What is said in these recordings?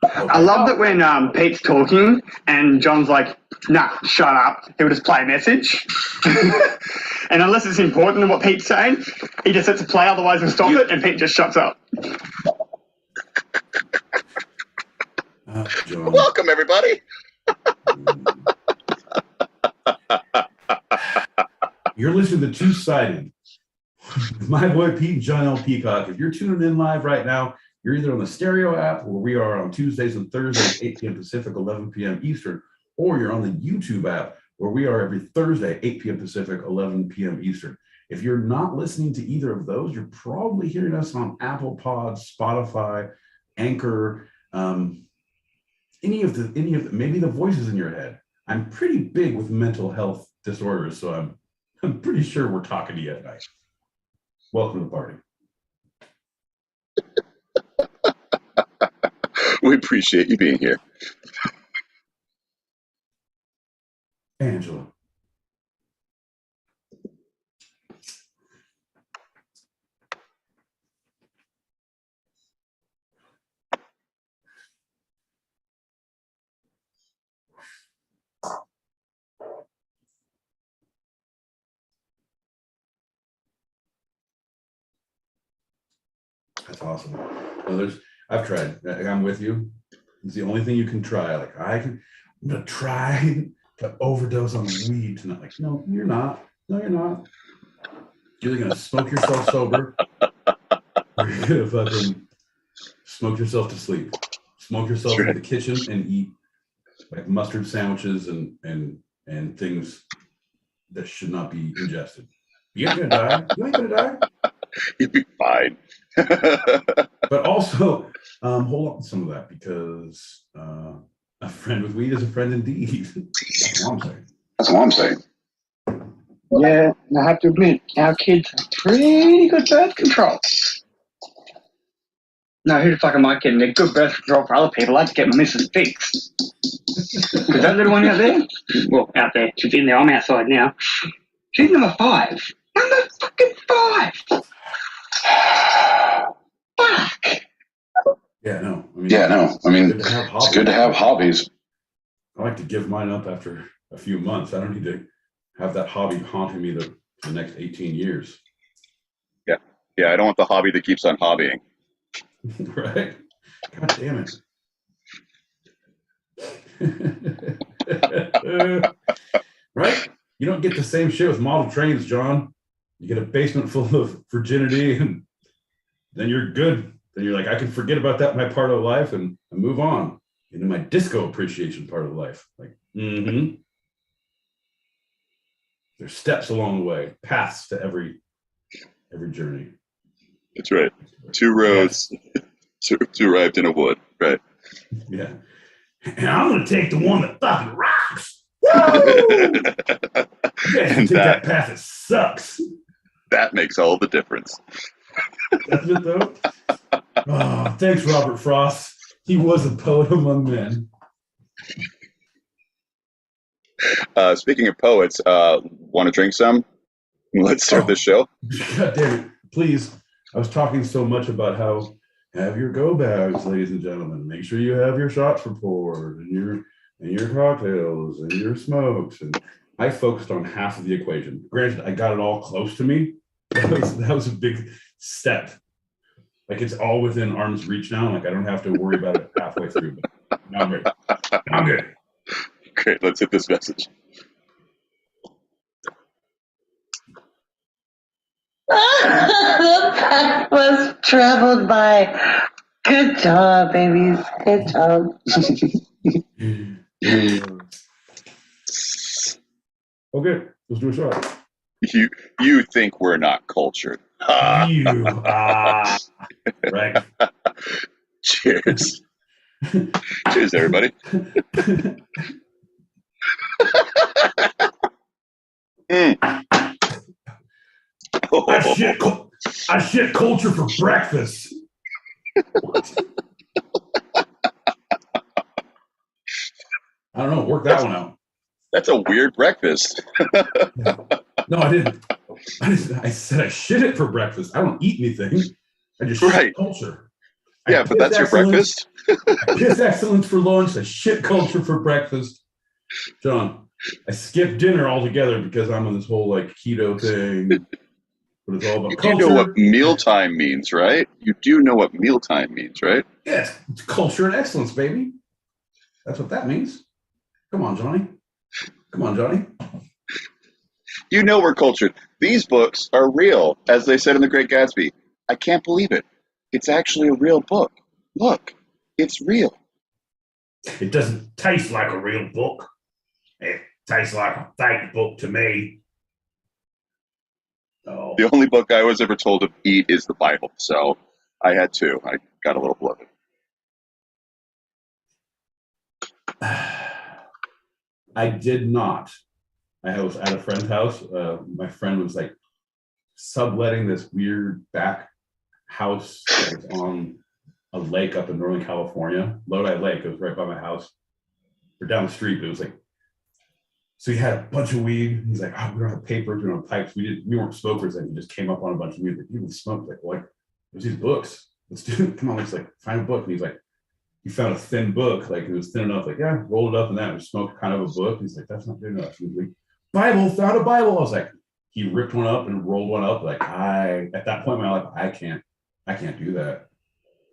I love that when Pete's talking and John's like, nah, shut up. He'll just play a message. And unless it's important what Pete's saying, he just lets it play, otherwise he'll stop it and Pete just shuts up. Welcome, everybody. You're listening to Two-Sided. My boy Pete and John L. Peacock. If you're tuning in live right now, you're either on the stereo app, where we are on Tuesdays and Thursdays, 8 p.m. Pacific, 11 p.m. Eastern, or you're on the YouTube app, where we are every Thursday, 8 p.m. Pacific, 11 p.m. Eastern. If you're not listening to either of those, you're probably hearing us on Apple Pods, Spotify, Anchor, any of the maybe the voices in your head. I'm pretty big with mental health disorders, so I'm pretty sure we're talking to you at night. Welcome to the party. We appreciate you being here. Angela. That's awesome. Well, I've tried. I'm with you. It's the only thing you can try. Like I'm gonna try to overdose on weed tonight. Like, no, you're not. No, you're not. You're either gonna smoke yourself sober, or you're gonna fucking smoke yourself to sleep. Smoke yourself in the kitchen and eat like mustard sandwiches and things that should not be ingested. You ain't gonna die. You ain't gonna die. You'll be fine. But also, hold on to some of that, because a friend with weed is a friend indeed. That's what I'm saying. That's what I'm saying. Yeah, and I have to admit, our kids have pretty good birth control. No, who the fuck am I kidding? They're good birth control for other people. I had to get my missus fixed. Is that little one out there? Well, out there. She's in there. I'm outside now. She's number 5. Number fucking 5! Fuck! Yeah, no. I mean, it's good to have hobbies. I like to give mine up after a few months. I don't need to have that hobby haunting me the next 18 years. Yeah, I don't want the hobby that keeps on hobbying. Right? God damn it. Right? You don't get the same shit with model trains, John. You get a basement full of virginity, and then you're good. Then you're like, I can forget about that my part of life and move on into my disco appreciation part of life. Like, There's steps along the way, paths to every journey. That's right. 2 roads to arrived in a wood. Right. Yeah. And I'm going to take the one that fucking rocks. Woo! You guys can take that path that sucks. That makes all the difference. That's it, though. Oh, thanks, Robert Frost. He was a poet among men. Speaking of poets, want to drink some? Let's start this show. God damn it. Please. I was talking so much about how have your go bags, ladies and gentlemen. Make sure you have your shots for poured and your cocktails and your smokes. And I focused on half of the equation. Granted, I got it all close to me. That was a big step. Like, it's all within arm's reach now. Like, I don't have to worry about it halfway through. But now I'm ready. I'm good. Great. Let's hit this message. The path was traveled by. Good job, babies. Good job. Okay, let's do a shot. You think we're not cultured? Right. Cheers. Cheers, everybody. I shit culture for breakfast. I don't know. Work that one out. That's a weird breakfast. No, I didn't. I said I shit it for breakfast. I don't eat anything. I just shit culture. Yeah, but that's your breakfast. I piss excellence for lunch, a shit culture for breakfast. John, I skip dinner altogether because I'm on this whole like keto thing. But it's all about You culture. do know what mealtime means, right? You do know what mealtime means, right? Yeah, it's culture and excellence, baby. That's what that means. Come on, Johnny. Come on, Johnny. You know we're cultured. These books are real, as they said in The Great Gatsby. I can't believe it. It's actually a real book. Look, it's real. It doesn't taste like a real book. It tastes like a fake book to me. Oh. The only book I was ever told to eat is the Bible, so I had to. I got a little bloated. I did not. I was at a friend's house. My friend was like subletting this weird back house that was on a lake up in Northern California, Lodi Lake. It was right by my house, or down the street. It was like, so he had a bunch of weed. He's like, oh, we don't have papers, we don't have pipes. We weren't smokers, and he just came up on a bunch of weed. Like, you would smoke. Like, what? There's these books. Let's do it. Come on, let's like find a book. And he's like, he found a thin book, like it was thin enough. Like, yeah, roll it up and that. We smoked kind of a book. He's like, that's not good enough. He's like, Bible, found a Bible. I was like, he ripped one up and rolled one up. Like at that point in my life, I can't do that.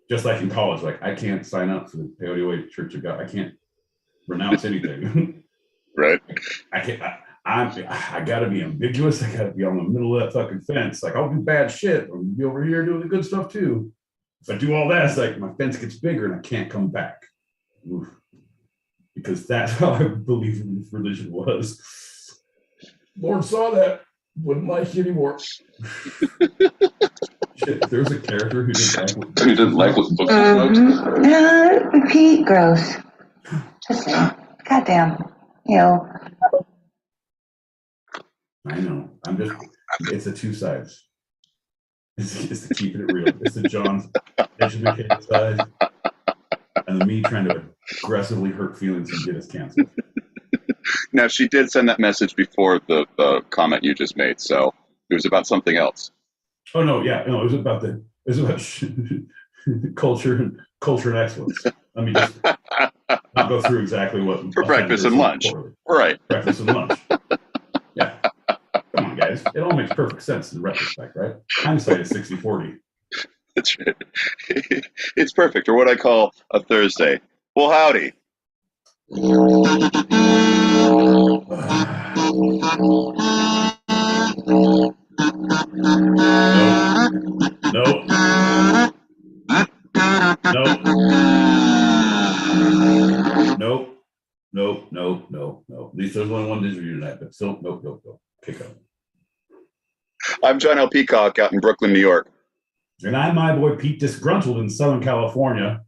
Just like in college, like I can't sign up for the Peyote Way Church of God. I can't renounce anything. Right. I gotta be ambiguous. I gotta be on the middle of that fucking fence. Like I'll do bad shit. I'll be over here doing the good stuff too. If I do all that, it's like my fence gets bigger and I can't come back. Oof. Because that's how I believe religion was. Lord saw that, wouldn't like you anymore. Shit, if there was a character who didn't like what books he smokes. Pete, gross. Just saying. Goddamn. You know. I know. It's the two sides. It's the keeping it real. It's the John's educated side, and the me trying to aggressively hurt feelings and get us canceled. Now, she did send that message before the comment you just made, so it was about something else. Oh no, yeah, no, it was about culture and excellence. Let me just not go through exactly what for breakfast and lunch, right? Breakfast and lunch. Yeah, come on, guys. It all makes perfect sense in retrospect, right? Hindsight is 60/40. That's right. It's perfect, or what I call a Thursday. Well, howdy. No. At least there's only one digital tonight, but still, nope. Kick up. I'm John L. Peacock out in Brooklyn, New York. And I'm my boy Pete Disgruntled in Southern California.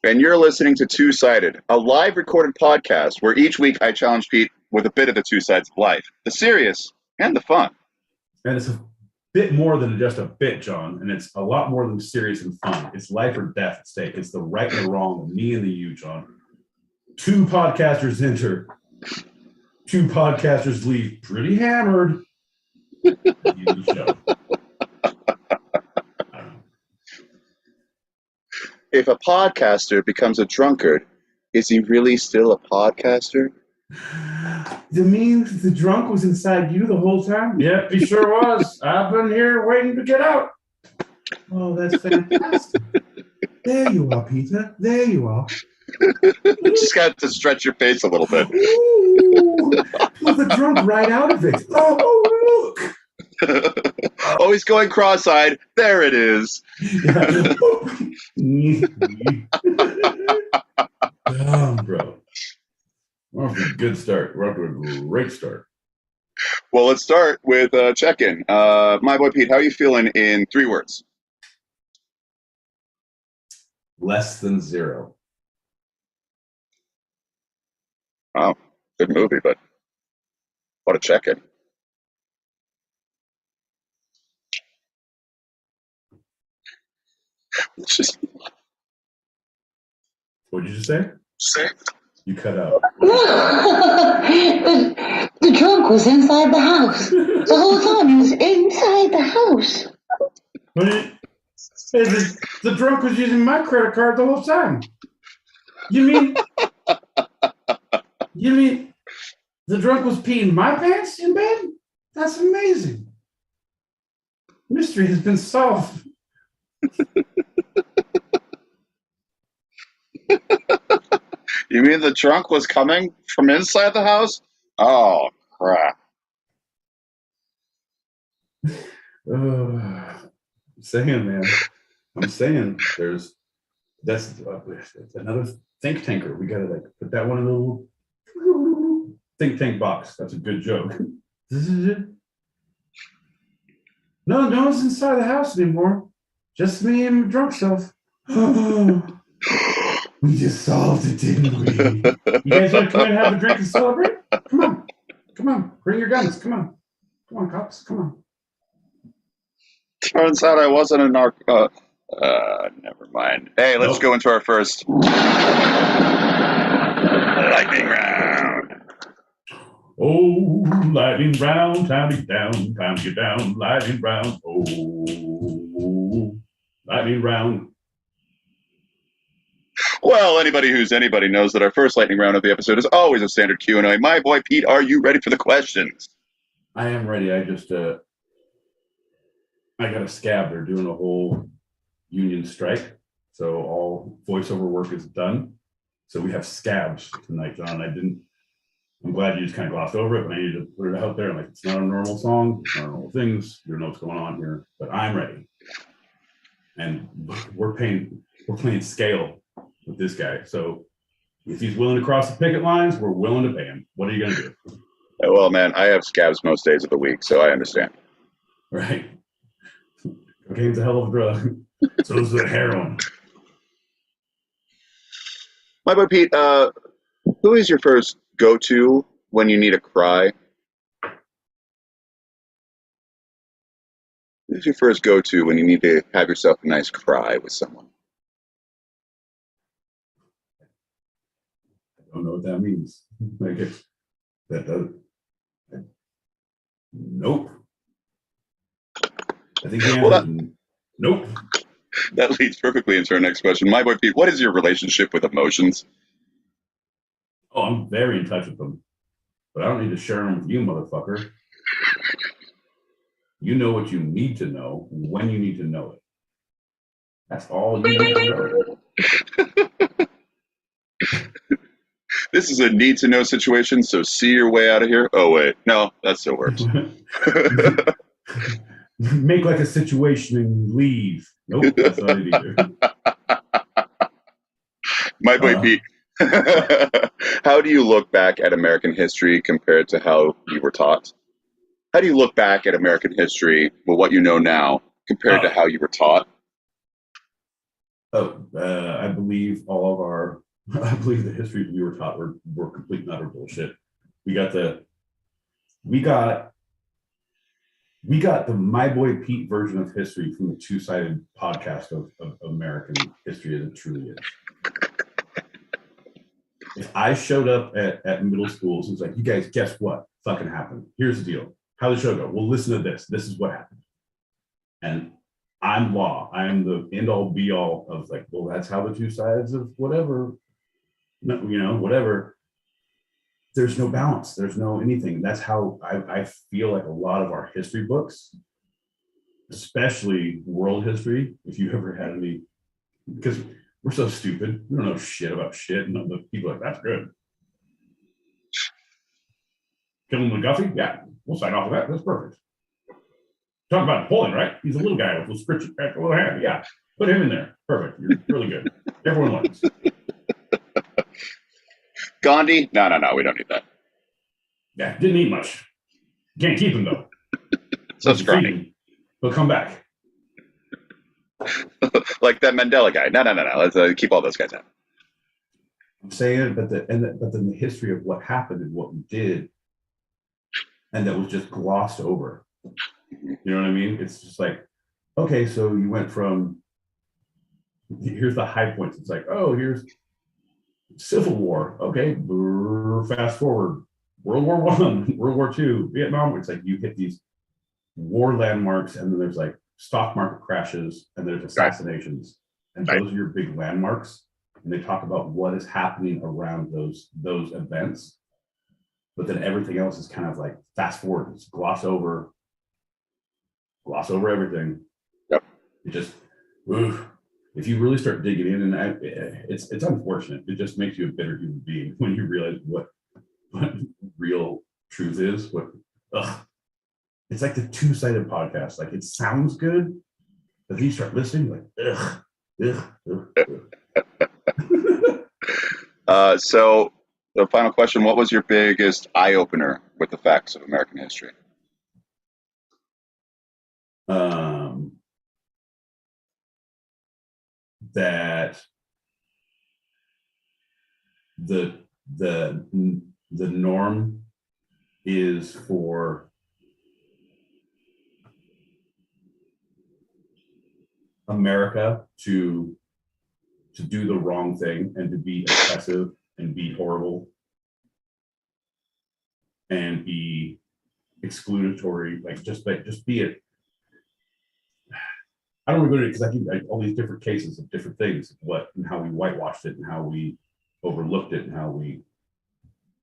And you're listening to Two-Sided, a live recorded podcast where each week I challenge Pete with a bit of the two sides of life, the serious and the fun. And it's a bit more than just a bit, John, and it's a lot more than serious and fun. It's life or death at stake. It's the right and the wrong, the me and the you, John. Two podcasters enter. Two podcasters leave pretty hammered. If a podcaster becomes a drunkard, is he really still a podcaster? You mean the drunk was inside you the whole time? Yep, he sure was. I've been here waiting to get out. Oh, that's fantastic. There you are, Peter. There you are. Just got to stretch your face a little bit. Ooh, pull the drunk right out of it. Oh, look. Oh, he's going cross-eyed. There it is. Oh, bro. We're off to a good start. We're off to a great start. Well, let's start with a check-in. My boy Pete, how are you feeling in 3 words? Less than 0. Wow, good movie, but what a check-in. What did you just say? You cut out. The drunk was inside the house. The whole time he was inside the house. The drunk was using my credit card the whole time. You mean the drunk was peeing my pants in bed? That's amazing. Mystery has been solved. You mean the drunk was coming from inside the house? Oh, crap. Saying, man. I'm saying that's another think tanker. We gotta like put that one in a little think tank box. That's a good joke. No one's inside the house anymore. Just me and my drunk self. We just solved it, didn't we? You guys want to come in and have a drink and celebrate? Come on. Bring your guns. Come on, cops. Come on. Turns out I wasn't a narc. Never mind. Hey, let's go into our first lightning round. Oh, lightning round, time to get down, lightning round. Oh, lightning round. Well, anybody who's anybody knows that our first lightning round of the episode is always a standard Q&A. My boy Pete, are you ready for the questions? I am ready. I just I got a scab. They're doing a whole union strike, so all voiceover work is done. So we have scabs tonight, John. I'm glad you just kind of glossed over it, but I needed to put it out there. Like, it's not a normal song, it's not normal things. You don't know what's going on here, but I'm ready. And we're playing scale with this guy. So if he's willing to cross the picket lines, we're willing to pay him. What are you going to do? Well, man, I have scabs most days of the week, so I understand. Right. Cocaine's a hell of a drug. So is the heroin. My boy Pete, who is your first go-to when you need a cry? Who's your first go-to when you need to have yourself a nice cry with someone? I don't know what that means. Like, if that does. Nope. I think the answer is nope. That leads perfectly into our next question. My boy Pete, what is your relationship with emotions? Oh, I'm very in touch with them. But I don't need to share them with you, motherfucker. You know what you need to know when you need to know it. That's all you need to know. This is a need-to-know situation, so see your way out of here. Oh, wait. No, that still works. Make like a situation and leave. Nope, that's not it either. My boy Pete, how do you look back at American history compared to how you were taught? How do you look back at American history with what you know now compared to how you were taught? I believe I believe the history we were taught were complete and utter bullshit. We got the My Boy Pete version of history from the two-sided podcast of American history as it truly is. If I showed up at middle schools and was like, you guys, guess what fucking happened? Here's the deal. How the show go? Well, listen to this. This is what happened. And I'm law. I'm the end all be all of like, well, that's how the two sides of whatever, whatever. There's no balance. There's no anything. That's how I feel like a lot of our history books, especially world history, if you ever had any, because we're so stupid. We don't know shit about shit. And the people are like, that's good. Killing McGuffey? Yeah, we'll sign off of that. That's perfect. Talk about Napoleon, right? He's a little guy with a little hand. Yeah, put him in there. Perfect. You're really good. Everyone wins. Gandhi? No, we don't need that. Yeah, didn't eat much. Can't keep him, though. So scrawny. He'll come back. Like that Mandela guy. No. Let's keep all those guys out. I'm saying, but then the history of what happened and what we did, and that was just glossed over. You know what I mean? It's just like, okay, so you went from, here's the high points. It's like, oh, here's Civil War. Okay, fast forward. World War I, World War II, Vietnam. It's like you hit these war landmarks, and then there's like stock market crashes, and there's assassinations. And those are your big landmarks. and they talk about what is happening around those events, but then everything else is kind of like fast forward, it's gloss over everything. Yep. It just, if you really start digging in, and it's unfortunate. It just makes you a bitter human being when you realize what real truth is. It's like the two-sided podcast. Like, it sounds good, but then you start listening, like, So the final question: what was your biggest eye opener with the facts of American history? That the norm is for America to do the wrong thing and to be oppressive and be horrible and be excludatory, just be it. I don't want to go into it because I think all these different cases of different things, and how we whitewashed it and how we overlooked it and how we,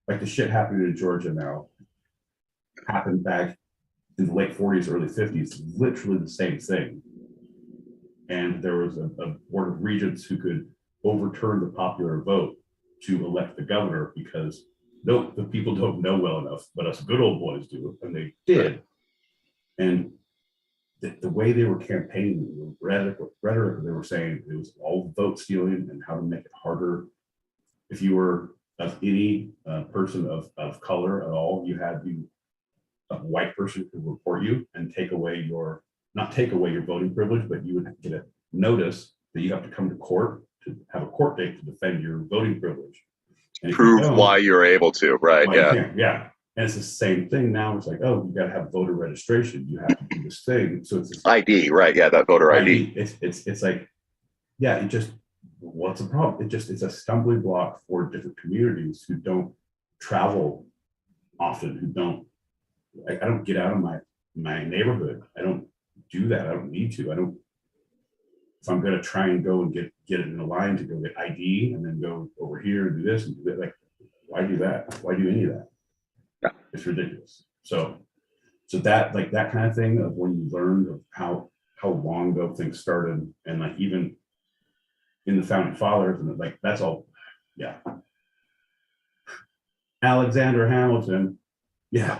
like the shit happening in Georgia now happened back in the late 40s, early 50s, literally the same thing. And there was a board of regents who could overturn the popular vote to elect the governor because the people don't know well enough, but us good old boys do, and they did. And the way they were campaigning, the rhetoric they were saying, it was all vote stealing and how to make it harder. If you were of any person of color at all, you had a white person could report you and not take away your voting privilege, but you would get a notice that you have to come to court to have a court date to defend your voting privilege. And prove why you're able to, right? Yeah. And it's the same thing now. It's like, oh, you got to have voter registration. You have to do this thing. So it's this ID, right? Yeah, that voter ID. It's like, yeah, what's the problem? It's a stumbling block for different communities who don't travel often, I don't get out of my neighborhood. I don't do that. I don't need to. If I'm going to try and go and get it in a line to go get ID and then go over here and do this and do that, like, why do that? Why do any of that? Yeah. It's ridiculous. So that, like, that kind of thing of when you learn of how long ago things started, and like even in the founding fathers, and like that's all, yeah. Alexander Hamilton, yeah,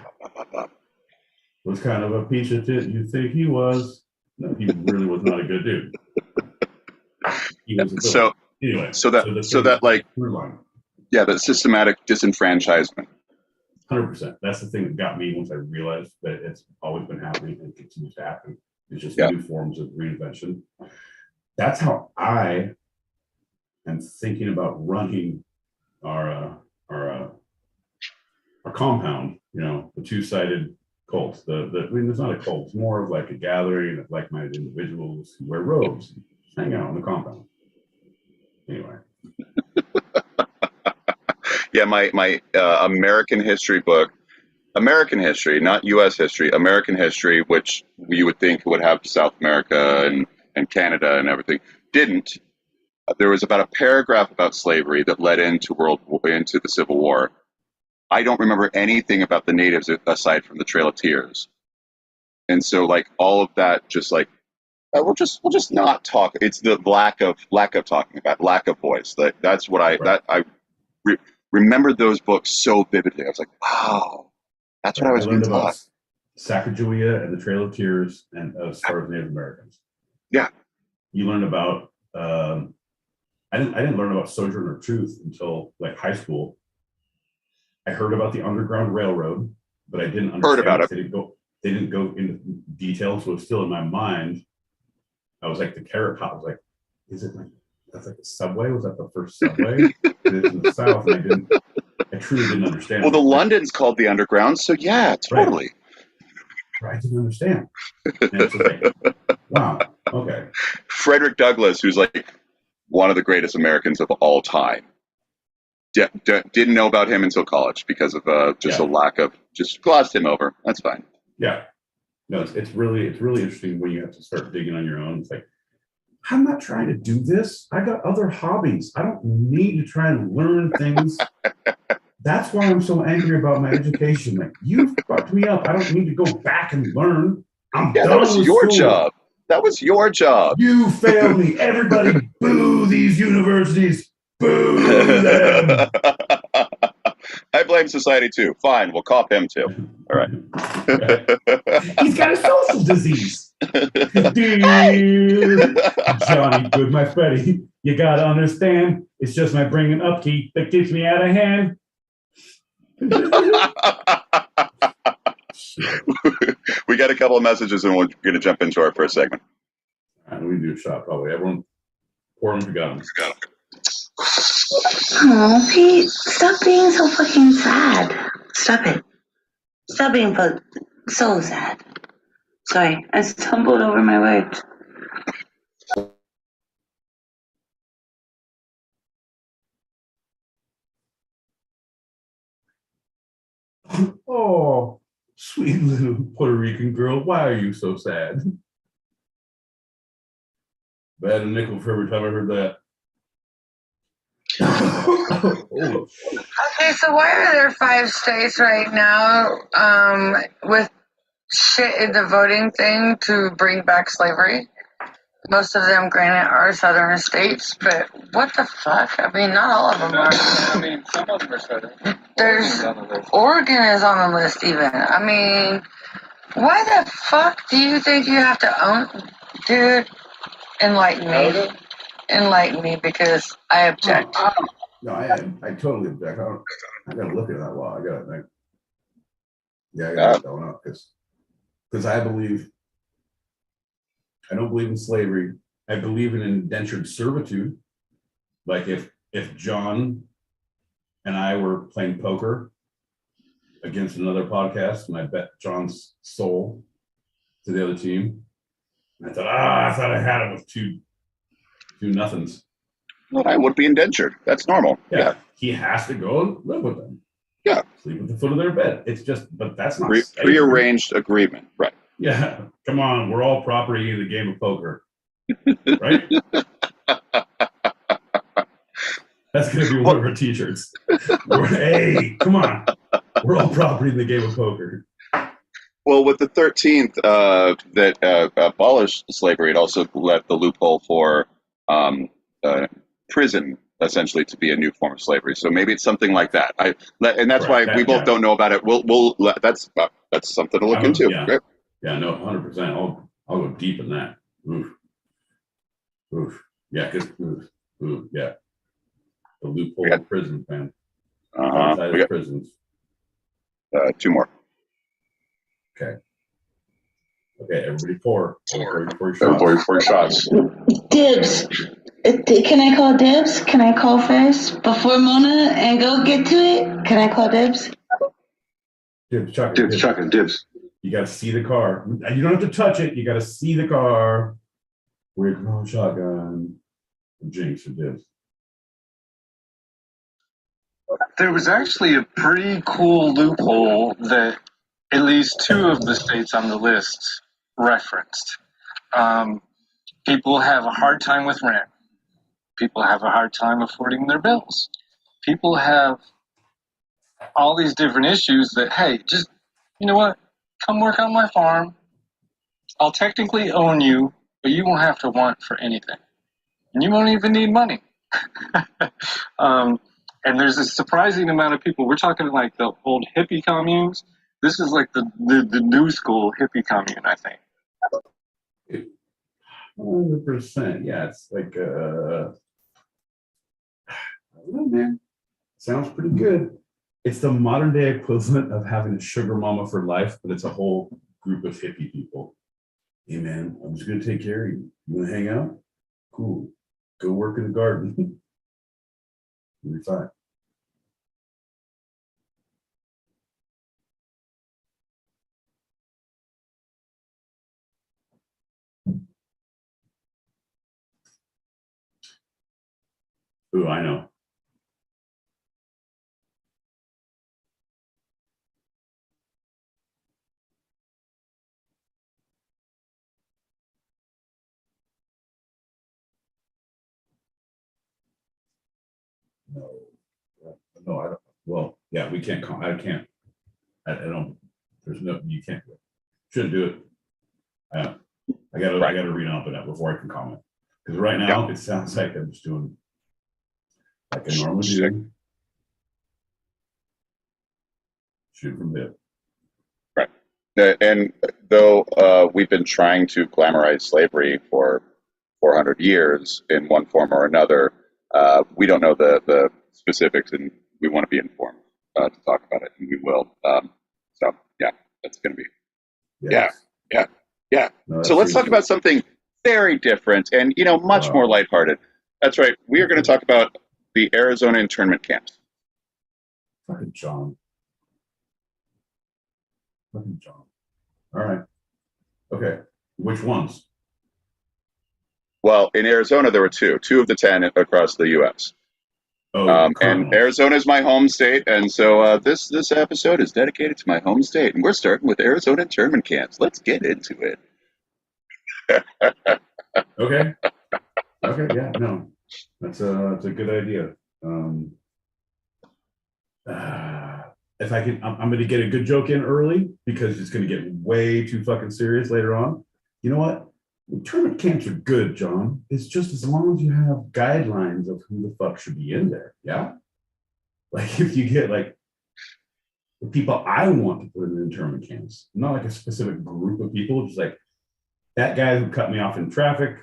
was kind of a piece of tit. You think he was? No, he really was not a good dude. He was a villain. Anyway, that systematic disenfranchisement. 100%. That's the thing that got me once I realized that it's always been happening and continues to happen. It's just new forms of reinvention. That's how I am thinking about running our compound. The two-sided cult. It's not a cult. It's more of like a gathering of like-minded individuals who wear robes, and hang out on the compound. Anyway. Yeah, my American history book, American history, not U.S. history, American history, which you would think would have South America and Canada and everything, didn't. There was about a paragraph about slavery that led into the Civil War. I don't remember anything about the natives aside from the Trail of Tears, and so like all of that, just like we'll just not talk. It's the lack of talking about, lack of voice. That's what I remember those books so vividly. I was like, wow, that's what I was being taught. Sacagawea and the Trail of Tears, and as far as Native Americans. Yeah, you learn about. I didn't learn about Sojourner Truth until like high school. I heard about the Underground Railroad, but I didn't understand. Heard about it. They didn't go into detail, so it's still in my mind. I was like the carrot top. I was like, is it like that's like the subway? Was that the first subway? It's in the South, and I truly didn't understand. Well, the London's called the Underground, so yeah, totally. Right. I didn't understand. And it's like, wow, okay. Frederick Douglass, who's like one of the greatest Americans of all time, didn't know about him until college because of a lack of, just glossed him over. That's fine. Yeah. No, it's really interesting when you have to start digging on your own. It's like, I'm not trying to do this. I got other hobbies. I don't need to try and learn things. That's why I'm so angry about my education. Like, you fucked me up. I don't need to go back and learn. I'm Yeah, that done was with your school. job. That was your job. You failed me. Everybody boo these universities. Boo them. I blame society too. Fine, we'll cop him too. All right. He's got a social disease. Dear Johnny Good, my buddy, you gotta understand, it's just my bringing upkeep that keeps me out of hand. We got a couple of messages and we're going to jump into our first segment. All right, we do a shot, probably. Everyone, pour them if you got them. Oh, Pete, stop being so fucking sad. Stop it. Stop being so sad. Sorry, I stumbled over my words. Oh, sweet little Puerto Rican girl, why are you so sad? I had a nickel for every time I heard that. Oh. Okay, so why are there 5 states right now with shit in the voting thing to bring back slavery? Most of them, granted, are southern states, but what the fuck? I mean, not all of them are. I mean, some of them are southern. Oregon is on the list, even. I mean, why the fuck do you think you have to own? Dude, enlighten me. Enlighten me, because I object. No, I totally object. I gotta look at that law. I gotta look that one up because I don't believe in slavery. I believe in indentured servitude. Like if John and I were playing poker against another podcast, and I bet John's soul to the other team, and I thought I had him with two nothings. Well, I would be indentured. That's normal. Yeah. He has to go and live with them. Yeah. Sleep at the foot of their bed. It's just, but that's not prearranged agreement. Right. Yeah. Come on. We're all property in the game of poker. Right? That's going to be one of our t-shirts. Hey, come on. We're all property in the game of poker. Well, with the 13th that abolished slavery, it also left the loophole for prison, essentially, to be a new form of slavery. So maybe it's something like that. And that's why we both don't know about it. That's something to look into. Yeah. Right? Yeah, no, 100%. I'll go deep in that. Oof. Yeah, because yeah. The loophole of prison, man. We got prisons. 2 more. Okay, everybody pour. Four shots. Dibs. Can I call dibs? Can I call first before Mona and go get to it? Can I call dibs? Dibs, chucking. You got to see the car. You don't have to touch it. You got to see the car. We're going shotgun. Jinx or dibs. There was actually a pretty cool loophole that at least 2 of the states on the list referenced. People have a hard time with rent. People have a hard time affording their bills. People have all these different issues that, hey, just, you know what? Come work on my farm. I'll technically own you, but you won't have to want for anything. And you won't even need money. And there's a surprising amount of people. We're talking like the old hippie communes. This is like the new school hippie commune, I think. 100%. Yeah, it's like I don't know, man. Sounds pretty good. It's the modern day equivalent of having a sugar mama for life, but it's a whole group of hippie people. Hey man, I'm just gonna take care of you. You wanna hang out? Cool. Go work in the garden. You'll be fine. Ooh, I know. No, I don't. Well, yeah, we can't. I can't. I don't. There's no. You can't do it. Shouldn't do it. I gotta read up on that before I can comment. Because right now it sounds like I'm just doing like I normally do. Shoot from hip. Right. And though we've been trying to glamorize slavery for 400 years in one form or another, we don't know the specifics, and we want to be informed to talk about it, and we will. So yeah, that's going to be. Yes. Yeah. No, so let's talk seriously. about something very different and much more lighthearted. That's right. We are going to talk about the Arizona internment camps. Fucking John. All right. Okay. Which ones? Well, in Arizona, there were two of the 10 across the U.S. And Arizona is my home state, and so this episode is dedicated to my home state, and we're starting with Arizona internment camps. Let's get into it. Okay. Yeah. No, that's a good idea. If I can, I'm going to get a good joke in early because it's going to get way too fucking serious later on. You know what? Internment camps are good, John. It's just as long as you have guidelines of who the fuck should be in there. Yeah. Like if you get like the people I want to put in internment camps, not like a specific group of people, just like that guy who cut me off in traffic,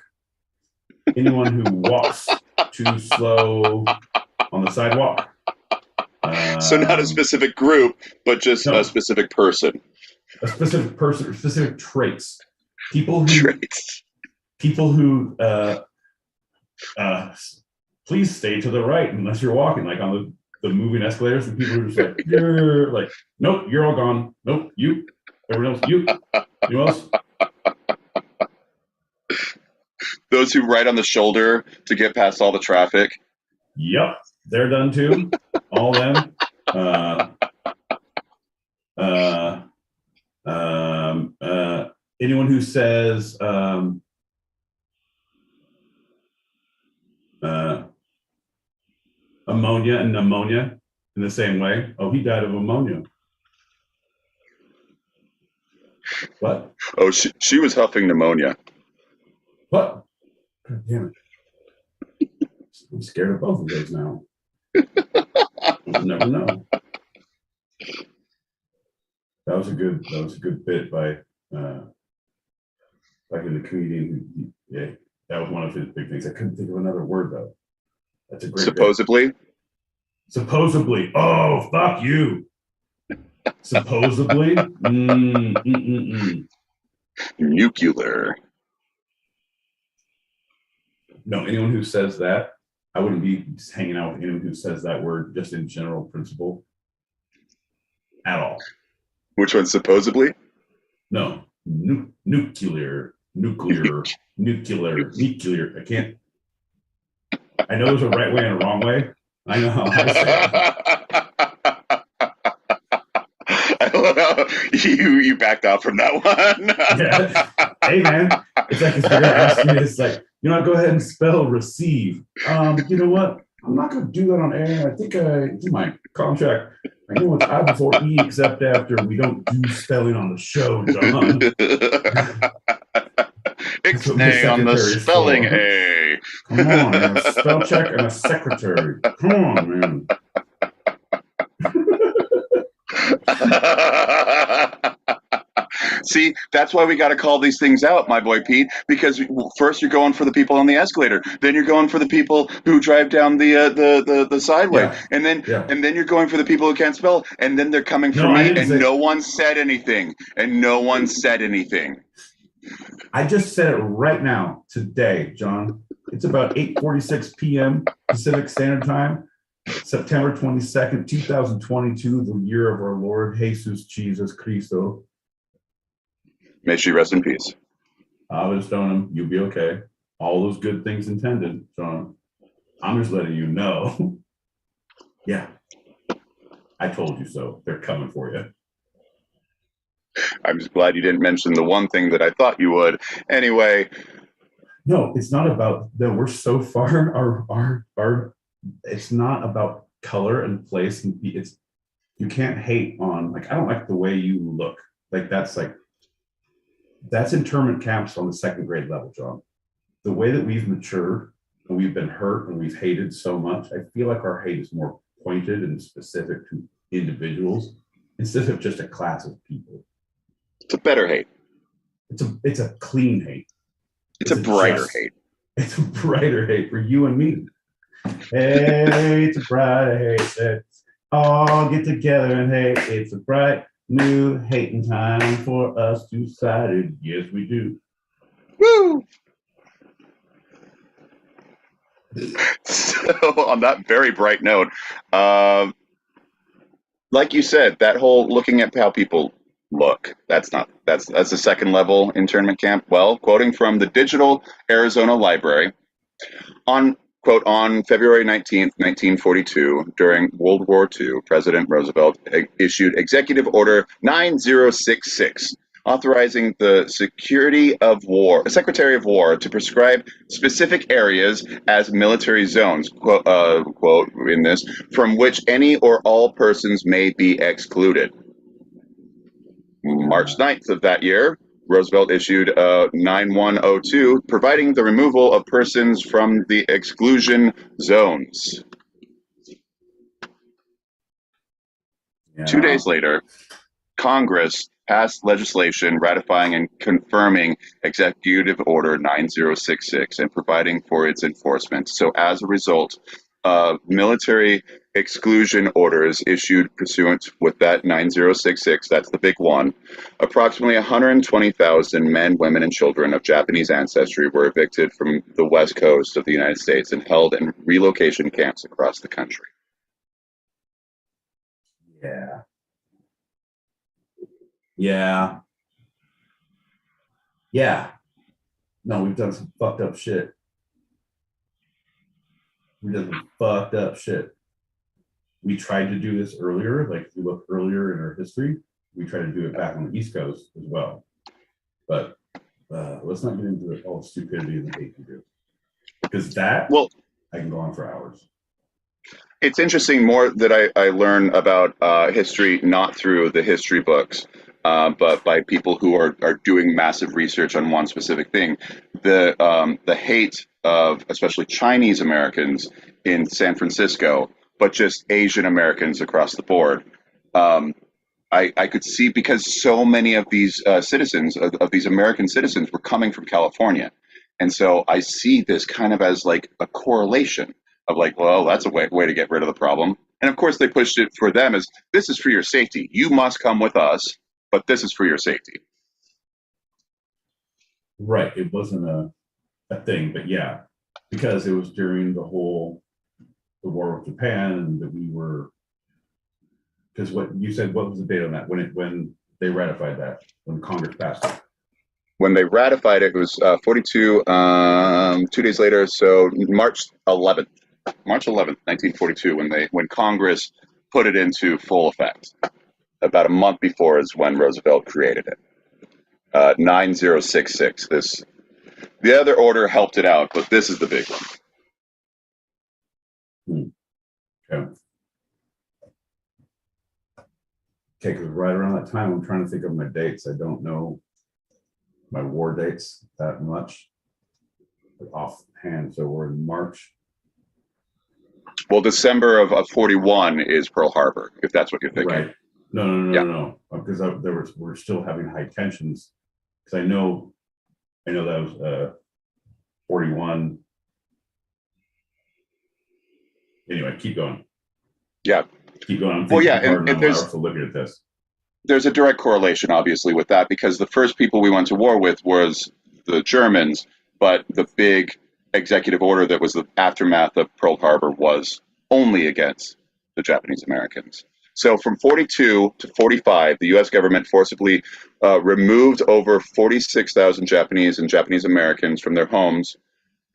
anyone who walks too slow on the sidewalk. So not a specific group, but just a specific person. A specific person or specific traits. People who please stay to the right unless you're walking, like on the moving escalators, and people are just like, you're like, nope, you're all gone. Nope, you, everyone else, you. Anyone else? Those who ride on the shoulder to get past all the traffic. Yep, they're done too. All them. Anyone who says ammonia and pneumonia in the same way. Oh, he died of ammonia. What? Oh, she was huffing pneumonia. What? God damn it. I'm scared of both of those now. You'll never know. That was a good bit by the comedian. Yeah, that was one of his big things. I couldn't think of another word though. That's a great supposedly. Bit. Supposedly. Oh, fuck you. Supposedly. Nuclear. No, anyone who says that, I wouldn't be just hanging out with anyone who says that word just in general principle at all. Which one, supposedly? No, nuclear. I can't. I know there's a right way and a wrong way. I know how I say it. I love how you backed out from that one. Yeah. Hey man, it's like if you're gonna ask me, it's like, go ahead and spell receive. You know what? I'm not gonna do that on air. I think it's in my contract. I know it's I before E, except after we don't do spelling on the show, John. Ixnay on the spelling A. Come on, man. A spell check and a secretary. Come on, man. See, that's why we got to call these things out, my boy Pete, because first you're going for the people on the escalator, then you're going for the people who drive down the sideway, and then you're going for the people who can't spell, and then they're coming for me, and no one said anything, I just said it right now, today, John. It's about 8:46 p.m. Pacific Standard Time, September 22nd, 2022, the year of our Lord Jesus Cristo. May she rest in peace. Ave Stoneham, you'll be okay. All those good things intended, John. I'm just letting you know. Yeah. I told you so. They're coming for you. I'm just glad you didn't mention the one thing that I thought you would. Anyway. No, it's not about that. We're so far, our it's not about color and place. It's you can't hate on like I don't like the way you look. Like that's internment camps on the second grade level, John. The way that we've matured and we've been hurt and we've hated so much, I feel like our hate is more pointed and specific to individuals instead of just a class of people. It's a better hate. It's a clean hate. It's a brighter hate. It's a brighter hate for you and me. Hey, it's a brighter hate. Let's all get together and hate. It's a bright new hating time for us two-sided. Yes, we do. Woo! So on that very bright note, like you said, that whole looking at how people look, that's the second level internment camp. Well, quoting from the Digital Arizona Library, on February 19th, 1942, during World War II, President Roosevelt issued Executive Order 9066, authorizing the Secretary of War to prescribe specific areas as military zones, quote in this, from which any or all persons may be excluded. March 9th of that year, Roosevelt issued 9102, providing the removal of persons from the exclusion zones. Yeah. 2 days later, Congress passed legislation ratifying and confirming Executive Order 9066 and providing for its enforcement. So as a result of military exclusion orders issued pursuant with that 9066, that's the big one, approximately 120,000 men, women, and children of Japanese ancestry were evicted from the west coast of the United States and held in relocation camps across the country. Yeah. Yeah. Yeah. No, we've done some fucked up shit. We tried to do this earlier, like if you look earlier in our history, we tried to do it back on the East Coast as well. But let's not get into all the stupidity and the hate we do. Because I can go on for hours. It's interesting more that I learn about history not through the history books, but by people who are doing massive research on one specific thing. The hate of especially Chinese Americans in San Francisco, but just Asian Americans across the board. I could see because so many of these citizens, of these American citizens, were coming from California. And so I see this kind of as like a correlation of like, well, that's a way to get rid of the problem. And of course, they pushed it for them as this is for your safety. You must come with us, but this is for your safety. Right. It wasn't a thing, but yeah, because it was during the war with Japan and that we were, because what you said, what was the date on that? When they ratified that, when Congress passed it? When they ratified it, it was 42, 2 days later, so March 11th, 1942, when Congress put it into full effect. About a month before is when Roosevelt created it. 9066. The other order helped it out, but this is the big one. Okay. Okay, because right around that time, I'm trying to think of my dates. I don't know my war dates that much offhand. So we're in March. Well, December of 41 is Pearl Harbor, if that's what you're thinking. Right. No. Because we're still having high tensions. Because I know that was 41. Anyway, keep going. Yeah. Keep going. Well, yeah, and there's also looking at this. There's a direct correlation, obviously, with that because the first people we went to war with was the Germans, but the big executive order that was the aftermath of Pearl Harbor was only against the Japanese Americans. So from 42 to 45, the U.S. government forcibly removed over 46,000 Japanese and Japanese Americans from their homes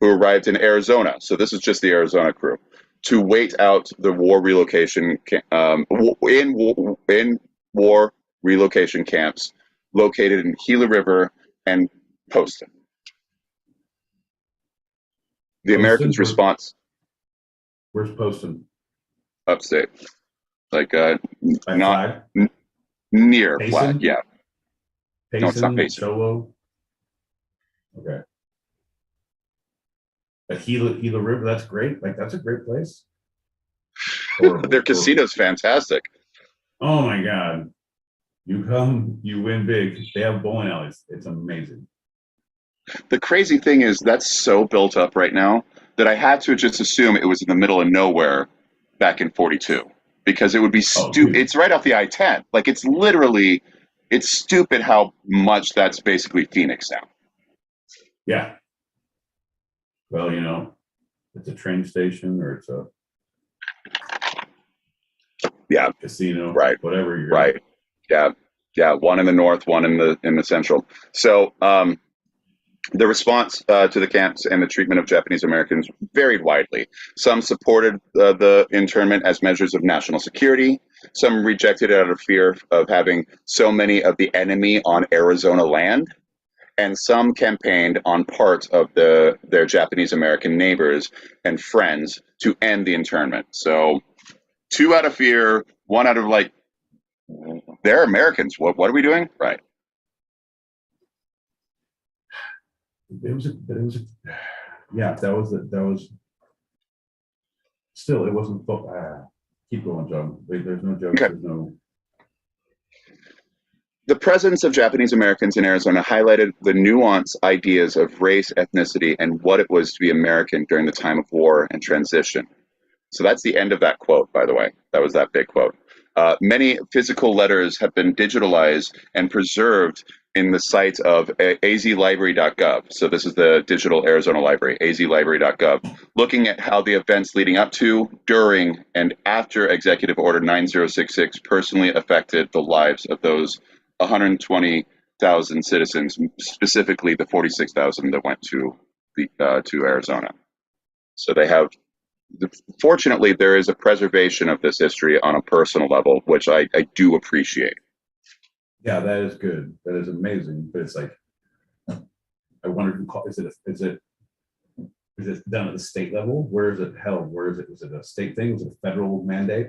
who arrived in Arizona. So this is just the Arizona crew to wait out the war relocation in war relocation camps located in Gila River and Poston. The Americans' response. Where's Poston? Upstate, like By not Flag? near Payson? Flag. Yeah, no, it's not Payson, Payson. Cholo. Okay. But Gila River, that's great. Like, that's a great place. Horrible. Their casino's fantastic. Oh my God. You come, you win big. They have bowling alleys. It's amazing. The crazy thing is that's so built up right now that I had to just assume it was in the middle of nowhere back in 42 because it would be stupid. Dude. It's right off the I-10. Like it's stupid how much that's basically Phoenix now. Yeah. Well, you know, it's a train station or it's a casino, right, whatever you're right. Yeah. One in the north, one in the central. So the response to the camps and the treatment of Japanese Americans varied widely. Some supported the internment as measures of national security. Some rejected it out of fear of having so many of the enemy on Arizona land. And some campaigned on part of their Japanese American neighbors and friends to end the internment. So 2 out of fear, 1 out of like, they're Americans. What are we doing? Right. that was still, it wasn't, keep going, John. There's no jokes, Okay. there's no. The presence of Japanese Americans in Arizona highlighted the nuanced ideas of race, ethnicity, and what it was to be American during the time of war and transition. So that's the end of that quote, by the way. That was that big quote. Many physical letters have been digitalized and preserved in the site of azlibrary.gov. So this is the digital Arizona library, azlibrary.gov, looking at how the events leading up to, during, and after Executive Order 9066 personally affected the lives of those 120,000 citizens, specifically the 46,000 that went to Arizona. So they have. Fortunately, there is a preservation of this history on a personal level, which I do appreciate. Yeah, that is good. That is amazing. But it's like, I wonder, is it done at the state level? Where is it held? Where is it? Was it a state thing? Was it a federal mandate?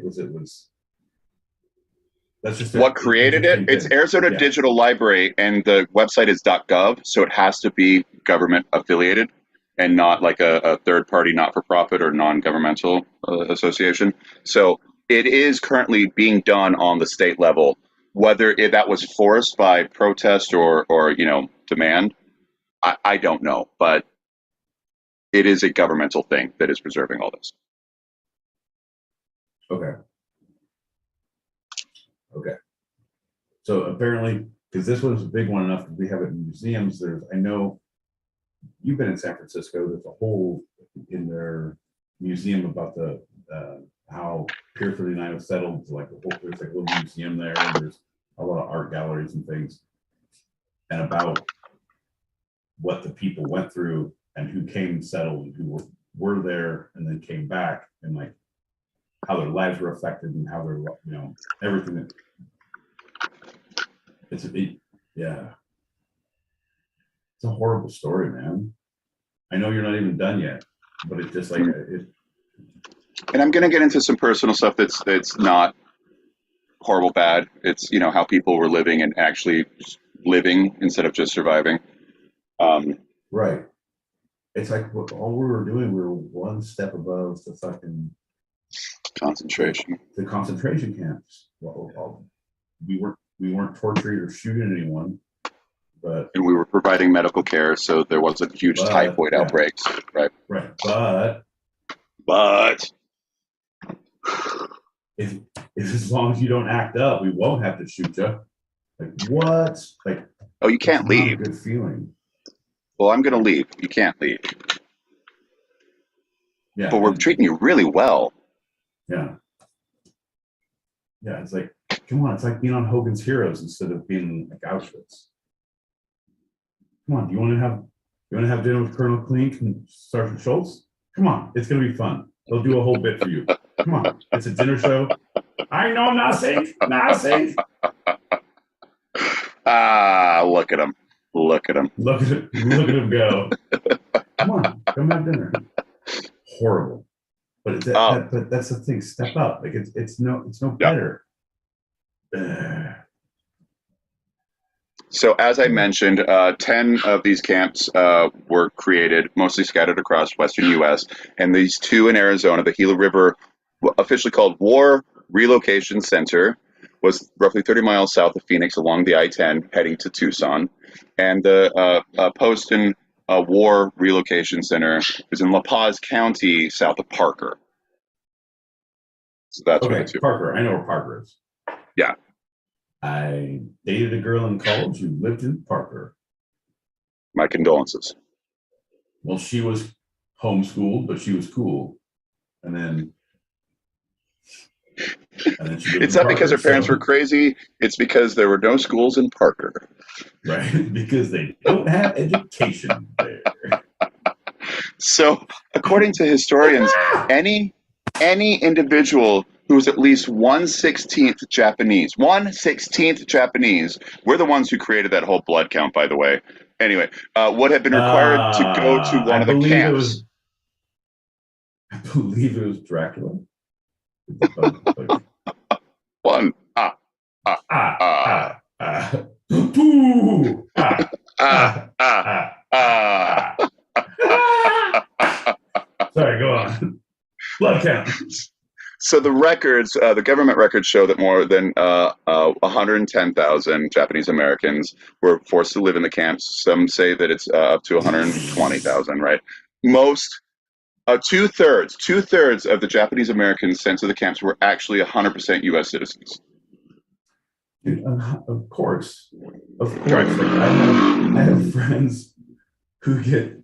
That's just what created it? It's Arizona Digital Library, and the website is .gov, so it has to be government affiliated and not like a third-party not-for-profit or non-governmental association. So it is currently being done on the state level. Whether that was forced by protest or demand, I don't know. But it is a governmental thing that is preserving all this. Okay. So apparently, because this one's a big one enough, we have it in museums. I know you've been in San Francisco. There's a whole in their museum about the how Pier 39 was settled. There's like a little museum there, and there's a lot of art galleries and things, and about what the people went through and who came and settled and who were there and then came back, and like how their lives were affected and how their everything that it's a horrible story, man. I know you're not even done yet, but it's just like it. And I'm going to get into some personal stuff that's not horrible bad. It's how people were living and actually living instead of just surviving. Right. It's like all we were doing, we were one step above the fucking concentration. The concentration camps. Well, we weren't torturing or shooting anyone. And we were providing medical care, so there wasn't huge typhoid outbreaks, right? Right, but if as long as you don't act up, we won't have to shoot you. Like what? Like you can't leave. Not a good feeling. Well, I'm gonna leave. You can't leave. Yeah, but we're treating you really well. Yeah. Yeah, it's like, come on, it's like being on Hogan's Heroes instead of being like Auschwitz. Come on, do you want to have dinner with Colonel Klink and Sergeant Schultz? Come on, it's gonna be fun. They'll do a whole bit for you. Come on, it's a dinner show. I know nothing. Look at him. Look at him go. Come on, come have dinner. Horrible. But but that's the thing. Step up. Like it's no better. So as I mentioned, 10 of these camps were created, mostly scattered across western U.S., and these 2 in Arizona, the Gila River, officially called War Relocation Center, was roughly 30 miles south of Phoenix along the I-10 heading to Tucson. And the Poston War Relocation Center is in La Paz County, south of Parker. So that's where the 2. Parker. I know where Parker is. Yeah. I dated a girl in college who lived in Parker. My condolences. Well, she was homeschooled, but she was cool. And then she it's not because her parents were crazy. It's because there were no schools in Parker. Right, because they don't have education there. So, according to historians, any individual who is at least 1/16 Japanese, 1/16 Japanese, we're the ones who created that whole blood count, by the way. Anyway, would have been required to go to one of the camps. I believe it was Dracula. One. Sorry, go on. Blood count. So the records, the government records show that more than 110,000 Japanese Americans were forced to live in the camps. Some say that it's up to 120,000, right? Most, two-thirds of the Japanese Americans sent to the camps were actually 100% U.S. citizens. Dude, of course. Like, I have friends who get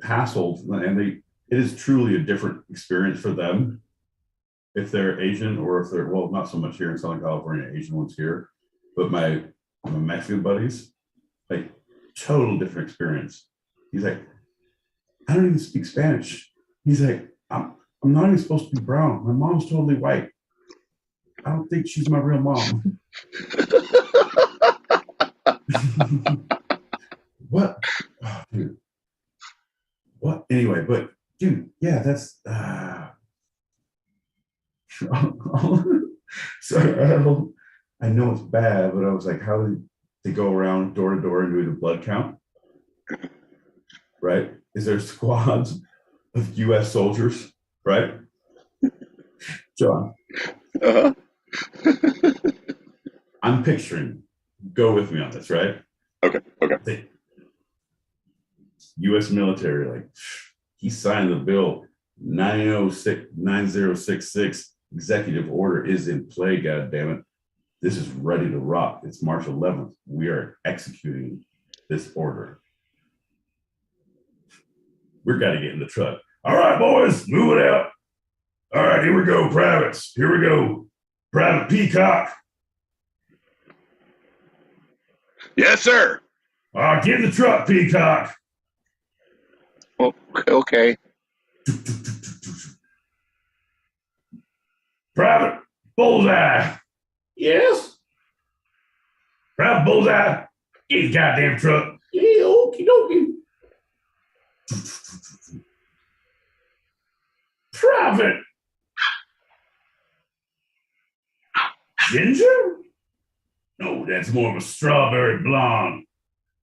hassled, and it is truly a different experience for them if they're Asian, or if they're, well, not so much here in Southern California, Asian ones here, but my Mexican buddies, like, total different experience. He's like, I don't even speak Spanish. He's like, I'm not even supposed to be brown. My mom's totally white. I don't think she's my real mom. What? Oh, dude. What? Anyway, but dude, yeah, that's so I know it's bad, but I was like, how did they go around door to door and do the blood count? Right? Is there squads of U.S. soldiers? Right? John. Uh-huh. I'm picturing, go with me on this, right? Okay. The U.S. military, like, he signed the bill 9066 executive order is in play, God damn it. This is ready to rock. It's March 11th. We are executing this order. We're got to get in the truck. All right, boys, move it out. All right, here we go, privates. Here we go. Private Peacock. Yes, sir. Get in the truck, Peacock. Okay. Private Bullseye. Yes. Private Bullseye. Get his goddamn truck. Yeah, okie dokie. Private Ginger? No, that's more of a strawberry blonde.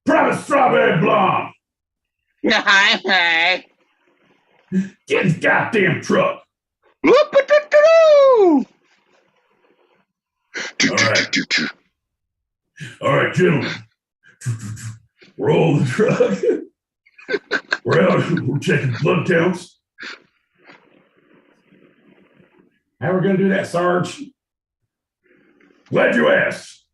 Private Strawberry Blonde. Hi. Get his goddamn truck. All right, gentlemen. Roll the truck. We're out. We're checking blood counts. How are we going to do that, Sarge? Glad you asked.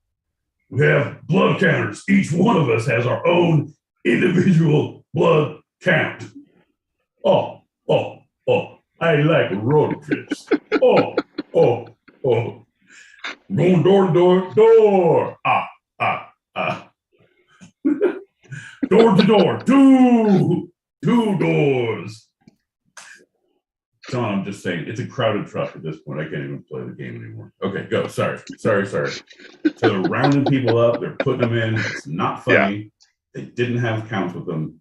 We have blood counters. Each one of us has our own individual blood count. Oh. I like road trips. Oh. Going door to door. Door to door. Two doors. John, I'm just saying, it's a crowded truck at this point. I can't even play the game anymore. Okay, go. Sorry. So they're rounding people up. They're putting them in. It's not funny. Yeah. They didn't have counts with them.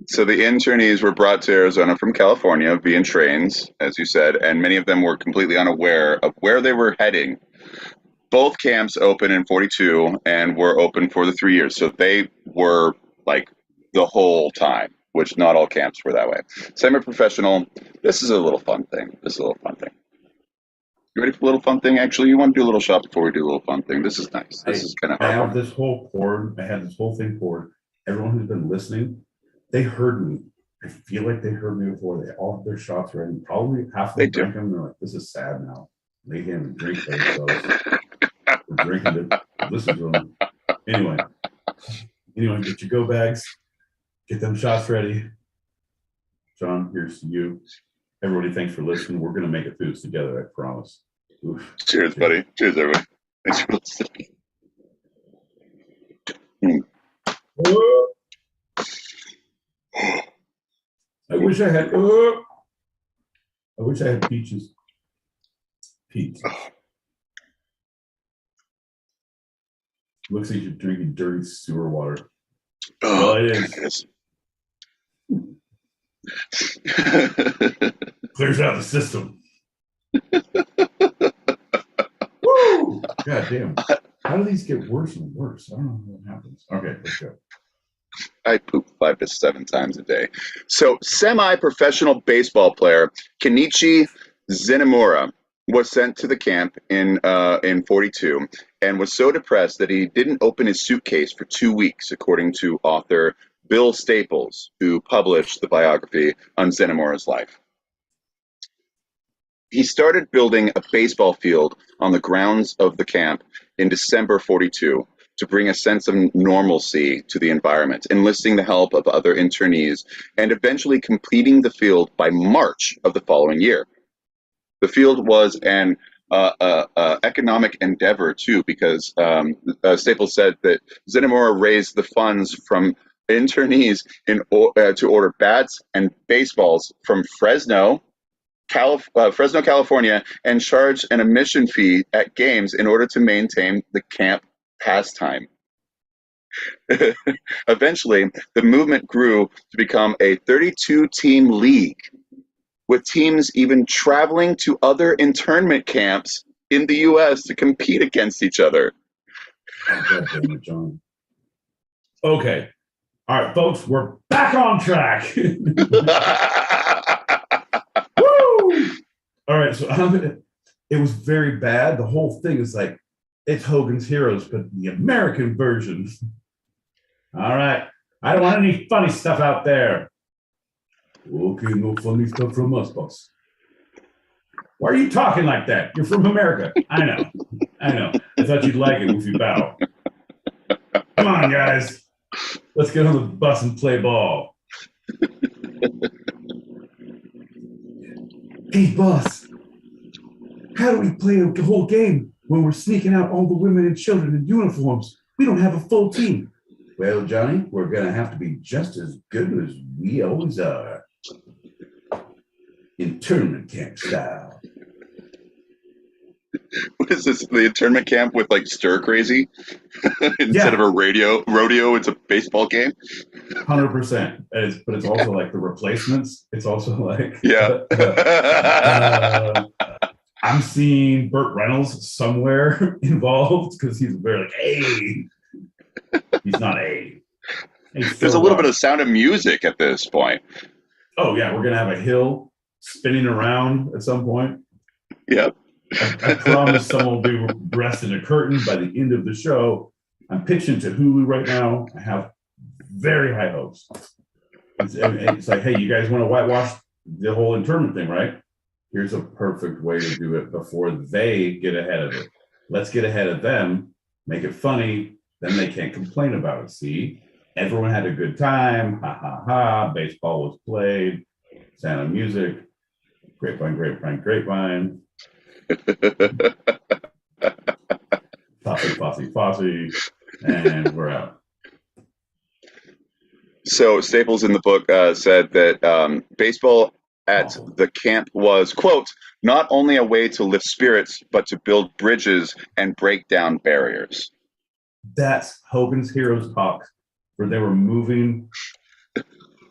So the internees were brought to Arizona from California via trains, as you said, and many of them were completely unaware of where they were heading. Both camps opened in 42 and were open for the 3 years. So they were like the whole time, which not all camps were that way. Semi-professional, this is a little fun thing. You ready for a little fun thing? Actually, you want to do a little shot before we do a little fun thing. This is nice. This is kind of I have heartwarming. this whole poured. I had this whole thing poured. Everyone who's been listening, they heard me. I feel like they heard me before. They all have their shots ready. Probably half of them drank them. They're like, this is sad now. They can't even drink themselves. We're drinking to listen to them. Anyway, get your go bags. Get them shots ready. John, here's to you. Everybody, thanks for listening. We're going to make it through this together, I promise. Oof. Cheers, buddy. Cheers, everybody. Thanks for listening. I wish I had peaches. Peach. Looks like you're drinking dirty sewer water. Oh, Well, it is. Clears out the system. Woo! God damn. How do these get worse and worse? I don't know what happens. Okay, let's go. I poop 5 to 7 times a day. So, semi-professional baseball player Kenichi Zenemura was sent to the camp in 42 and was so depressed that he didn't open his suitcase for 2 weeks, according to author Bill Staples, who published the biography on Zenemura's life. He started building a baseball field on the grounds of the camp in December 42 to bring a sense of normalcy to the environment, enlisting the help of other internees, and eventually completing the field by March of the following year. The field was an economic endeavor, too, because Staples said that Zenemura raised the funds from internees to order bats and baseballs from Fresno, California, and charge an admission fee at games in order to maintain the camp pastime. Eventually, the movement grew to become a 32-team league, with teams even traveling to other internment camps in the U.S. to compete against each other. Oh, God damn it, John. Okay. All right, folks, we're back on track. Woo! All right, so it was very bad. The whole thing is like, it's Hogan's Heroes, but the American version. All right. I don't want any funny stuff out there. Okay, no funny stuff from us, boss. Why are you talking like that? You're from America. I know. I thought you'd like it if you bow. Come on, guys. Let's get on the bus and play ball. Hey, boss. How do we play a whole game when we're sneaking out all the women and children in uniforms? We don't have a full team. Well, Johnny, we're going to have to be just as good as we always are. Internment camp style. What is this? The internment camp with like stir crazy? Instead of a rodeo, it's a baseball game. 100%. But it's also like the replacements. It's also like I'm seeing Burt Reynolds somewhere involved because he's very like, hey. He's not a. There's a little bit of Sound of Music at this point. Oh yeah, we're gonna have a hill spinning around at some point. Yep. I promise someone will be dressed in a curtain by the end of the show. I'm pitching to Hulu right now. I have very high hopes. It's like, hey, you guys want to whitewash the whole internment thing, right? Here's a perfect way to do it before they get ahead of it. Let's get ahead of them, make it funny, then they can't complain about it. See? Everyone had a good time. Ha ha ha. Baseball was played. Sound of Music. Grapevine, grapevine, grapevine. Fosse, fosse. And we're out. So Staples in the book said that baseball at the camp was, quote, not only a way to lift spirits, but to build bridges and break down barriers. That's Hogan's Heroes talk, where they were moving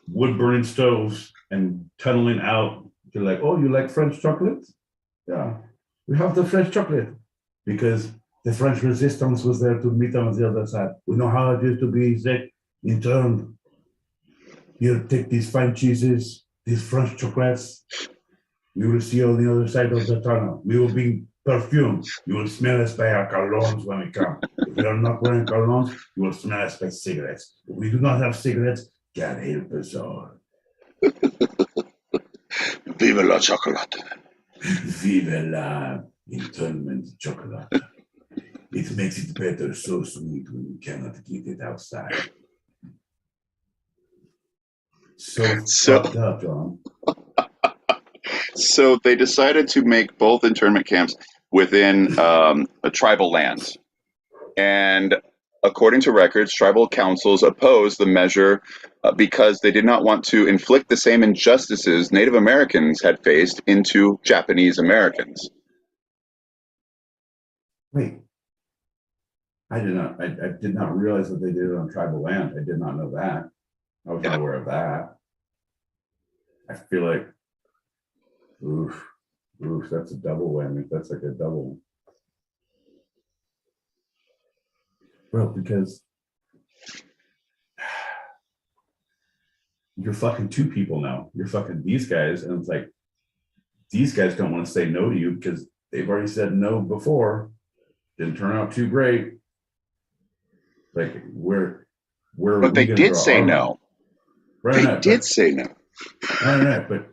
wood burning stoves and tunneling out. They're like, oh, you like French chocolate? Yeah, we have the French chocolate because the French resistance was there to meet on the other side. We know how it is to be interned. You take these fine cheeses, these French chocolates. You will see on the other side of the tunnel. We will be perfumed. You will smell us by our colognes when we come. If we are not wearing colognes, you will smell us by cigarettes. If we do not have cigarettes, God help us all. Vive la chocolate. Vive la internment chocolate. It makes it better, so sweet when you cannot get it outside. So fucked up, John. So they decided to make both internment camps within a tribal land. And according to records, tribal councils opposed the measure because they did not want to inflict the same injustices Native Americans had faced into Japanese Americans. Wait. I did not realize that they did it on tribal land. I did not know that. I was not aware of that. I feel like, oof, that's a double whammy. That's like a double. Bro, because you're fucking two people now. You're fucking these guys, and it's like, these guys don't want to say no to you because they've already said no before. Didn't turn out too great. Like, but they did say no. They did say no. Right, but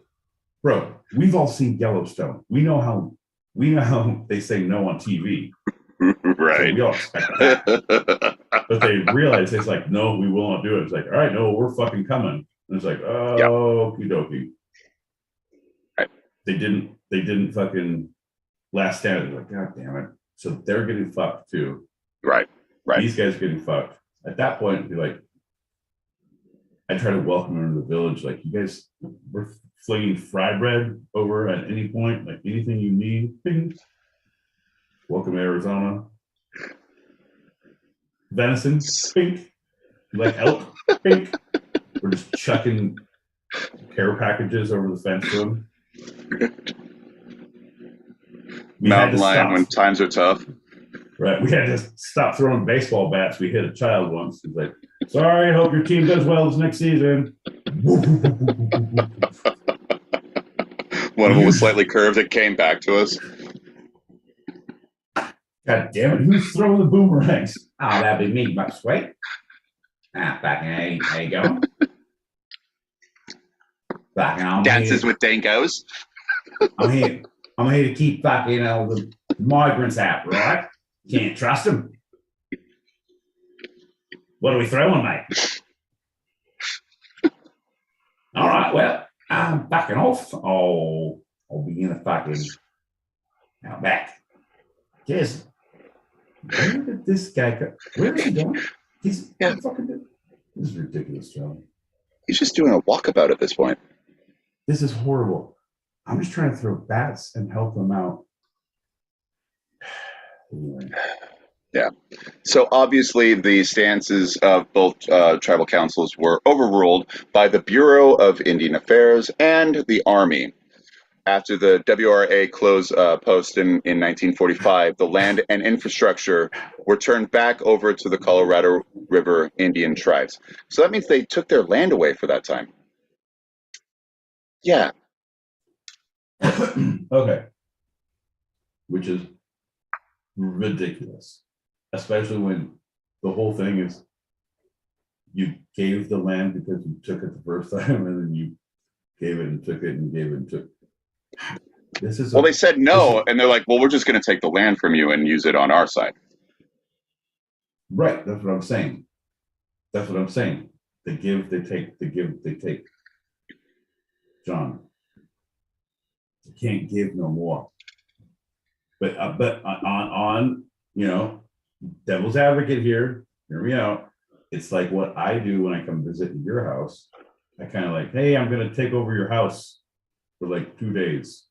bro, we've all seen Yellowstone. We know how they say no on TV. Right. So we all expect that. But they realize it's like, no, we will not do it. It's like, all right, no, we're fucking coming. And it's like, oh, okie dokie. Right. They didn't fucking last stand. They're like, God damn it. So they're getting fucked too. Right. These guys are getting fucked. At that point, it'd be like, I try to welcome them to the village. Like, you guys, we're flinging fry bread over at any point, like anything you need. Bing. Welcome to Arizona. Venison, pink. You like elk, pink. We're just chucking care packages over the fence to them. Mountain lion when times are tough. Right, we had to stop throwing baseball bats. We hit a child once. He's like, sorry, hope your team does well this next season. One of them was slightly curved. It came back to us. God damn it, who's throwing the boomerangs? Oh, that'd be me, but sweet. Fucking how you going? Fucking Dances with dangos. I'm here to keep fucking the migrants out, right? Can't trust them. What are we throwing, mate? All right, well, I'm fucking off. Oh, I'll be in a fucking out back. Yes. Where did this guy go? Where is he going? He's fucking. This is ridiculous, John. He's just doing a walkabout at this point. This is horrible. I'm just trying to throw bats and help them out. Anyway. Yeah. So obviously the stances of both tribal councils were overruled by the Bureau of Indian Affairs and the Army. After the WRA closed post in 1945, the land and infrastructure were turned back over to the Colorado River Indian tribes. So that means they took their land away for that time. Yeah. Okay. Which is ridiculous, especially when the whole thing is you gave the land because you took it the first time, and then you gave it and took it and gave it and took. This is they said no, and they're like, "Well, we're just going to take the land from you and use it on our side." Right. That's what I'm saying. They give, they take. They give, they take. John, you can't give no more. But on devil's advocate here, hear me out. It's like what I do when I come visit your house. I kind of like, hey, I'm going to take over your house for like 2 days.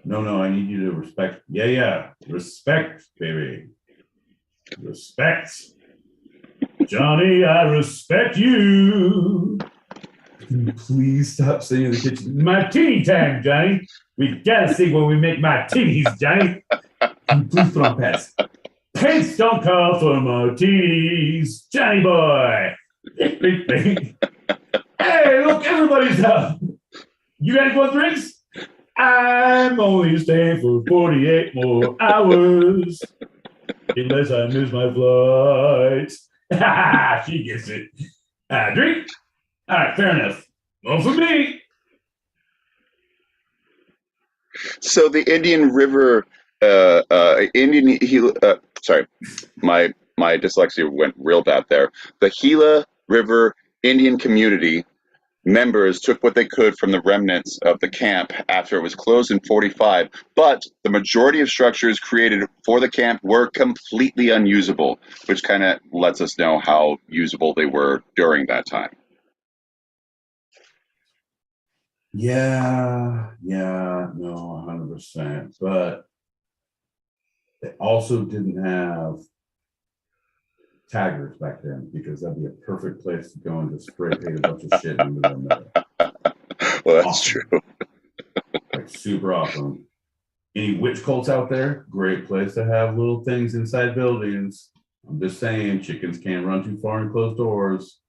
No, I need you to respect. Yeah. Respect, baby. Respect. Johnny, I respect you. Can you please stop singing in the kitchen? Martini time, Johnny. We gotta sing when we make martinis, Johnny. Can you please put on pants? Pants don't call for martinis, Johnny boy. Hey, look, everybody's up. You ready for drinks? I'm only staying for 48 more hours. Unless I miss my flight. She gets it. Drink? All right, fair enough. Well, for me. So the Indian River, sorry, my dyslexia went real bad there. The Gila River Indian community members took what they could from the remnants of the camp after it was closed in 45, but the majority of structures created for the camp were completely unusable, which kind of lets us know how usable they were during that time. Yeah, no, 100%. But they also didn't have taggers back then, because that'd be a perfect place to go and just spray paint a bunch of shit into them. Well, that's true. Like, super awesome. Any witch cults out there? Great place to have little things inside buildings. I'm just saying, chickens can't run too far in closed doors.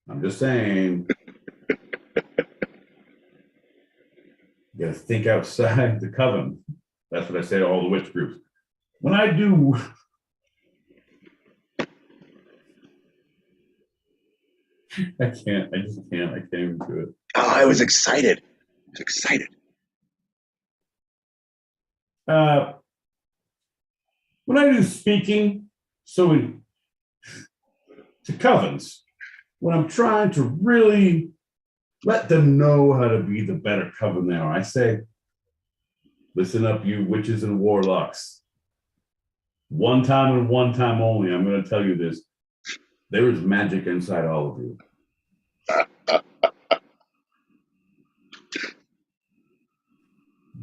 I'm just saying. You gotta think outside the coven. That's what I say to all the witch groups. When I do, I just can't even do it. Oh, I was excited. When I do speaking, to covens, when I'm trying to really let them know how to be the better coven they are, I say, listen up, you witches and warlocks. One time and one time only, I'm going to tell you this. There is magic inside all of you.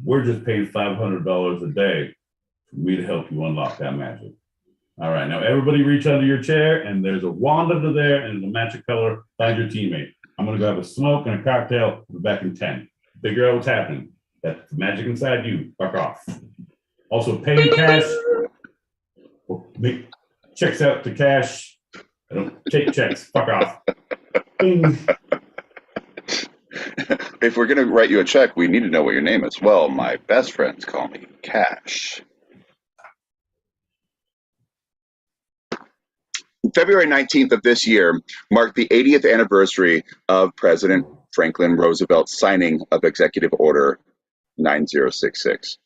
We're just paying $500 a day for me to help you unlock that magic. All right, now everybody reach under your chair, and there's a wand under there, and the magic color. Find your teammate. I'm going to go have a smoke and a cocktail. We'll be back in 10. Figure out what's happening. That's the magic inside you. Fuck off. Also, pay in cash. Make checks out to cash. I don't take checks. Fuck off. Bing. If we're going to write you a check, we need to know what your name is. Well, my best friends call me Cash. February 19th of this year marked the 80th anniversary of President Franklin Roosevelt's signing of Executive Order 9066.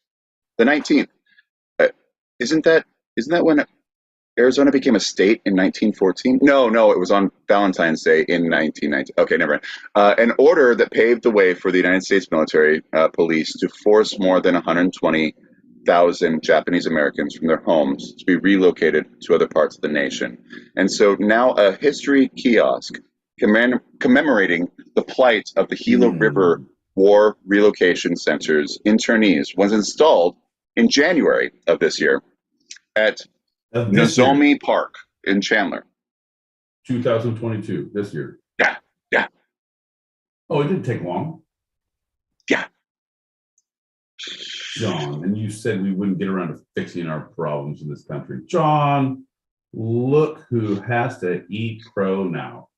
The 19th. Isn't that when Arizona became a state in 1914? No, it was on Valentine's Day in 1919. Okay, never mind. An order that paved the way for the United States military police to force more than 120,000 Japanese Americans from their homes to be relocated to other parts of the nation. And so now a history kiosk commemorating the plight of the Gila River War Relocation Center's internees was installed in January of this year at Nozomi Park in Chandler. 2022, this year. Yeah. Oh, it didn't take long. Yeah. John, and you said we wouldn't get around to fixing our problems in this country. John, look who has to eat crow now.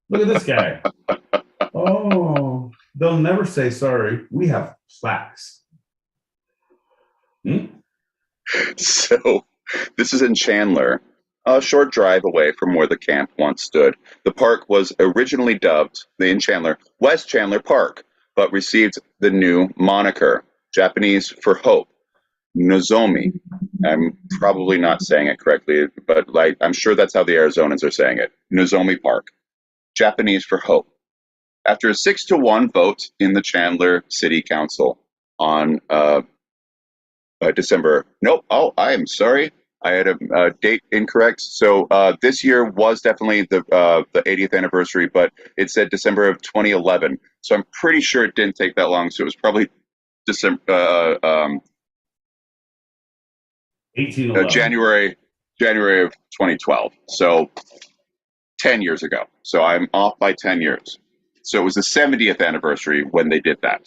Look at this guy. Oh, they'll never say sorry. We have slacks. So this is in Chandler, a short drive away from where the camp once stood. The park was originally dubbed, in Chandler, West Chandler Park, but received the new moniker, Japanese for hope, Nozomi. I'm probably not saying it correctly, but I'm sure that's how the Arizonans are saying it. Nozomi Park, Japanese for hope. After a 6-1 vote in the Chandler City Council on December. Nope. Oh, I am sorry. I had a date incorrect. So this year was definitely the 80th anniversary, but it said December of 2011. So I'm pretty sure it didn't take that long. So it was probably December, 1811. January of 2012. So 10 years ago. So I'm off by 10 years. So it was the 70th anniversary when they did that.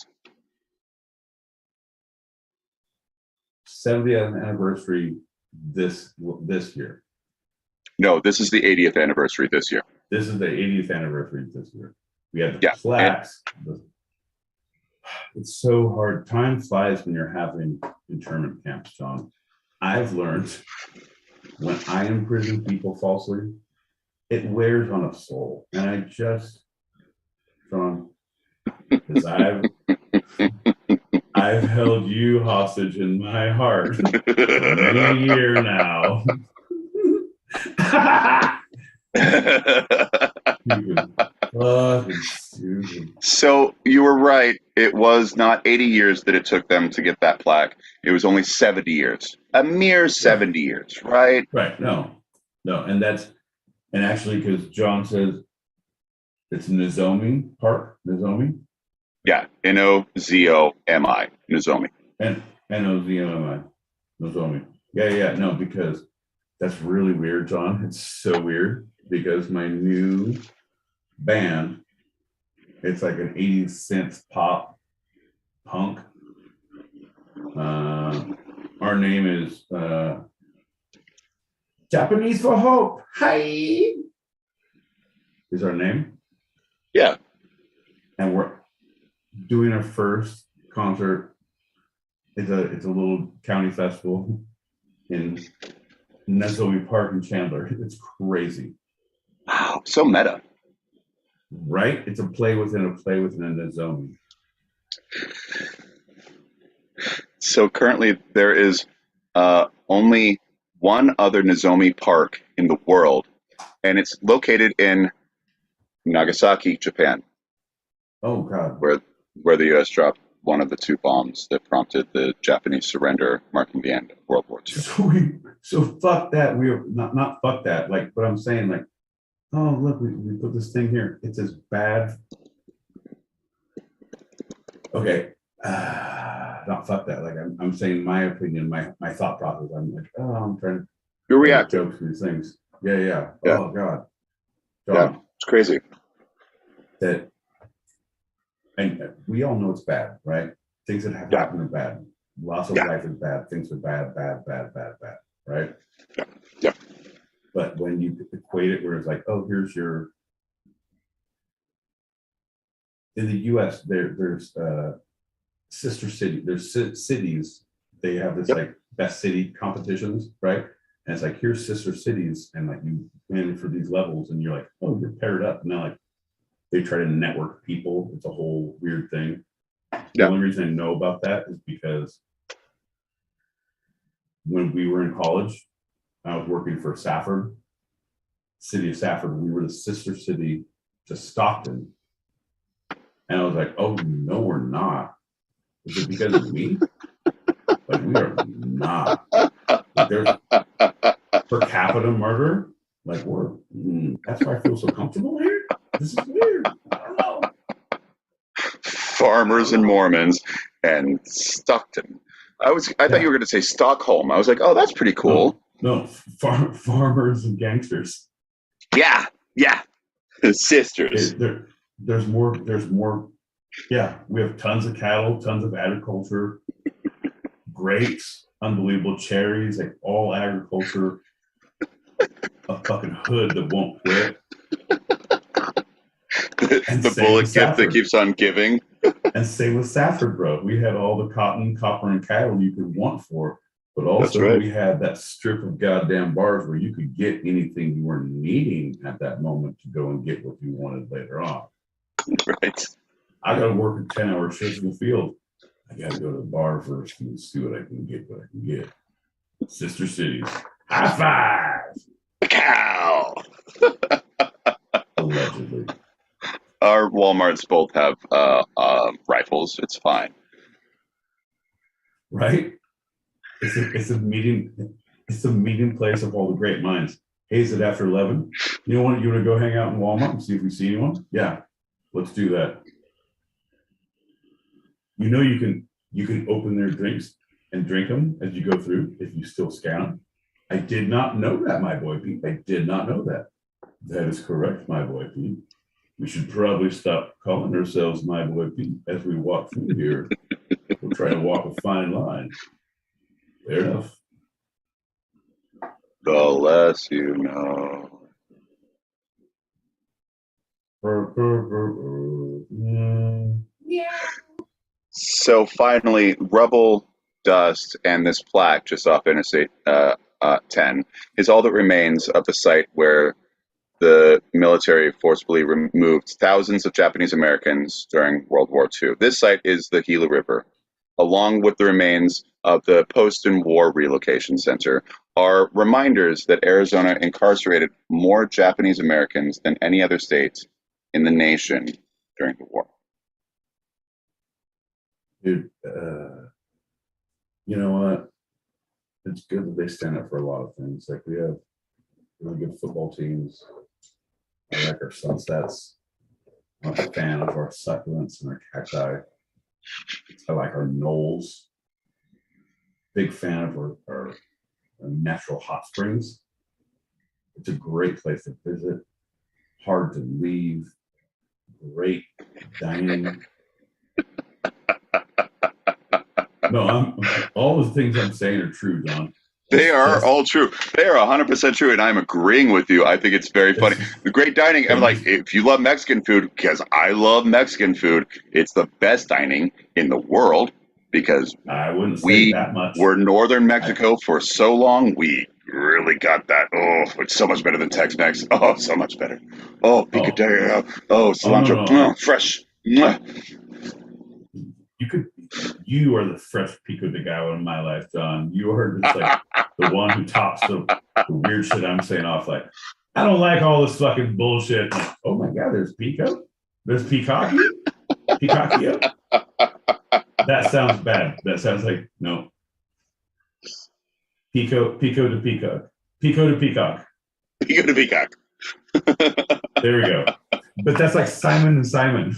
70th anniversary this year. No, this is the 80th anniversary this year. This is the 80th anniversary this year. We had the Yeah, plaques. It's so hard. Time flies when you're having internment camps, John. I've learned when I imprison people falsely, it wears on a soul. And I just, John, because I've held you hostage in my heart for many years now. Stupid. So you were right. It was not 80 years that it took them to get that plaque. It was only 70 years. A mere 70 years, right? Right. No. And actually, because John says it's Nozomi Park. Nozomi? Yeah. Nozomi. Nozomi. Nozomi. Nozomi. Yeah. No, because that's really weird, John. It's so weird because my new band, it's like an 80s synth pop punk. Our name is Japanese for Hope. Hi. Is our name? Yeah. And we're doing our first concert. It's a little county festival in Nozomi Park in Chandler. It's crazy. Wow. So meta. Right? It's a play within a Nozomi. So currently there is only one other Nozomi park in the world, and it's located in Nagasaki, Japan. Oh God! Where the U.S. dropped one of the two bombs that prompted the Japanese surrender, marking the end of World War II. So fuck that. We're not fuck that. Like, but I'm saying, like, oh look, we put this thing here. It's as bad. Okay. Not fuck that. Like I'm saying my opinion, my thought process. I'm like, oh, I'm trying to You're reacting. jokes to these things. Yeah. Oh God. John, yeah, it's crazy. That, and we all know it's bad, right? Things that have happened are bad. Loss of life is bad. Things are bad, right? Yeah. But when you equate it where it's like, oh, here's your, in the US, there's sister city, there's cities, they have this like best city competitions, right? And it's like, here's sister cities, and like you win for these levels, and you're like, oh, you're paired up. And now like they try to network people. It's a whole weird thing. The only reason I know about that is because when we were in college, I was working for Safford, city of Safford. We were the sister city to Stockton. And I was like, oh, no, we're not. Is it because of me? Like, we are not. Like, there's per capita murder. Like, that's why I feel so comfortable here. This is weird. I don't know. Farmers and Mormons and Stockton. I thought you were going to say Stockholm. I was like, oh, that's pretty cool. No, farmers and gangsters. Yeah. Sisters. There's more. Yeah, we have tons of cattle, tons of agriculture, grapes, unbelievable cherries, like all agriculture. A fucking hood that won't quit. The bullet gift that keeps on giving. And same with Safford, bro. We had all the cotton, copper, and cattle you could want for, but also we had that strip of goddamn bars where you could get anything you were needing at that moment to go and get what you wanted later on. Right. I got to work a 10-hour shift in the field. I got to go to the bar first and see what I can get. Sister cities. High five. Cow. Allegedly. Our Walmarts both have rifles. It's fine. Right? It's a meeting. It's a meeting place of all the great minds. Hey, is it after 11? You want to go hang out in Walmart and see if we see anyone? Yeah, let's do that. You know you can open their drinks and drink them as you go through if you still scan them. I did not know that, my boy Pete. I did not know that. That is correct, my boy Pete. We should probably stop calling ourselves My Boy Pete as we walk through here. We're trying to walk a fine line. Fair enough. The less you know. So finally, rubble, dust, and this plaque just off Interstate 10 is all that remains of the site where the military forcibly removed thousands of Japanese Americans during World War II. This site is the Gila River, along with the remains of the post-war relocation center, are reminders that Arizona incarcerated more Japanese Americans than any other state in the nation during the war. Dude, you know what? It's good that they stand up for a lot of things. Like we have really good football teams. I like our sunsets. I'm a fan of our succulents and our cacti. I like our knolls. Big fan of our natural hot springs. It's a great place to visit. Hard to leave. Great dining. No, all the things I'm saying are true, John. They are all true. They are 100% true, and I'm agreeing with you. I think it's very funny. The great dining, I'm like, if you love Mexican food, because I love Mexican food, it's the best dining in the world because I wouldn't say that much. We're northern Mexico for so long. We really got that. Oh, it's so much better than Tex-Mex. Oh, so much better. Oh, picadillo. Oh, cilantro. No. Fresh. You are the fresh pico de gallo in my life, John. You are just like the one who tops the weird shit I'm saying off. Like, I don't like all this fucking bullshit. Like, oh my God, there's pico? There's peacocky? Peacockio? That sounds bad. That sounds like, no. Pico to peacock. Pico to peacock. Pico to peacock. There we go. But that's like Simon and Simon.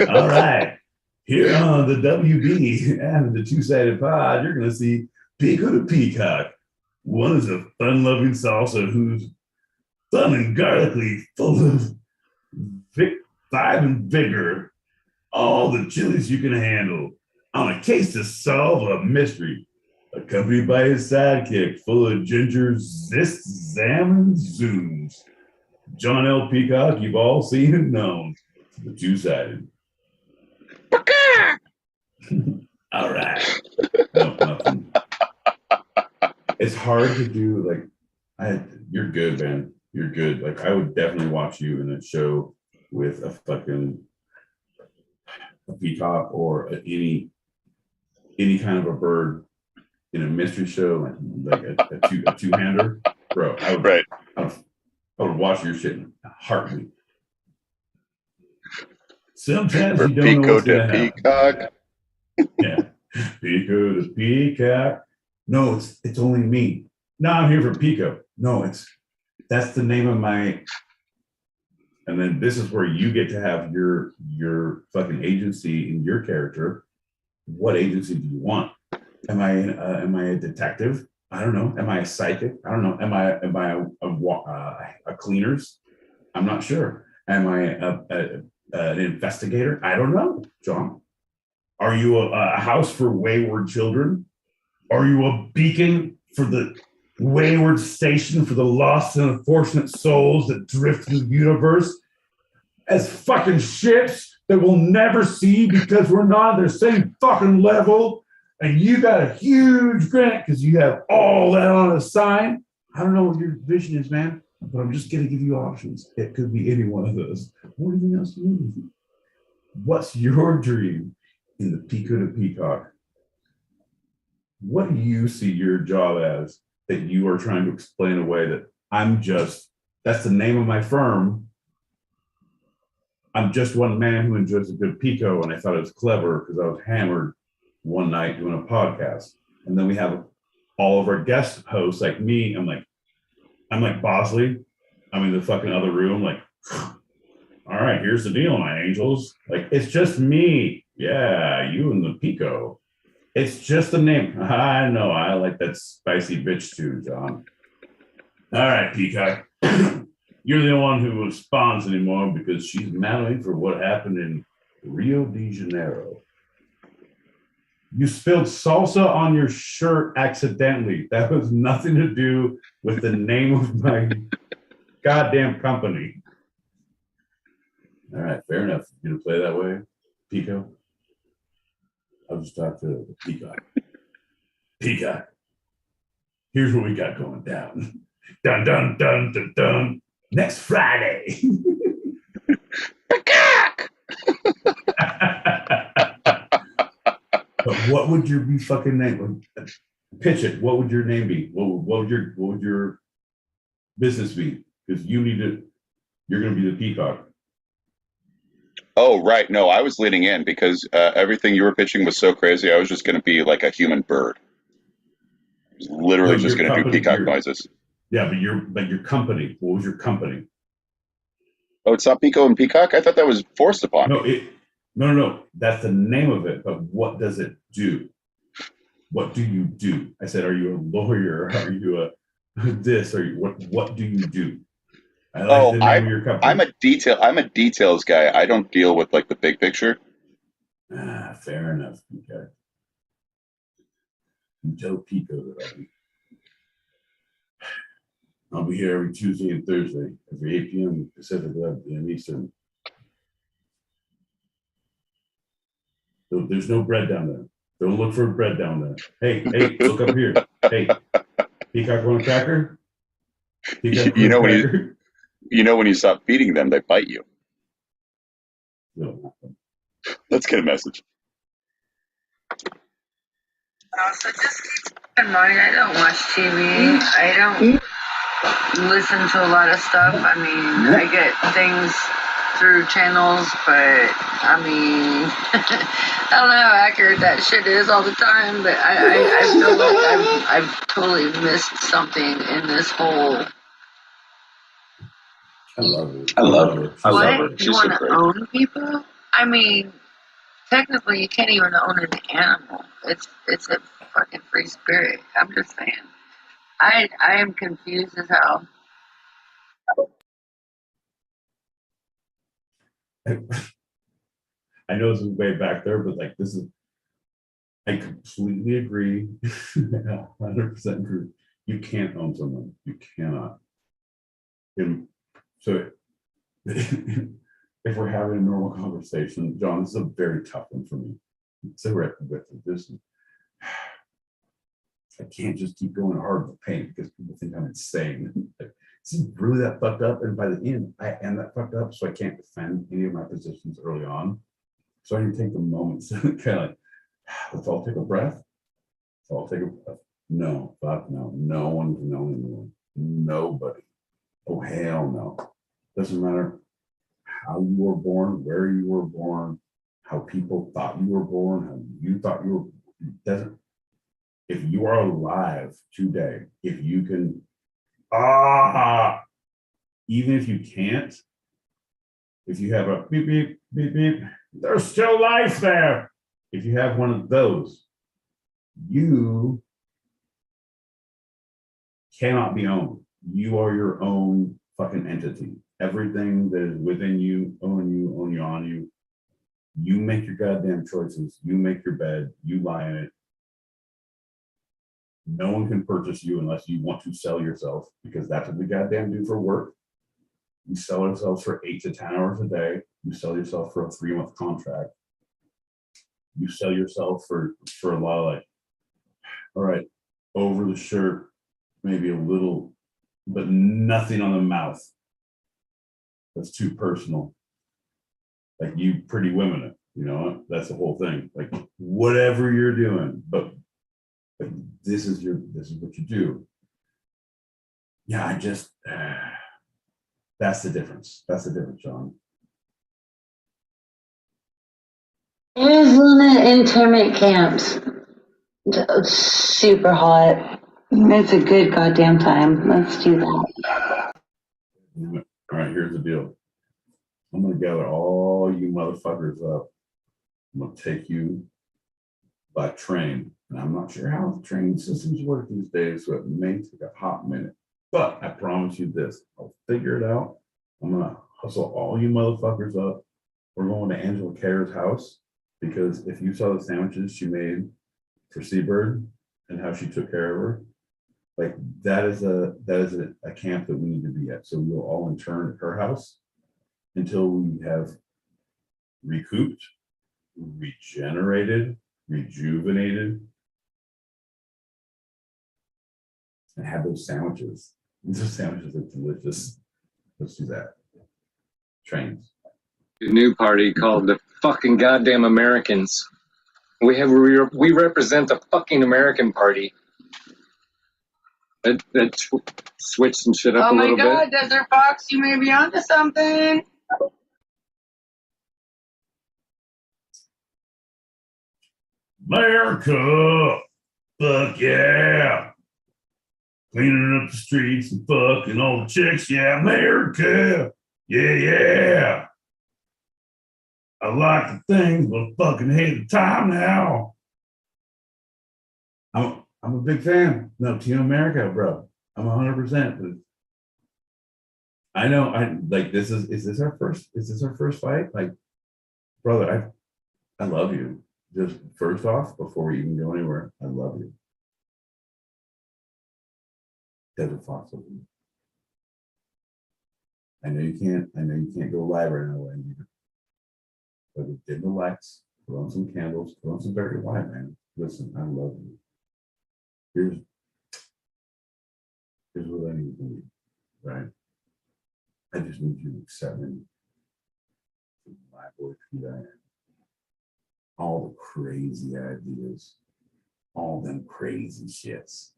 All right. Here on the WB and the two-sided pod, you're going to see Pico to Peacock. One is a fun-loving salsa who's fun and garlicly, full of vibe and vigor. All the chilies you can handle on a case to solve a mystery. Accompanied by his sidekick, full of ginger, zest, zam, and zooms. John L. Peacock, you've all seen and known. The two-sided. All right. No, nothing. It's hard to do. Like, you're good, man. You're good. Like, I would definitely watch you in a show with a peacock or any kind of a bird in a mystery show, like a two-hander, bro. I would watch your shit in a heartbeat. Sometimes you don't know what's going to happen. Yeah, Pico to Peacock. No, it's only me. No, I'm here for Pico. No, that's the name of my. And then this is where you get to have your fucking agency in your character. What agency do you want? Am I a detective? I don't know. Am I a psychic? I don't know. Am I a cleaners? I'm not sure. Am I an investigator? I don't know, John. Are you a house for wayward children? Are you a beacon for the wayward station for the lost and unfortunate souls that drift through the universe as fucking ships that we'll never see because we're not on the same fucking level? And you got a huge grant because you have all that on a sign. I don't know what your vision is, man, but I'm just going to give you options. It could be any one of those. What anything else do you need? What's your dream in the Pico to Peacock? What do you see your job as that you are trying to explain away that that's the name of my firm. I'm just one man who enjoys a good Pico, and I thought it was clever because I was hammered one night doing a podcast. And then we have all of our guest hosts like me. I'm like Bosley. I'm in the fucking other room, like, all right, here's the deal, my angels. Like, it's just me. Yeah, you and the Pico. It's just a name. I know. I like that spicy bitch too, John. All right, Peacock. You're the one who responds anymore because she's mounting for what happened in Rio de Janeiro. You spilled salsa on your shirt accidentally. That was nothing to do with the name of my goddamn company. All right, fair enough. You gonna play that way, Pico? I'll just talk to Peacock. Peacock, here's what we got going down. Dun, dun, dun, dun, dun. Next Friday. But what would your be fucking name? Pitch it. What would your name be? What would your business be? Because you're gonna be the Peacock. Oh, right. No, I was leaning in because everything you were pitching was so crazy. I was just going to be like a human bird. I was literally just going to do peacock noises. Yeah, but your company. What was your company? Oh, it's not Pico and Peacock? I thought that was forced upon me. No. That's the name of it. But what does it do? What do you do? I said, are you a lawyer? Are you a this? Or what do you do? I like the name of your company. I'm a details guy. I don't deal with like the big picture. Fair enough. Okay. You tell Pico that I'll be here every Tuesday and Thursday, every 8 p.m. Pacific, 11 p.m. Eastern. So there's no bread down there. Don't look for bread down there. Hey, look up here. Hey, Peacock want a cracker? Peacock You know when you stop feeding them, they bite you. No. Let's get a message. Also, just keep in mind, I don't watch TV. I don't listen to a lot of stuff. I mean, I get things through channels, but I mean, I don't know how accurate that shit is all the time, but I feel like I've totally missed something in this whole. I love it. What? You want to own people? I mean, technically, you can't even own an animal. It's a fucking free spirit. I'm just saying. I am confused as hell. I know this is way back there, but like this is, I completely agree. 100% agree. You can't own someone. You cannot. So if we're having a normal conversation, John, this is a very tough one for me. So we're at the width of this. I can't just keep going hard with pain because people think I'm insane. This is really that fucked up, and by the end, I am that fucked up, so I can't defend any of my positions early on. So I can take the moments to kind of like, let's all take a breath. Let's all take a breath. No, fuck no. No one can own anyone. Nobody. Oh, hell no. Doesn't matter how you were born, where you were born, how people thought you were born, how you thought you were. It doesn't. If you are alive today, if you can, even if you can't, if you have a beep, beep, beep, beep, there's still life there. If you have one of those, you cannot be owned. You are your own fucking entity. Everything that is within you, on you. You make your goddamn choices. You make your bed. You lie in it. No one can purchase you unless you want to sell yourself, because that's what we goddamn do for work. You sell ourselves for 8 to 10 hours a day. You sell yourself for a 3-month contract. You sell yourself for a lot of like, all right, over the shirt, maybe a little, but nothing on the mouth. That's too personal. Like you pretty women it, you know, that's the whole thing. Like whatever you're doing, but this is what you do. Yeah, I just that's the difference. That's the difference, John. Isn't internment camps super hot? It's a good goddamn time. Let's do that. All right, here's the deal. I'm gonna gather all you motherfuckers up. I'm gonna take you by train. And I'm not sure how the train systems work these days, so it may take a hot minute. But I promise you this, I'll figure it out. I'm gonna hustle all you motherfuckers up. We're going to Angela Kerr's house because if you saw the sandwiches she made for Seabird and how she took care of her, like that is a camp that we need to be at. So we will all intern at her house until we have recouped, regenerated, rejuvenated, and have those sandwiches. Those sandwiches are delicious. Let's do that. Trains. A new party called the fucking goddamn Americans. We represent the fucking American party. That switched some shit up a little bit. Oh my god, Desert Fox, you may be onto something. America, fuck yeah. Cleaning up the streets and fucking all the chicks, yeah, America, yeah. I like the things, but I fucking hate the time now. I'm a big fan. No, Team America, bro. I'm 100%. I know. I like this. Is this our first fight? Like, brother, I love you. Just first off, before we even go anywhere, I love you. Desert Fox. I know you can't go live right now, but dim the lights, put on some candles, put on some Barry White, man. Listen, I love you. Here's what I need to believe, right? I just need you to accept me, my boy, who I am. All the crazy ideas, all them crazy shits,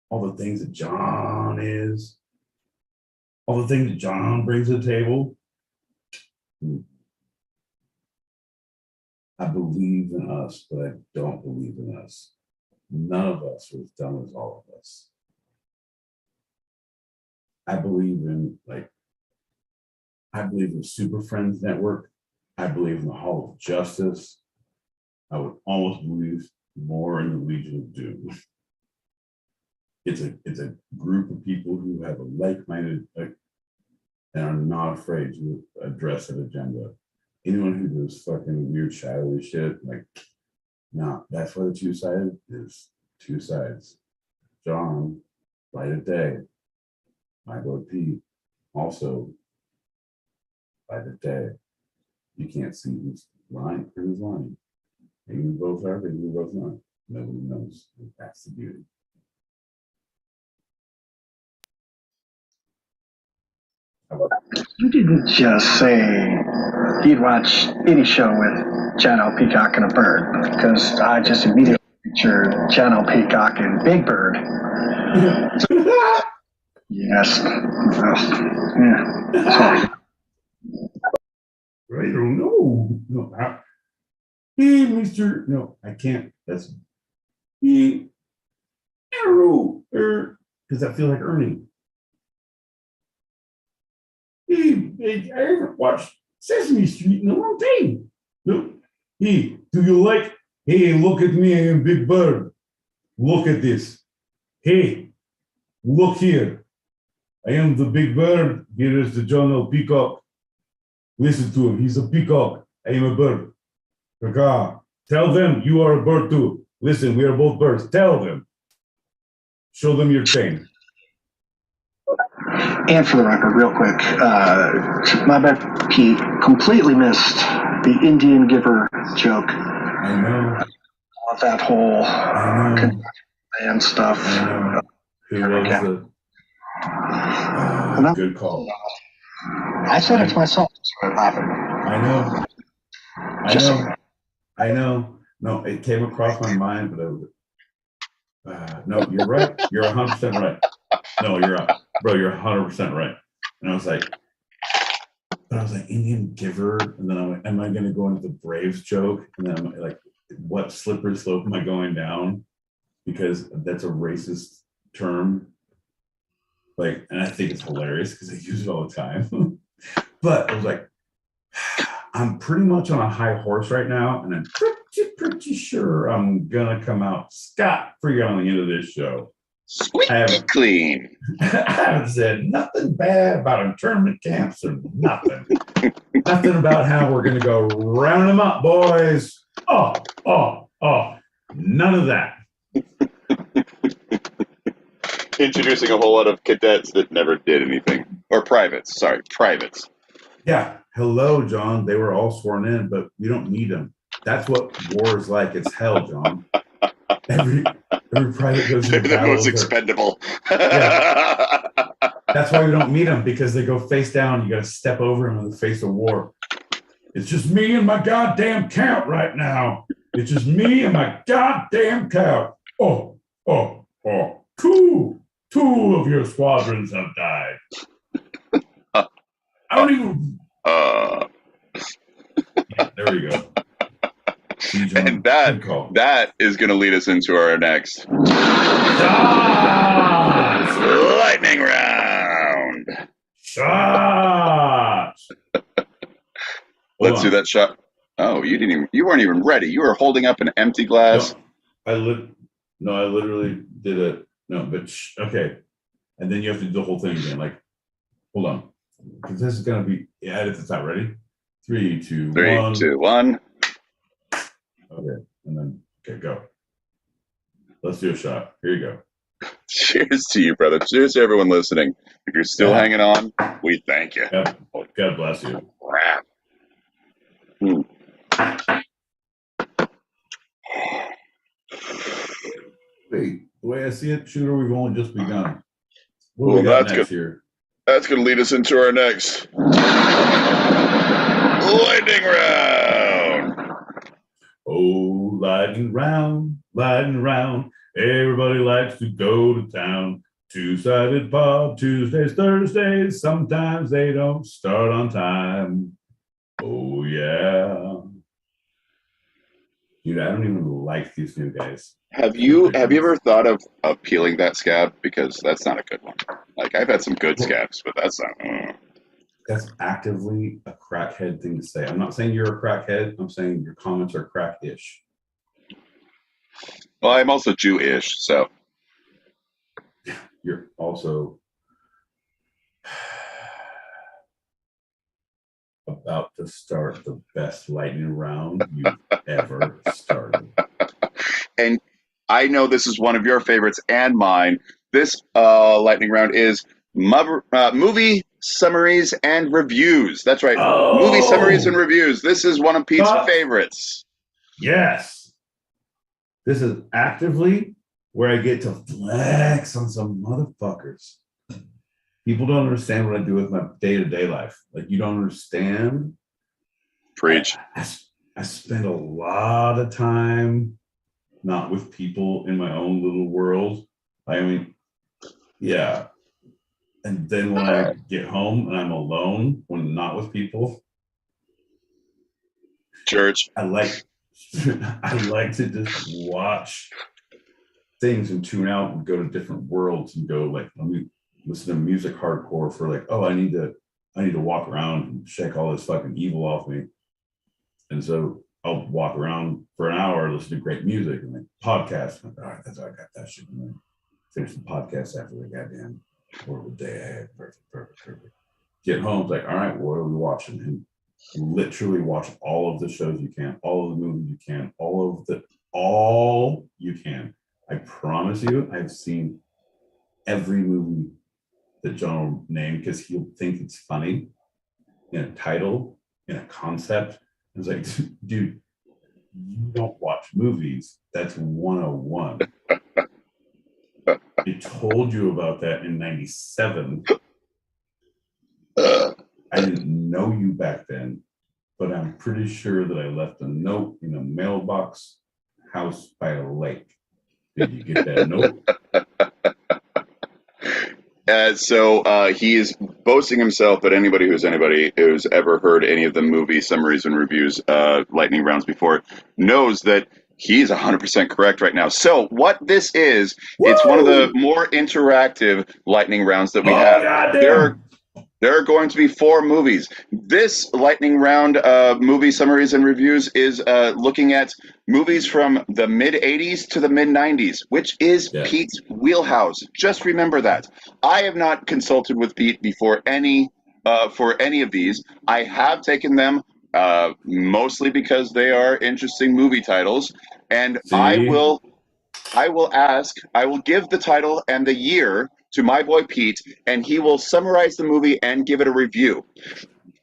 all the things that John is, all the things that John brings to the table. I believe in us, but I don't believe in us. None of us are as dumb as all of us. I believe in Super Friends Network. I believe in the Hall of Justice. I would almost believe more in the Legion of Doom. It's a group of people who have a like-minded and are not afraid to address an agenda. Anyone who does fucking weird shadowy shit, like, no, that's why the two-sided is two sides. John, light of day. My boy Pete, also light of day. You can't see who's lying or who's lying. Maybe we both are, maybe we both not. Nobody knows. That's the beauty. You didn't just say you'd watch any show with John L. Peacock and a bird, because I just immediately pictured John L. Peacock and Big Bird. Yes. Yeah. Sorry. I don't know. No, hey, Mr. No, I can't. That's he. I don't know. Does that feel like Ernie? Hey, I haven't watched Sesame Street in a long time. No. Hey, do you like? Hey, look at me, I am Big Bird. Look at this. Hey, look here. I am the Big Bird. Here is the John L. Peacock. Listen to him. He's a peacock. I am a bird. Kaka. Tell them you are a bird too. Listen, we are both birds. Tell them. Show them your chain. And for the record, real quick, my bad, Pete completely missed the Indian giver joke. I know. That whole and stuff. I know. It was a good call. I said it to myself. So laughing. I know. No, it came across my mind, but no, you're right. You're 100% right. No, you're right. Bro, you're 100% right. And I was like, Indian giver. And then I'm like, am I going to go into the Braves joke? And then I'm like, what slippery slope am I going down? Because that's a racist term. Like, and I think it's hilarious because I use it all the time. But I was like, I'm pretty much on a high horse right now, and I'm pretty sure I'm gonna come out scot-free on the end of this show. Squeaky clean. I haven't said nothing bad about internment camps or nothing. Nothing about how we're going to go round them up, boys. Oh. None of that. Introducing a whole lot of cadets that never did anything. Or privates. Sorry, privates. Yeah. Hello, John. They were all sworn in, but we don't need them. That's what war is like. It's hell, John. Every private goes into They're the battle. most expendable. Yeah. That's why we don't meet them, because they go face down. You got to step over them in the face of war. It's just me and my goddamn count right now. It's just me and my goddamn count. Oh. Two of your squadrons have died. I don't even. Yeah, there we go. And that is going to lead us into our next lightning round. Shots. Let's do that shot. Oh, you weren't even ready. You were holding up an empty glass. No, I literally did it. No, but okay. And then you have to do the whole thing again. Like, hold on. Because this is going to be at the top. Ready? 3, 2, 1. 3, 2, 1. Okay. And then, okay, go. Let's do a shot. Here you go. Cheers to you, brother. Cheers to everyone listening. If you're still hanging on, we thank you. God bless you. Crap. Wait, the way I see it, shooter, we've only just begun. What Well, do we got that's next good. here? That's going to lead us into our next lightning round. Oh, lightning round, lightning round. Everybody likes to go to town. Two-sided pub, Tuesdays, Thursdays. Sometimes they don't start on time. Oh, yeah. Dude, I don't even like these new guys. Have you ever thought of peeling that scab? Because that's not a good one. Like, I've had some good scabs, but that's not. That's actively a crackhead thing to say. I'm not saying you're a crackhead. I'm saying your comments are crack-ish. Well, I'm also Jewish, so. You're also about to start the best lightning round you've ever started. And I know this is one of your favorites and mine. This lightning round is movie summaries and reviews. That's right. Oh! Movie summaries and reviews. This is one of Pete's favorites. Yes. This is actively where I get to flex on some motherfuckers. People don't understand what I do with my day-to-day life. Like, you don't understand. Preach. I spend a lot of time not with people in my own little world. I mean, yeah. And then when I get home and I'm alone, when not with people, church. I like to just watch things and tune out and go to different worlds and go like, let me listen to music hardcore for like, oh, I need to walk around and shake all this fucking evil off me. And so I'll walk around for an hour, listen to great music and like podcasts. Like, all right, that's how I got that shit. And then finish the podcast after the goddamn horrible day I had. Perfect. Get home, it's like, all right, what are we watching? And literally watch all of the shows you can, all of the movies you can, all you can. I promise you, I've seen every movie that John will name because he'll think it's funny in a title, in a concept. It's like, dude, you don't watch movies. That's 101. I told you about that in 97. I didn't know you back then, but I'm pretty sure that I left a note in a mailbox house by a lake. Did you get that note? So he is boasting himself, but anybody who's ever heard any of the movie summaries and reviews, lightning rounds before, knows that he's 100% correct right now. So what this is, it's one of the more interactive lightning rounds that we have. Goddamn. There are going to be 4 movies. This lightning round movie summaries and reviews is looking at movies from the mid 80s to the mid 90s, which is Pete's wheelhouse. Just remember that. I have not consulted with Pete before for any of these. I have taken them mostly because they are interesting movie titles, and I will give the title and the year to my boy Pete, and he will summarize the movie and give it a review.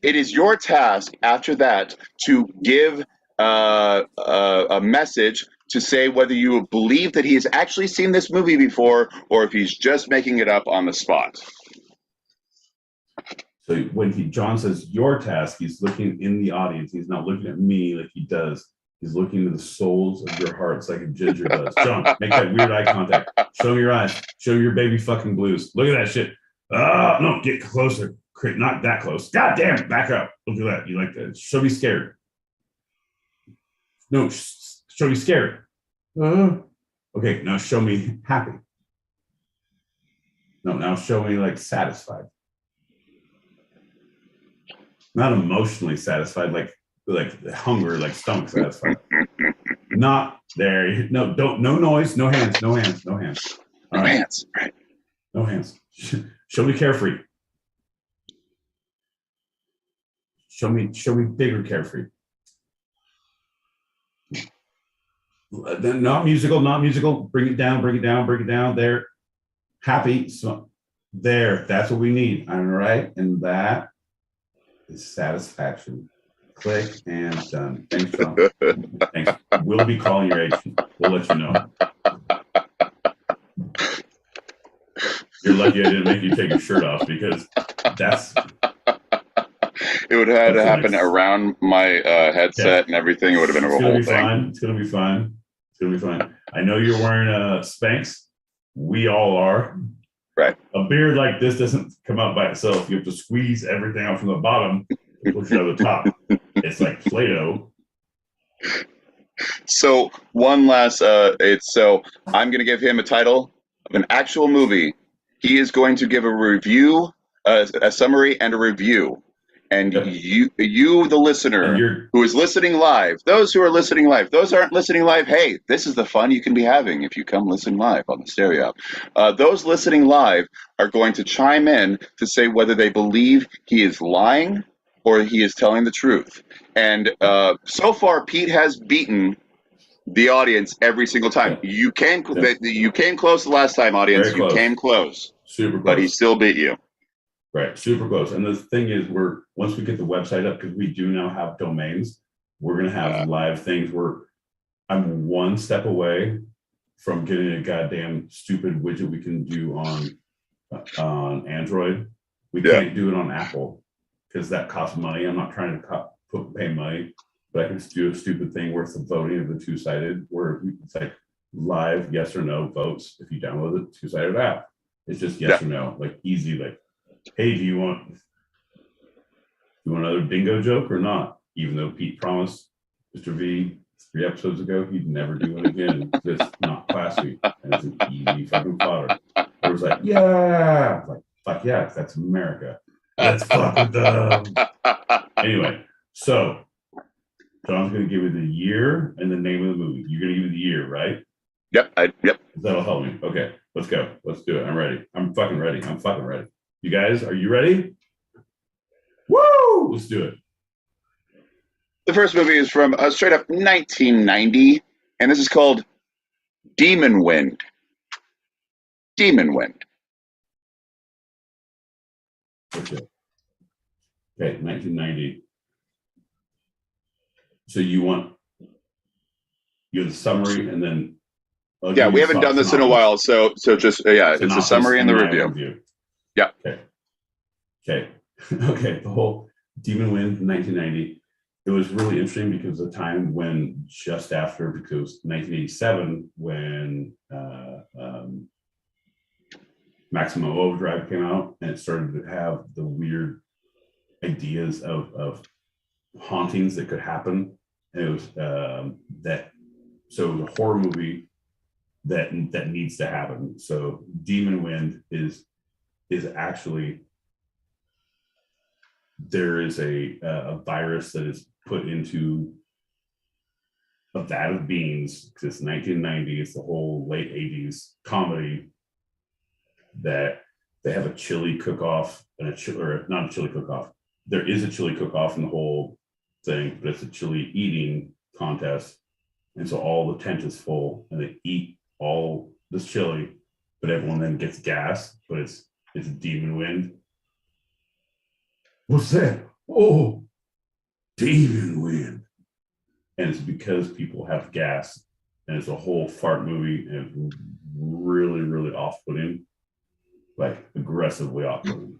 It is your task after that to give a message to say whether you believe that he has actually seen this movie before or if he's just making it up on the spot. So when John says your task, he's looking in the audience. He's not looking at me like he does. He's looking into the souls of your hearts like a ginger does. John, make that weird eye contact. Show me your eyes. Show me your baby fucking blues. Look at that shit. No, get closer. Not that close. God damn it. Back up. Look at that. You like that. Show me scared. No, show me scared. Okay, now show me happy. No, now show me like satisfied. Not emotionally satisfied, like hunger, like stomach satisfied. Not there. No, don't. No noise. No hands. No hands. No hands. No hands. Right. No hands. Show me carefree. Show me bigger carefree. Then not musical. Bring it down. There. Happy. So there. That's what we need. All right. And that is satisfaction. Click and done. Thanks, John. Thanks. We'll be calling your agent. We'll let you know. You're lucky I didn't make you take your shirt off because that's. It would have had to happen around my headset and everything. It would have been a whole thing. It's gonna be fine. I know you're wearing Spanx. We all are. Right. A beard like this doesn't come out by itself. You have to squeeze everything out from the bottom to push it out the top. It's like Play-Doh. So one last, I'm going to give him a title of an actual movie. He is going to give a review, a summary and a review. And you, the listener who is listening live, those who are listening live, those aren't listening live, hey, this is the fun you can be having if you come listen live on the stereo app. Those listening live are going to chime in to say whether they believe he is lying or he is telling the truth. And so far, Pete has beaten the audience every single time. You came close the last time, audience. You came close. Super close. But he still beat you. Right, super close. And the thing is, once we get the website up, because we do now have domains, we're going to have live things where I'm one step away from getting a goddamn stupid widget we can do on Android. We can't do it on Apple because that costs money. I'm not trying to pay money, but I can just do a stupid thing where it's the voting of the two-sided, where it's like live yes or no votes if you download the two-sided app. It's just yes or no, like easy, like, hey, do you want another bingo joke or not? Even though Pete promised Mr. V 3 episodes ago he'd never do it again. It's not classy. And it's an easy fucking fodder. It was like, yeah. Like, fuck yeah, that's America. Let's fuck with them. Anyway, so John's going to give you the year and the name of the movie. You're going to give me the year, right? Yep. That'll help me. Okay, let's go. Let's do it. I'm ready. I'm fucking ready. You guys, are you ready? Woo! Let's do it. The first movie is from straight up 1990, and this is called Demon Wind. Demon Wind. Okay, 1990. So you have the summry and then... Yeah, we haven't done this in a while, so just, it's a summary and the review. Yeah. Okay. The whole Demon Wind 1990. It was really interesting because the time when just after, because 1987 when Maximum Overdrive came out and it started to have the weird ideas of hauntings that could happen. And it was so it was a horror movie that needs to happen. So Demon Wind is actually there is a virus that is put into a vat of beans, because it's 1990, it's the whole late 80s comedy, that they have a chili cook-off and or not a chili cook-off. There is a chili cook-off in the whole thing, but it's a chili eating contest. And so all the tent is full and they eat all this chili, but everyone then gets gas, but it's demon wind. What's that? Oh, demon wind. And it's because people have gas, and it's a whole fart movie, and it's really, really off-putting, like aggressively off-putting.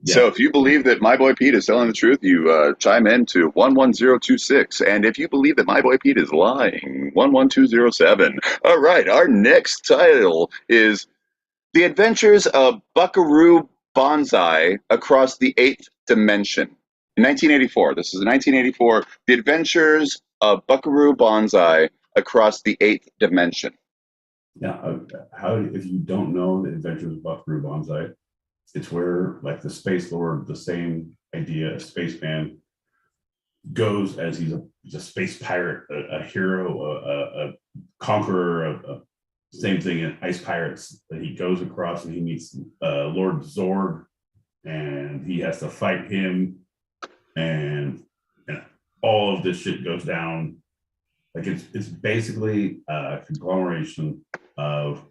Yeah. So if you believe that my boy Pete is telling the truth, you chime in to 11026. And if you believe that my boy Pete is lying, 11207. All right, our next title is The Adventures of Buckaroo Banzai Across the Eighth Dimension. In 1984, this is 1984, The Adventures of Buckaroo Banzai Across the Eighth Dimension. Now, if you don't know The Adventures of Buckaroo Banzai, it's where, like, the Space Lord, the same idea, a spaceman goes as he's a space pirate, a hero, a conqueror, same thing in Ice Pirates, that he goes across and he meets Lord Zord, and he has to fight him, and all of this shit goes down. Like, it's basically a conglomeration of,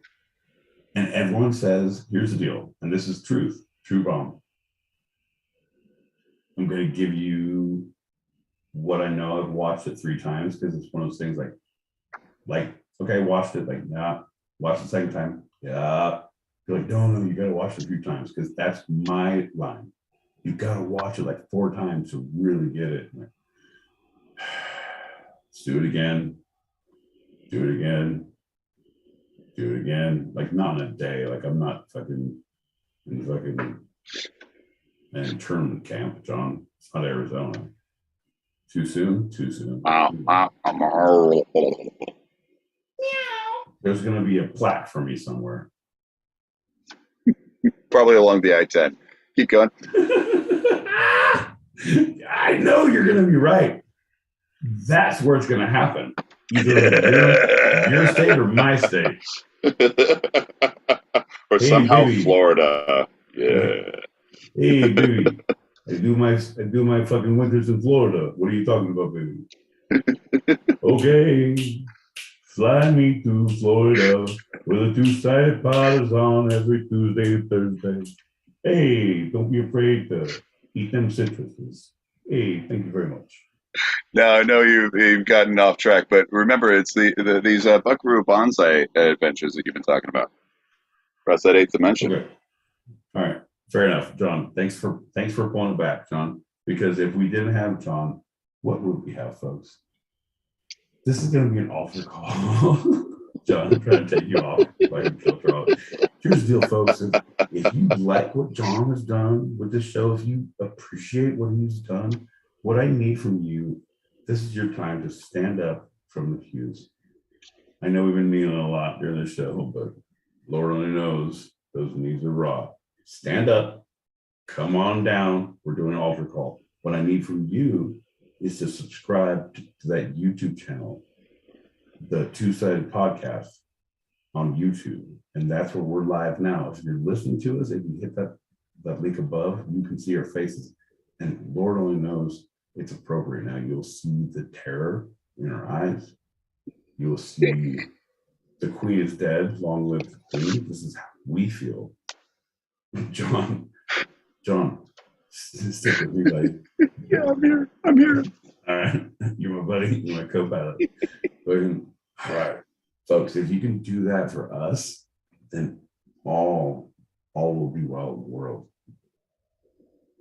and everyone says, here's the deal, and this is truth, true bomb. I'm going to give you what I know. I've watched it 3 times because it's one of those things like, okay, watched it, like, nah, watch the second time, yeah. You're like, no, you got to watch it a few times, because that's my line. You got to watch it like 4 times to really get it. Like, let's do it again, do it again, do it again. Like, not in a day. Like, I'm not fucking in fucking internment camp, John. It's not Arizona. Too soon? Too soon. There's going to be a plaque for me somewhere. Probably along the I-10. Keep going. I know you're going to be right. That's where it's going to happen. Either your state or my state. Or somehow baby. Florida. Yeah. Hey, baby. I do my fucking winters in Florida. What are you talking about, baby? Okay. Fly me to Florida, where the 2-sided pod is on every Tuesday and Thursday. Hey, don't be afraid to eat them citruses. Hey, thank you very much. Now, I know you've gotten off track, but remember, it's these Buckaroo Banzai adventures that you've been talking about. Across that 8th dimension. Okay. All right. Fair enough, John. Thanks for pulling it back, John. Because if we didn't have John, what would we have, folks? This is going to be an altar call. John, I'm trying to take you off. Here's the deal, folks. If you like what John has done with this show, if you appreciate what he's done, what I need from you, this is your time to stand up from the pews. I know we've been kneeling a lot during this show, but Lord only knows those knees are raw. Stand up. Come on down. We're doing an altar call. What I need from you is to subscribe to that YouTube channel, the 2-Sided Podcast on YouTube. And that's where we're live now. If you're listening to us, if you hit that link above, you can see our faces. And Lord only knows it's appropriate now. You'll see the terror in our eyes. You'll see the queen is dead, long live the queen. This is how we feel. John, stick with me, buddy. Yeah, I'm here. All right. You're my buddy. You're my co-pilot. All right. Folks, if you can do that for us, then all will be well in the world.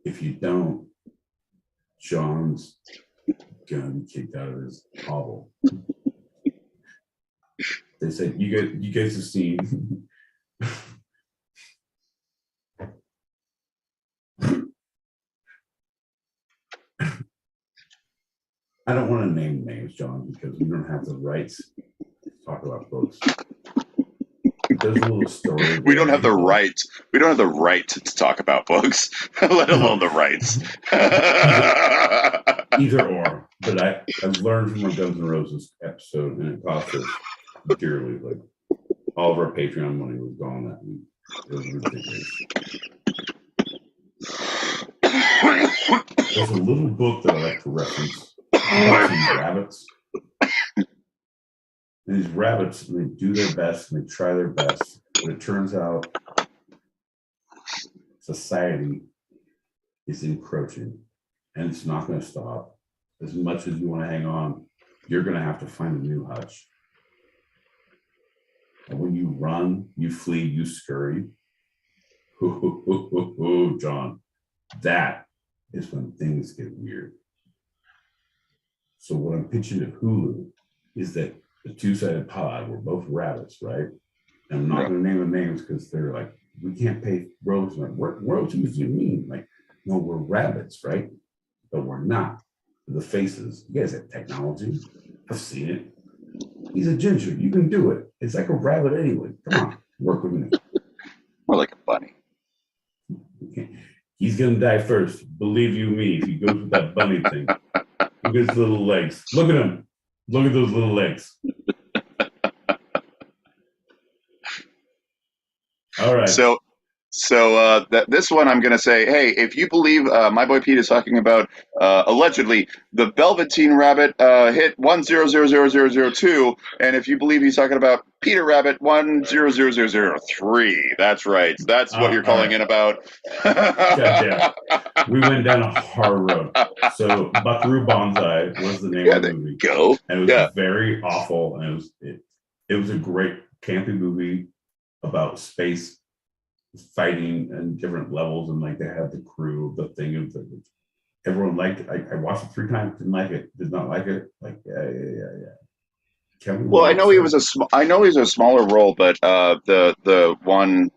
If you don't, John's gonna be kicked out of his hovel. They said you guys have seen I don't want to name names, John, because we don't have the rights to talk about folks. there's a little story. We don't have the right. We don't have the right to talk about books, let alone the rights. Either or. But I've learned from our Guns N' Roses episode, and it cost us dearly. Like all of our Patreon money was gone that week. It was ridiculous. There's a little book that I like to reference about some rabbits. And these rabbits, they do their best and they try their best, but it turns out society is encroaching and it's not going to stop. As much as you want to hang on, you're going to have to find a new hutch. And when you run, you flee, you scurry. John, that is when things get weird. So what I'm pitching to Hulu is that the two-sided pod, we're both rabbits, right? And I'm not going to name the names because they're like, we can't pay royalties. What royalties do you mean? Like, no, we're rabbits, right? But we're not. The faces, you guys have technology. I've seen it. He's a ginger. You can do it. It's like a rabbit anyway. Come on, work with me. More like a bunny. Okay. He's going to die first. Believe you me, if he goes with that bunny thing. Look at his little legs. Look at him. Look at those little legs. All right. So this one I'm going to say, hey, if you believe my boy Pete is talking about allegedly the Velveteen Rabbit hit 100002, and if you believe he's talking about Peter Rabbit 100003, that's right. That's what you're calling in about. Goddamn. We went down a hard road. So Buckaroo Banzai was the name of the movie. Go. And it was very awful, and it was a great campy movie about space fighting and different levels, and like they had the crew, the thing of the everyone liked it. I watched it 3 times, didn't like it, did not like it. Like yeah. Well, I know he was a smaller role, but the one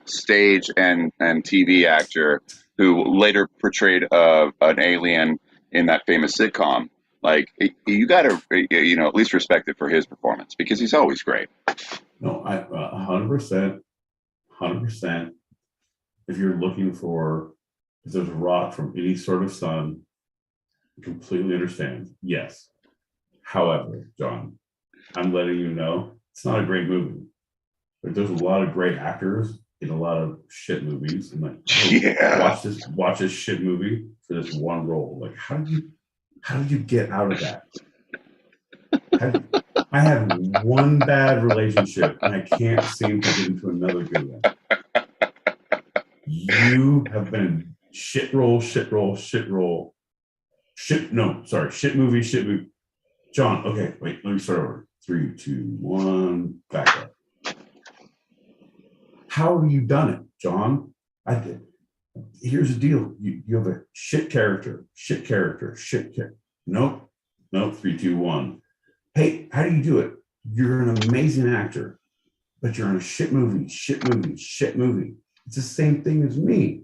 stage and TV actor who later portrayed an alien in that famous sitcom, like you got to at least respect it for his performance because he's always great. No, I 100%. If you're looking for, if there's a rock from any sort of sun, I completely understand. Yes. However, John, I'm letting you know it's not a great movie. But there's a lot of great actors in a lot of shit movies. And like, watch this shit movie for this one role. Like, how did you get out of that? I had one bad relationship and I can't seem to get into another good one. You have been shit movie. John, okay, wait, let me start over. 3, 2, 1, back up. How have you done it, John? I did. Here's the deal. You have a shit character. Nope, 3, 2, 1. Hey, how do you do it? You're an amazing actor, but you're in a shit movie. It's the same thing as me.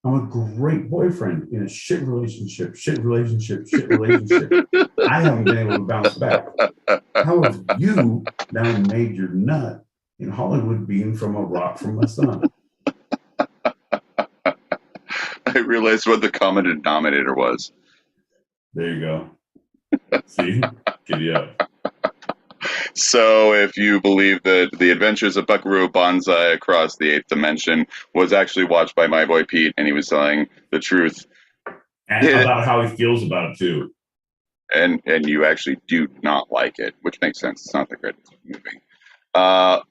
I'm a great boyfriend in a shit relationship. I haven't been able to bounce back. How have you now made your nut in Hollywood being from a rock from the sun? I realized what the common denominator was. There you go. See? Giddy up. So if you believe that The Adventures of Buckaroo Banzai Across the Eighth Dimension was actually watched by my boy Pete, and he was telling the truth. And about how he feels about it, too. And you actually do not like it, which makes sense. It's not the greatest movie.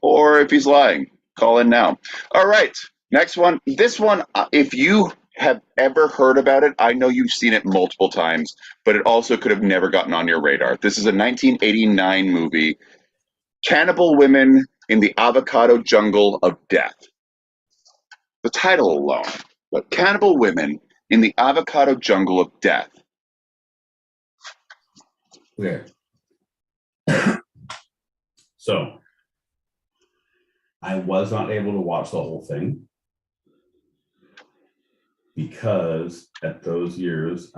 Or if he's lying, call in now. All right, next one. This one, if you have ever heard about it, I know you've seen it multiple times, but it also could have never gotten on your radar. This is a 1989 movie, Cannibal Women in the Avocado Jungle of Death. The title alone, but Cannibal Women in the Avocado Jungle of Death. Okay. So, I was not able to watch the whole thing because at those years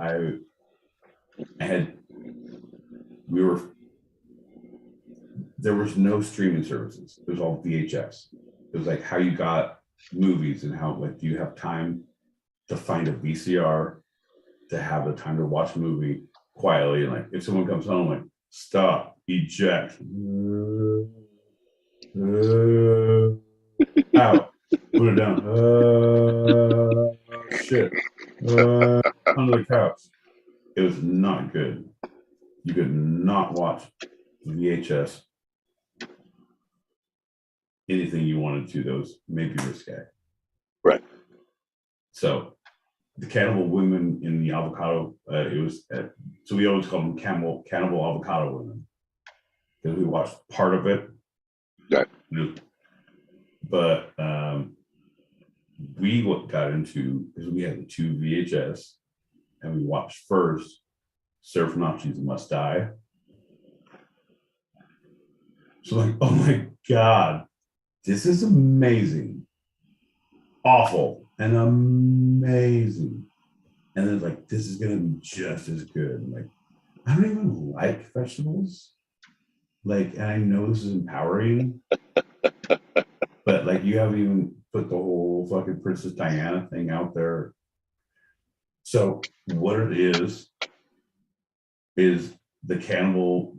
there was no streaming services. It was all VHS. It was like how you got movies and how like you have time to find a VCR, to have the time to watch a movie quietly. And like if someone comes home, like stop, eject, out, put it down, shit, under the couch. It was not good. You could not watch VHS anything you wanted to. Those maybe risque. Right. So the cannibal women in the avocado, so we always call them cannibal avocado women because we watched part of it. Right. But we got into, because we had the 2 VHS and we watched first Surf Nazis Must Die. So like, oh my God, this is amazing. Awful and amazing. And then like, this is gonna be just as good. Like, I don't even like vegetables. Like, and I know this is empowering, but like, you haven't even put the whole fucking Princess Diana thing out there. So what it is the cannibal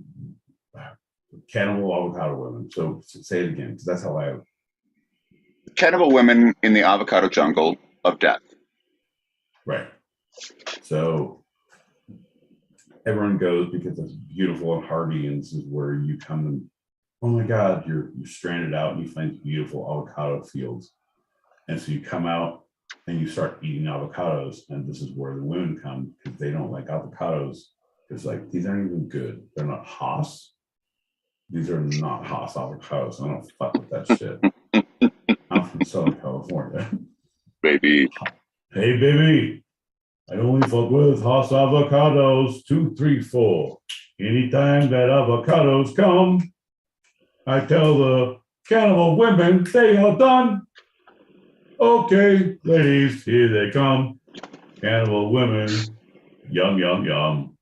avocado women. So say it again, because that's how I. Cannibal women in the avocado jungle of death. Right. So everyone goes because it's beautiful and hardy, and this is where you come and, oh my God, you're stranded out and you find beautiful avocado fields. And so you come out and you start eating avocados, and this is where the women come because they don't like avocados. It's like, these aren't even good. They're not Haas. These are not Haas avocados. I don't fuck with that shit. I'm from Southern California. Baby. Hey, baby. I only fuck with Haas avocados. 2, 3, 4. Anytime that avocados come, I tell the cannibal women they are done. Okay, ladies, here they come. Cannibal women, yum, yum, yum.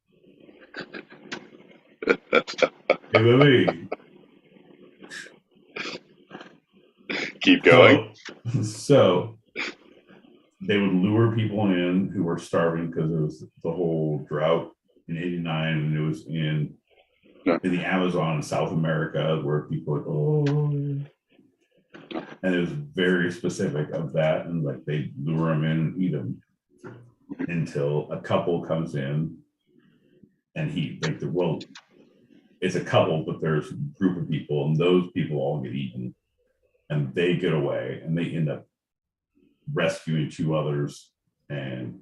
Hey, baby. Keep going. So they would lure people in who were starving because it was the whole drought in '89, and it was in the Amazon in South America where people were, oh, and it was very specific of that, and like they lure them in and eat them until a couple comes in, and it's a couple, but there's a group of people, and those people all get eaten, and they get away, and they end up rescuing 2 others. And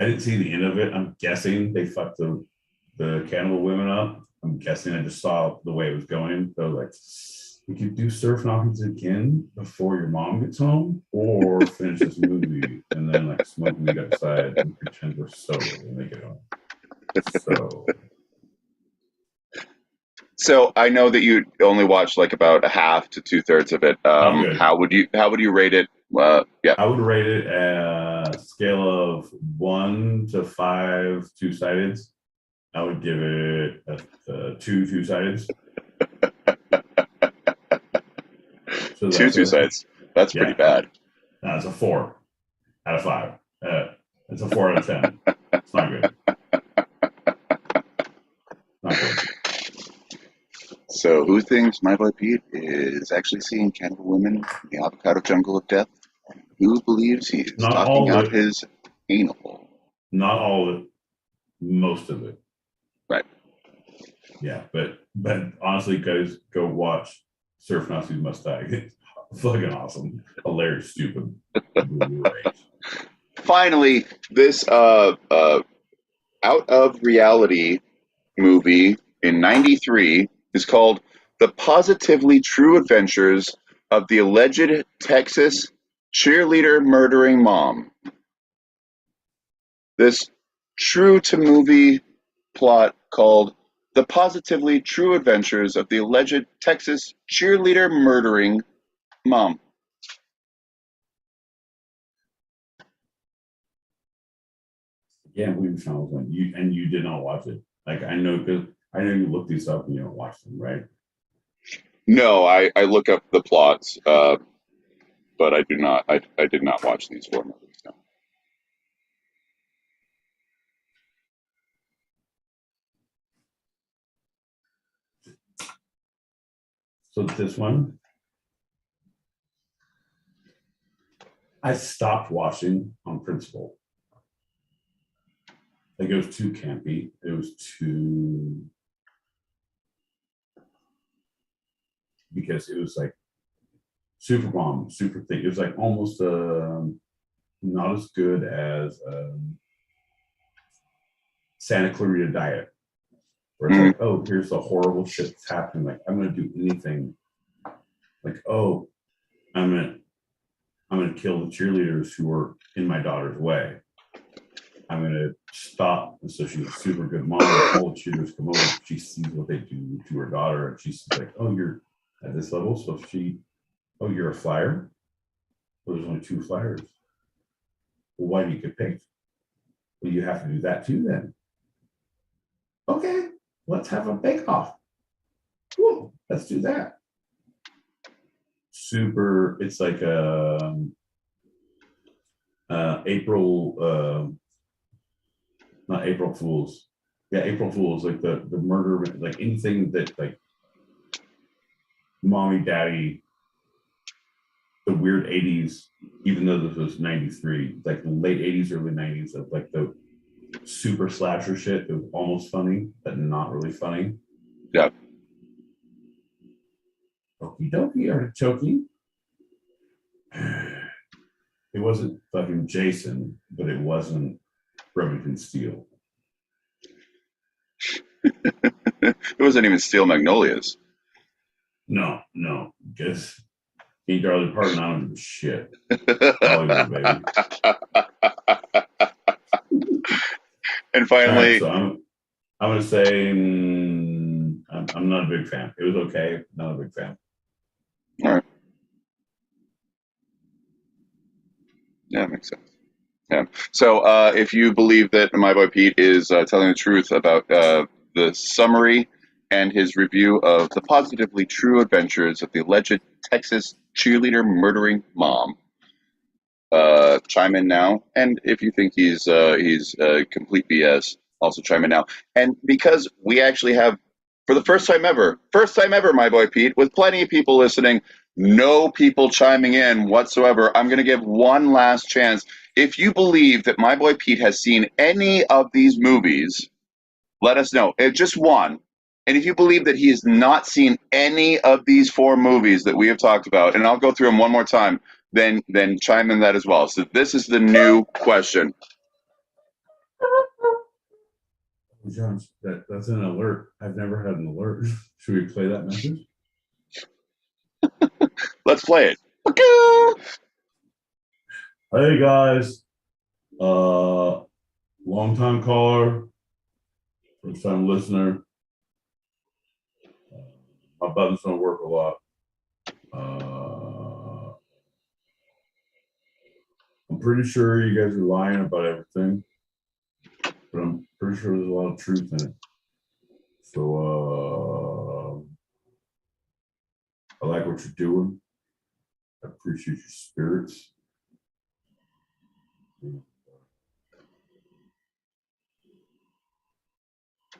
I didn't see the end of it. I'm guessing they fucked the cannibal women up. I'm guessing. I just saw the way it was going. So like, we could do Surf Knockings again before your mom gets home, or finish this movie and then like smoke weed outside and pretend we're sober when they get home. So I know that you only watched like about a half to 2/3 of it. How would you rate it? Yeah, I would rate it a scale of 1 to 5 2-sided. I would give it a 2 2-sided. So 2 2-sides. That's pretty bad. No, it's a 4 out of 5. It's a 4 out of 10. It's not good. Not good. So who thinks My Boy Pete is actually seeing cannibal women in the avocado jungle of death? Who believes he's talking out his anal? Not all of it. Most of it. Right. Yeah, but honestly, guys, go watch Surf Nazis Must Die. It's fucking awesome. Hilarious, stupid. Great. Finally, this out of reality movie in '93 is called The Positively True Adventures of the Alleged Texas Cheerleader Murdering Mom. This true to movie plot called The Positively True Adventures of the Alleged Texas Cheerleader Murdering Mom. Yeah, we found one. You did not watch it. Like I know, because I know you look these up and you don't watch them, right? No, I look up the plots, but I do not. I did not watch these 4 movies. No. So this one, I stopped watching on principle. Like it was too campy. It was too, because it was like super bomb, super thick. It was like almost not as good as Santa Clarita Diet, where it's like, oh, here's the horrible shit that's happening. Like I'm gonna do anything. Like, oh, I'm gonna kill the cheerleaders who are in my daughter's way. I'm gonna stop. And so she's a super good mom. All the cheerleaders come over. She sees what they do to her daughter, and she's like, "Oh, you're at this level." So oh, you're a flyer. Well, there's only 2 flyers. Well, why do you get picked? Well, you have to do that too, then. Okay, let's have a bake-off. Cool, let's do that. Super. It's like April. Not April Fools. Yeah, April Fools, like the murder, like anything that like mommy, daddy, the weird 80s, even though this was 93, like the late 80s, early 90s of like the super slasher shit. It was almost funny, but not really funny. Yeah. Okie dokie, artichoke. It wasn't fucking Jason, but it wasn't Remington Steele. It wasn't even Steel Magnolias. No, because King Darley Parton, I don't give a shit. Hollywood, baby. And finally, right, so I'm going to say I'm not a big fan. It was okay, not a big fan. All right. Yeah, makes sense. Yeah. So if you believe that my boy Pete is telling the truth about the summary and his review of the positively true adventures of the alleged Texas cheerleader murdering mom, chime in now. And if you think he's complete BS, also chime in now. And because we actually have, for the first time ever, my boy Pete, with plenty of people listening, no people chiming in whatsoever, I'm going to give one last chance. If you believe that my boy Pete has seen any of these movies, let us know. Just one. And if you believe that he has not seen any of these 4 movies that we have talked about, and I'll go through them one more time, then chime in that as well. So this is the new question. John, that's an alert. I've never had an alert. Should we play that message? Let's play it. Hey guys, long time caller, first time listener. My buttons don't work a lot. I'm pretty sure you guys are lying about everything, but I'm pretty sure there's a lot of truth in it. So I like what you're doing. I appreciate your spirits.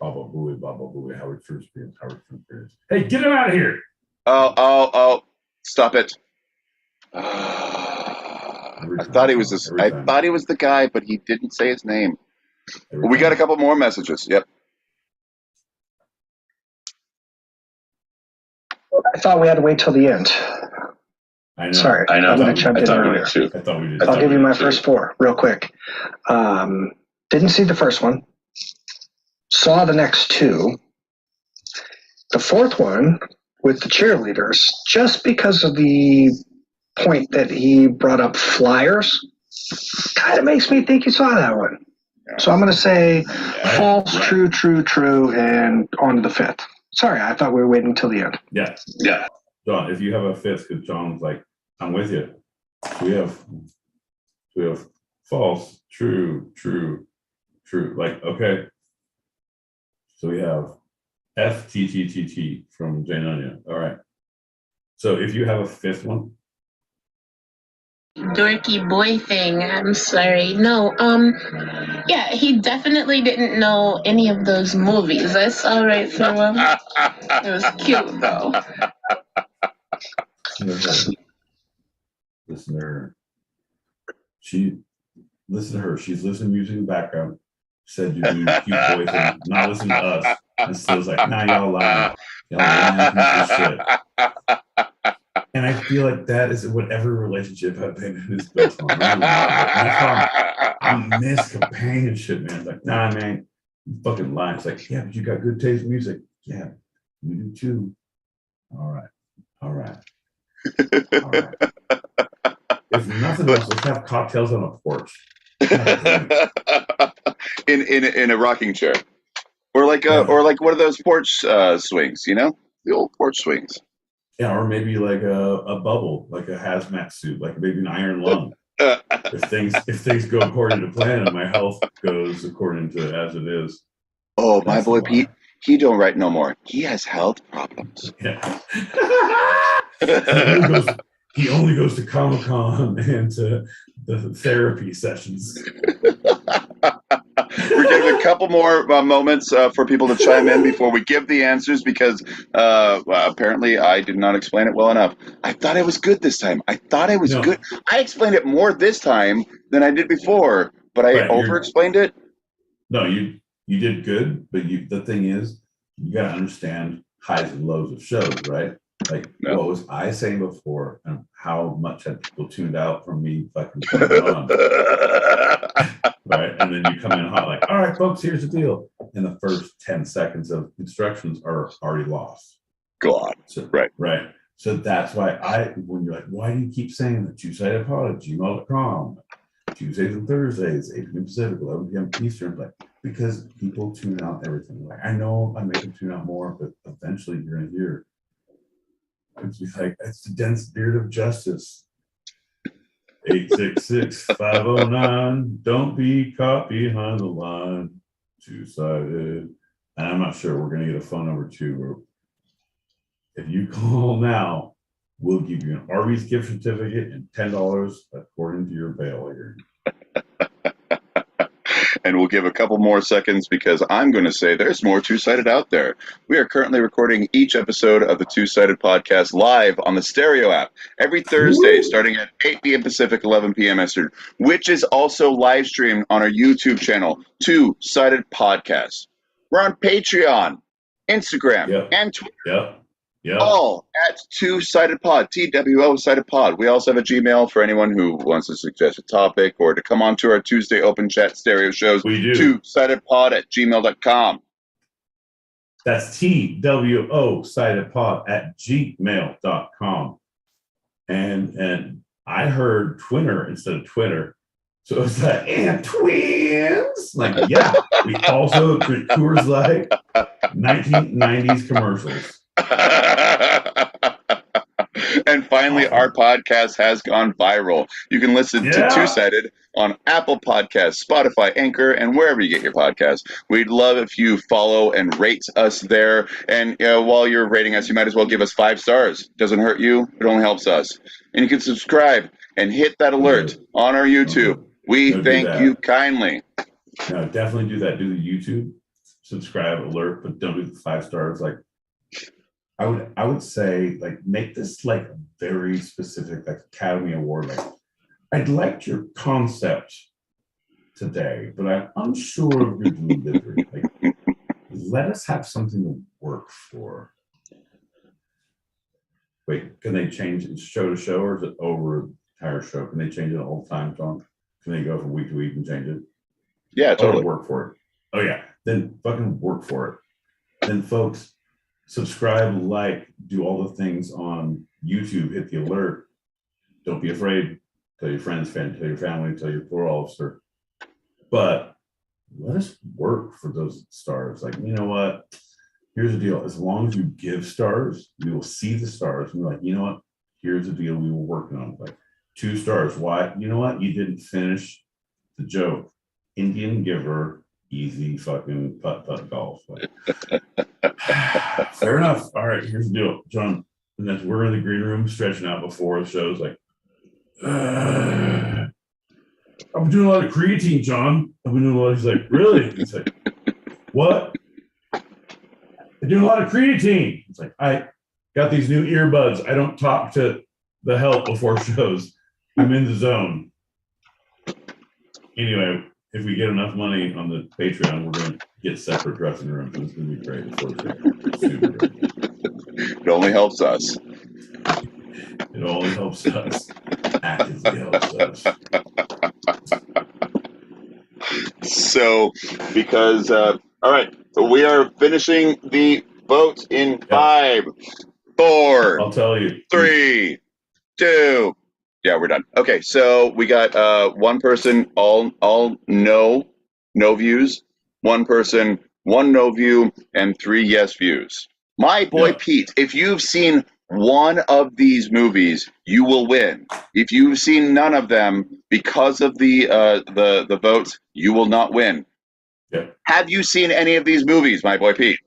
Baba Booey, Howard First Beers. Hey, get him out of here! Oh, stop it. I thought he was the guy, but he didn't say his name. We got a couple more messages. Yep. I thought we had to wait till the end. I know. Sorry, I know. would have jumped in earlier. I thought we did. I'll give you my first 4 real quick. Didn't see the first one. Saw the next 2. The 4th one with the cheerleaders, just because of the point that he brought up flyers, kind of makes me think he saw that one. So I'm going to say false, true, and on to the 5th. Sorry, I thought we were waiting until the end. Yeah. John, if you have a 5th, because John's like, I'm with you. We have false, true. Like, okay. So we have FTTTT from Jane Onion. All right. So if you have a fifth one, Dorky boy thing. I'm sorry. No, yeah, he definitely didn't know any of those movies. That's all right for him. It was cute though. listen to her. Listen to her. She's listening to music in the background. Said you do cute boy thing. Not listen to us. And still's like, nah, y'all lying. Y'all lying piece of shit. And I feel like that is what every relationship I've been in is built on. I love it. And that's why I miss companionship, man. It's like, nah, man, you fucking lying. It's like, yeah, but you got good taste in music. Yeah, we do too. All right. All right. All right. If nothing else, let's have cocktails on a porch. in a rocking chair, or like one of those porch swings, you know, the old porch swings. Yeah, or maybe like a bubble, like a hazmat suit, like maybe an iron lung. If things go according to plan and my health goes according to as it is. Oh, my boy Pete, he don't write no more. He has health problems. Yeah. he only goes to Comic-Con and to the therapy sessions. We're giving a couple more moments for people to chime in before we give the answers, because apparently I did not explain it well enough. I thought it was good this time. I thought it was good. I explained it more this time than I did before, but I over-explained it. No, you did good, but the thing is, you got to understand highs and lows of shows, right? Like, what was I saying before, and how much had people tuned out from me fucking putting on? Right? And then you come in hot, like, all right, folks, here's the deal. And the first 10 seconds of instructions are already lost. God. So, right. So that's why when you're like, why do you keep saying that? TwoSidedPod at gmail.com, Tuesdays and Thursdays, 8 p.m. Pacific, 11 p.m. Eastern. Like, because people tune out everything. Like, I know I make them tune out more, but eventually you're going to hear. It's like, it's the dense beard of justice. 866-509. Don't be caught behind the line. Two-sided. And I'm not sure. We're going to get a phone number too. If you call now, we'll give you an Arby's gift certificate and $10 according to your bail here. And we'll give a couple more seconds because I'm going to say there's more Two-Sided out there. We are currently recording each episode of the Two-Sided podcast live on the Stereo app every Thursday, starting at 8 p.m. Pacific, 11 p.m. Eastern, which is also live streamed on our YouTube channel, Two-Sided Podcast. We're on Patreon, Instagram, and Twitter. Yep. All at Two-Sided Pod, TWO-Sided Pod. We also have a Gmail for anyone who wants to suggest a topic or to come on to our Tuesday open chat stereo shows. We do. Two-sidedpod@gmail.com. That's TWO-Sidedpod@gmail.com. And I heard Twinner instead of Twitter. So it's like, and twins. Like, yeah. We also drink Coors Light 1990s commercials. And finally, our podcast has gone viral. You can listen to Two-Sided on Apple Podcasts, Spotify, Anchor, and wherever you get your podcasts. We'd love if you follow and rate us there. And while you're rating us, you might as well give us 5 stars. Doesn't hurt you. It only helps us. And you can subscribe and hit that alert on our YouTube. We thank you kindly. No, definitely do that. Do the YouTube subscribe alert, but don't do the 5 stars. Like, I would say, like, make this like a very specific, like, Academy Award. Like, I'd like your concept today, but I'm unsure of your delivery. Like, let us have something to work for. Wait, can they change it show to show, or is it over an entire show? Can they change it all the time, Tom? Can they go from week to week and change it? Yeah, totally. Work for it. Oh yeah, then fucking work for it. Then, folks, subscribe, like, do all the things on YouTube, hit the alert. Don't be afraid. Tell your friends, tell your family, tell your parole officer. But let us work for those stars. Like, you know what? Here's the deal. As long as you give stars, we will see the stars. And we're like, you know what? Here's the deal we were working on. Like, 2 stars. Why? You know what? You didn't finish the joke. Indian giver, easy fucking putt golf. Like, fair enough. All right, here's the deal, John. And then we're in the green room stretching out before the show's like, I've been doing a lot of creatine, John. I've been doing a lot. He's like, really? He's like, what? I'm doing a lot of creatine. It's like, I got these new earbuds. I don't talk to the help before shows. I'm in the zone. Anyway, if we get enough money on the Patreon, we're going to get separate dressing rooms. It's going to be great. It's super great. It only helps us. It only helps us. Actively helps us. So, because, all right, we are finishing the vote in 5, 4, I'll tell you. 3, 2. Yeah, we're done. Okay, so we got one person, all no views, one person, 1 no view, and 3 yes views. My boy Pete, if you've seen one of these movies, you will win. If you've seen none of them, because of the votes, you will not win. Yeah. Have you seen any of these movies, my boy Pete?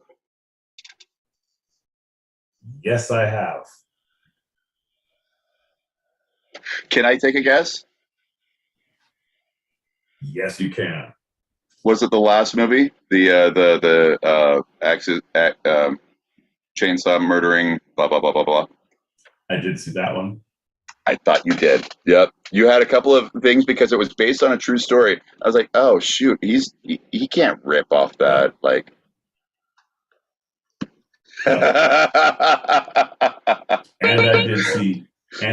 Yes, I have. Can I take a guess? Yes, you can. Was it the last movie? The chainsaw murdering, blah, blah, blah, blah, blah. I did see that one. I thought you did. Yep. You had a couple of things because it was based on a true story. I was like, oh, shoot, he can't rip off that. Like. And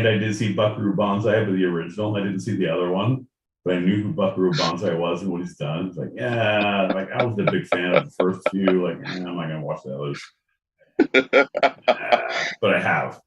I did see Buckaroo Banzai, but the original. I didn't see the other one, but I knew who Buckaroo Banzai was and what he's done. It's like, yeah, like I was a big fan of the first few. Like, I'm not gonna watch the others. But I have.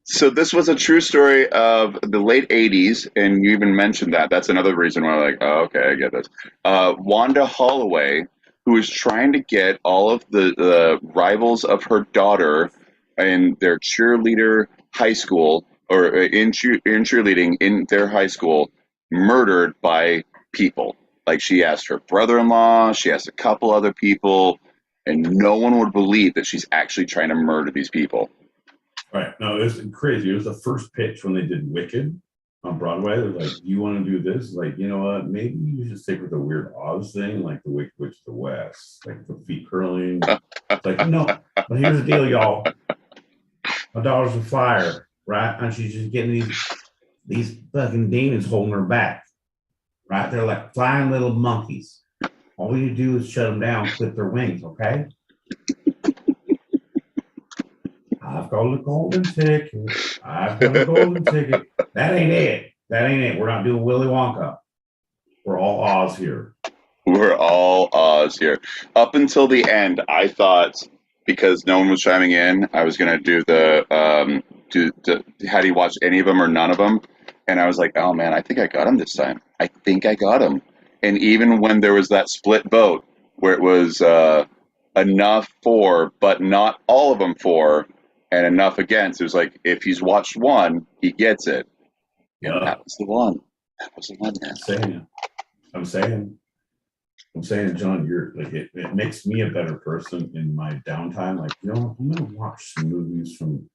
So this was a true story of the late 80s, and you even mentioned that. That's another reason why I'm like, oh, okay, I get this. Wanda Holloway, who is trying to get all of the rivals of her daughter in their cheerleader high school, or in cheerleading in their high school, murdered by people. Like, she asked her brother-in-law, she asked a couple other people, and no one would believe that she's actually trying to murder these people. Right. No, it was crazy. It was the first pitch when they did Wicked on Broadway. They're like, do you want to do this? Like, you know what? Maybe you should stick with the Weird Oz thing, like the Wicked Witch of the West, like the feet curling. It's like, no, but here's the deal, y'all. My daughter's a flyer, right? And she's just getting these fucking demons holding her back, right? They're like flying little monkeys. All you do is shut them down, clip their wings, okay? I've got a golden ticket. I've got a golden ticket. That ain't it. That ain't it. We're not doing Willy Wonka. We're all Oz here. We're all Oz here. Up until the end, I thought, because no one was chiming in, I was going to do had he watched any of them or none of them? And I was like, oh man, I think I got him this time. I think I got him. And even when there was that split vote where it was enough for, but not all of them for, and enough against, it was like, if he's watched one, he gets it. And that was the one. That was the one. I'm saying, John, you're like, it makes me a better person in my downtime. Like, you know, I'm gonna watch some movies from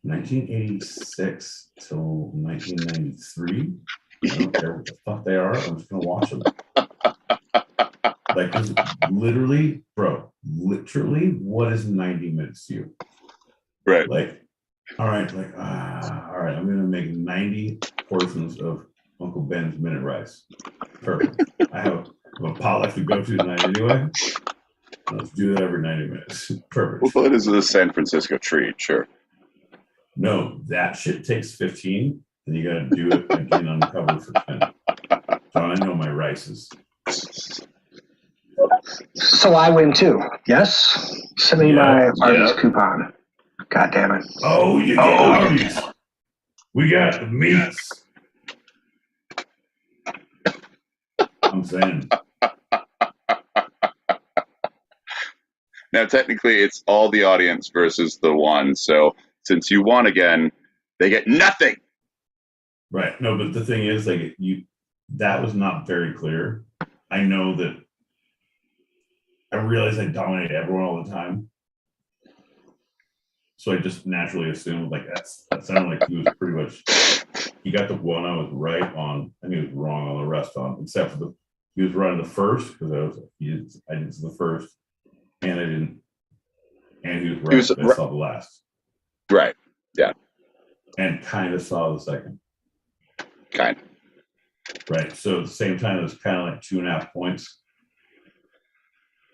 1986 till 1993. I don't care what the fuck they are. I'm just gonna watch them. Like, literally, what is 90 minutes to you? Right. Like, all right, I'm gonna make 90 portions of Uncle Ben's minute rice. Perfect. I have a potluck to go to tonight anyway. Let's do that every 90 minutes. Perfect. Well, it is a San Francisco treat, sure. No, that shit takes 15, and you gotta do it again uncovered for 10. So I know my rices. So I win too. Yes? Send me my Arby's coupon. God damn it. Oh, you get Arby's. We got the meats. I'm saying. Now, technically, it's all the audience versus the one. So since you won again, they get nothing. Right. No, but the thing is, like, that was not very clear. I know that I realized I dominated everyone all the time. So I just naturally assumed like that sounded like he was pretty much, he got the one I was right on, and he was wrong on the rest on, except for he was right on the first, because I didn't see the first, and I didn't, and he was right because I saw the last. Right, yeah. And kind of saw the second. Kind of. Right, so at the same time, it was kind of like 2.5 points.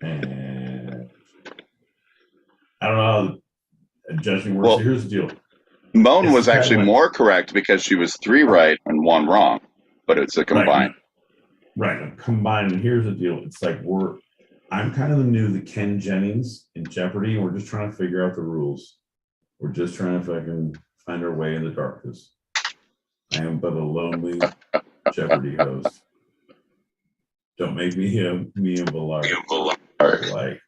And I don't know how judging works. Well, so here's the deal. Moan was actually more correct because she was 3 right and 1 wrong, but it's a combined. Right, combined. And here's the deal. It's like I'm kind of the Ken Jennings in Jeopardy. And we're just trying to figure out the rules. We're just trying to fucking find our way in the darkness. I am but a lonely Jeopardy host. Don't make me a Villar. Like.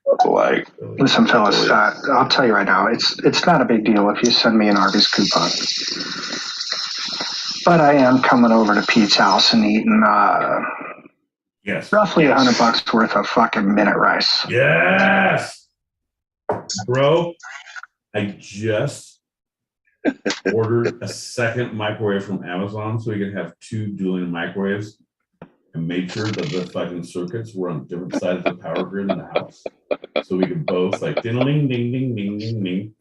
Listen, fellas, I'll tell you right now, it's not a big deal if you send me an Arby's coupon. But I am coming over to Pete's house and eating roughly $100 worth of fucking minute rice. Yes, bro. I just ordered a second microwave from Amazon so we can have 2 dueling microwaves, and made sure that the fucking circuits were on different sides of the power grid in the house. So we could both like ding ding ding ding ding ding ding.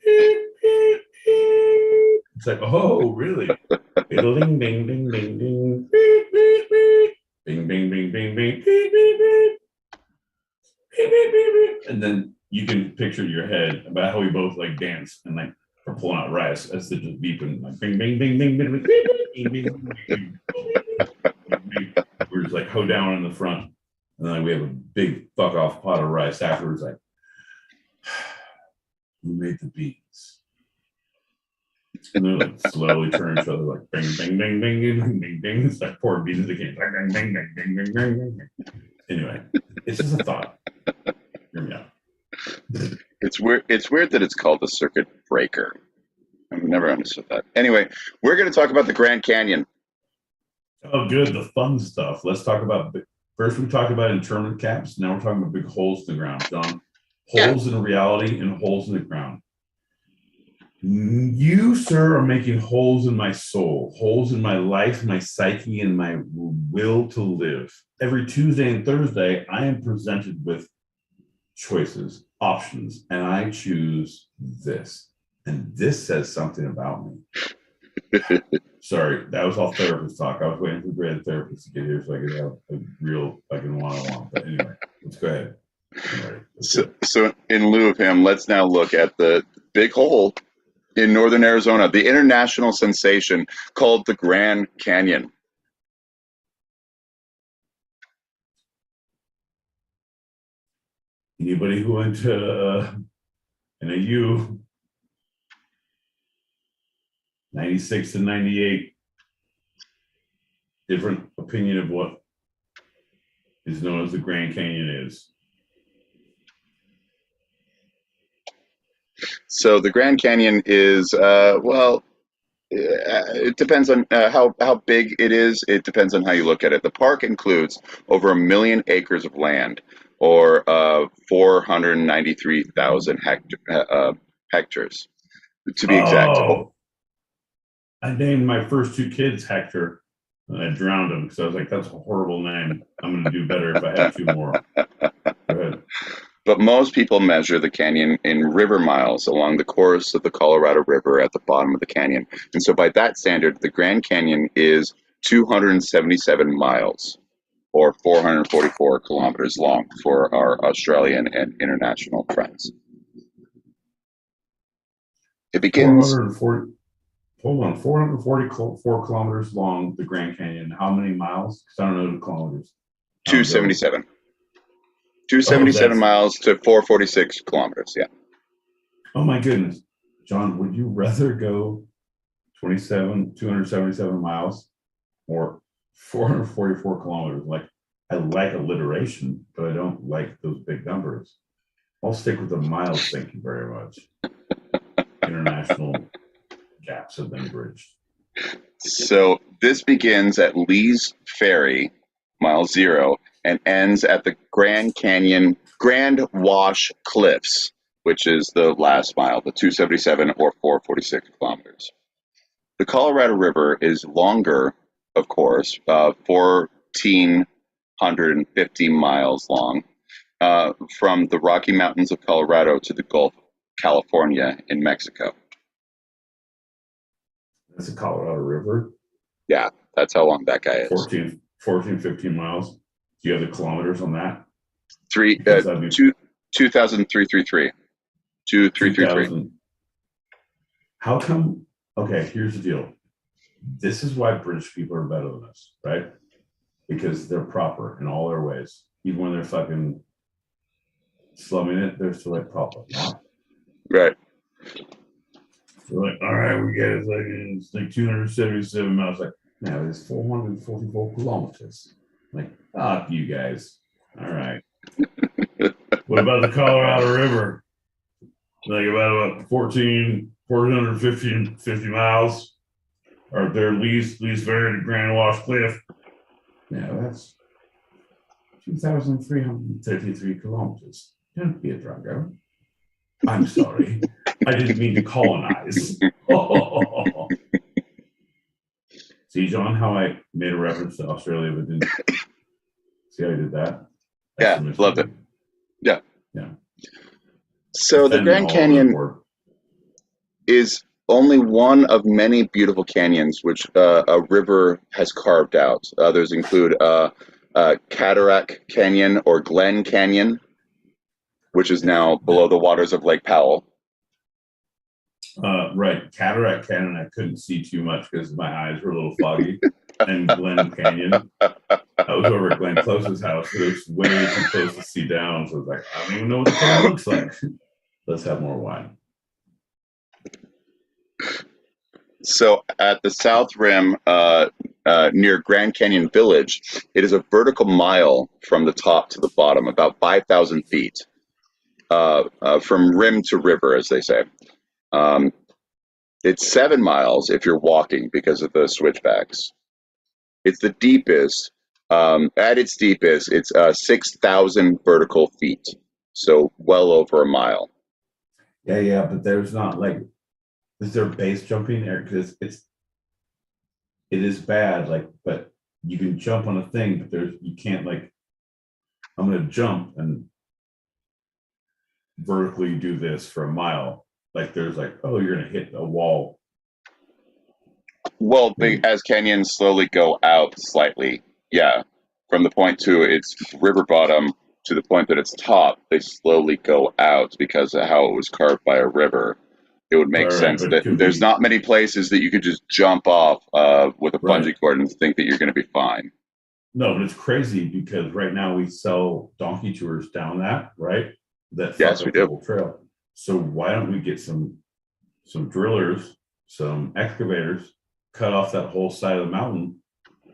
It's like, oh really? Ding ding ding ding ding. Bing bing bing bing bing. And then you can picture in your head about how we both like dance and like are pulling out rice as they're just beeping like bing bing bing bing bing bing bing bing bing. We're just like hoe down in the front, and then we have a big fuck off pot of rice afterwards. Like, who made the beats? And they're like slowly turn each other like bing bing bing bing bing bing bing. It's like pouring beans into the game. Bing bing bing bing bing bing bing. Anyway, it's just a thought. Hear me out. It's weird. It's weird that it's called the circuit breaker. I've never understood that. Anyway, we're going to talk about the Grand Canyon. Oh, good. The fun stuff. Let's talk about, first we talked about internment caps. Now we're talking about big holes in the ground, John. Holes in reality and holes in the ground. You, sir, are making holes in my soul, holes in my life, my psyche, and my will to live. Every Tuesday and Thursday, I am presented with choices, options, and I choose this. And this says something about me. Sorry, that was all therapist talk. I was waiting for the great therapist to get here so I could have a real fucking one-on-one. But anyway, let's go ahead. Right, so in lieu of him, let's now look at the big hole in northern Arizona, the international sensation called the Grand Canyon. Anybody who went to NAU 96 to 98, different opinion of what is known as the Grand Canyon is. So the Grand Canyon is, it depends on how big it is. It depends on how you look at it. The park includes over 1 million acres of land, or 493,000 hectares, to be exact. Oh, I named my first 2 kids Hector, and I drowned them because I was like, that's a horrible name. I'm going to do better if I have 2 more. Go ahead. But most people measure the canyon in river miles along the course of the Colorado River at the bottom of the canyon. And so by that standard, the Grand Canyon is 277 miles, or 444 kilometers long for our Australian and international friends. It begins... 444 kilometers long, the Grand Canyon. How many miles? Because I don't know the kilometers. 277. 277 miles to 446 kilometers, yeah. Oh my goodness. John, would you rather go 277 miles or 444 kilometers? Like, I like alliteration, but I don't like those big numbers. I'll stick with the miles, thank you very much. International gaps have been bridged. So this begins at Lee's Ferry, mile 0, and ends at the Grand Canyon Grand Wash Cliffs, which is the last mile, the 277 or 446 kilometers. The Colorado River is longer, of course, 1,450 miles long, from the Rocky Mountains of Colorado to the Gulf of California in Mexico. That's the Colorado River. Yeah, that's how long that guy is. 15 miles. Do you have the kilometers on that? 2,333. 2,333. How come? Okay, here's the deal. This is why British people are better than us, right? Because they're proper in all their ways. Even when they're fucking slumming it, they're still like proper. Right. They're like, all right, we get it. It's like 277 miles. Like, no, it's 444 kilometers. Like, fuck you guys. All right. What about the Colorado River? Like about 450 miles. Or their least vary to Grand Wash Cliff. Yeah, that's 2,333 kilometers. Don't be a druggo. I'm sorry. I didn't mean to colonize. See, John, how I made a reference to Australia, but didn't. See how I did that? Yeah, loved it. Yeah. Yeah. So the Grand Canyon is only one of many beautiful canyons which a river has carved out. Others include Cataract Canyon or Glen Canyon, which is now below the waters of Lake Powell. Right, Cataract Canyon, I couldn't see too much because my eyes were a little foggy. And Glen Canyon, I was over at Glenn Close's house, but it was way too close to see down. So I was like, I don't even know what the canyon looks like. Let's have more wine. So at the south rim, near Grand Canyon Village, it is a vertical mile from the top to the bottom, about 5,000 feet, from rim to river, as they say. It's 7 miles if you're walking because of the switchbacks. It's the deepest. At its deepest, it's 6,000 vertical feet, so well over a mile. Yeah, but there's not like, is there base jumping there? Because it is bad, like, but you can jump on a thing, but you can't like, I'm gonna jump and vertically do this for a mile. Like there's like, oh, you're gonna hit a wall. Well, as canyons slowly go out slightly, yeah, from the point to its river bottom to the point that it's top, they slowly go out because of how it was carved by a river. It would make sense that there's not many places that you could just jump off with a bungee cord and think that you're going to be fine. No, but it's crazy because right now we sell donkey tours down that, right? Yes, we do. Whole trail. So why don't we get some drillers, some excavators, cut off that whole side of the mountain?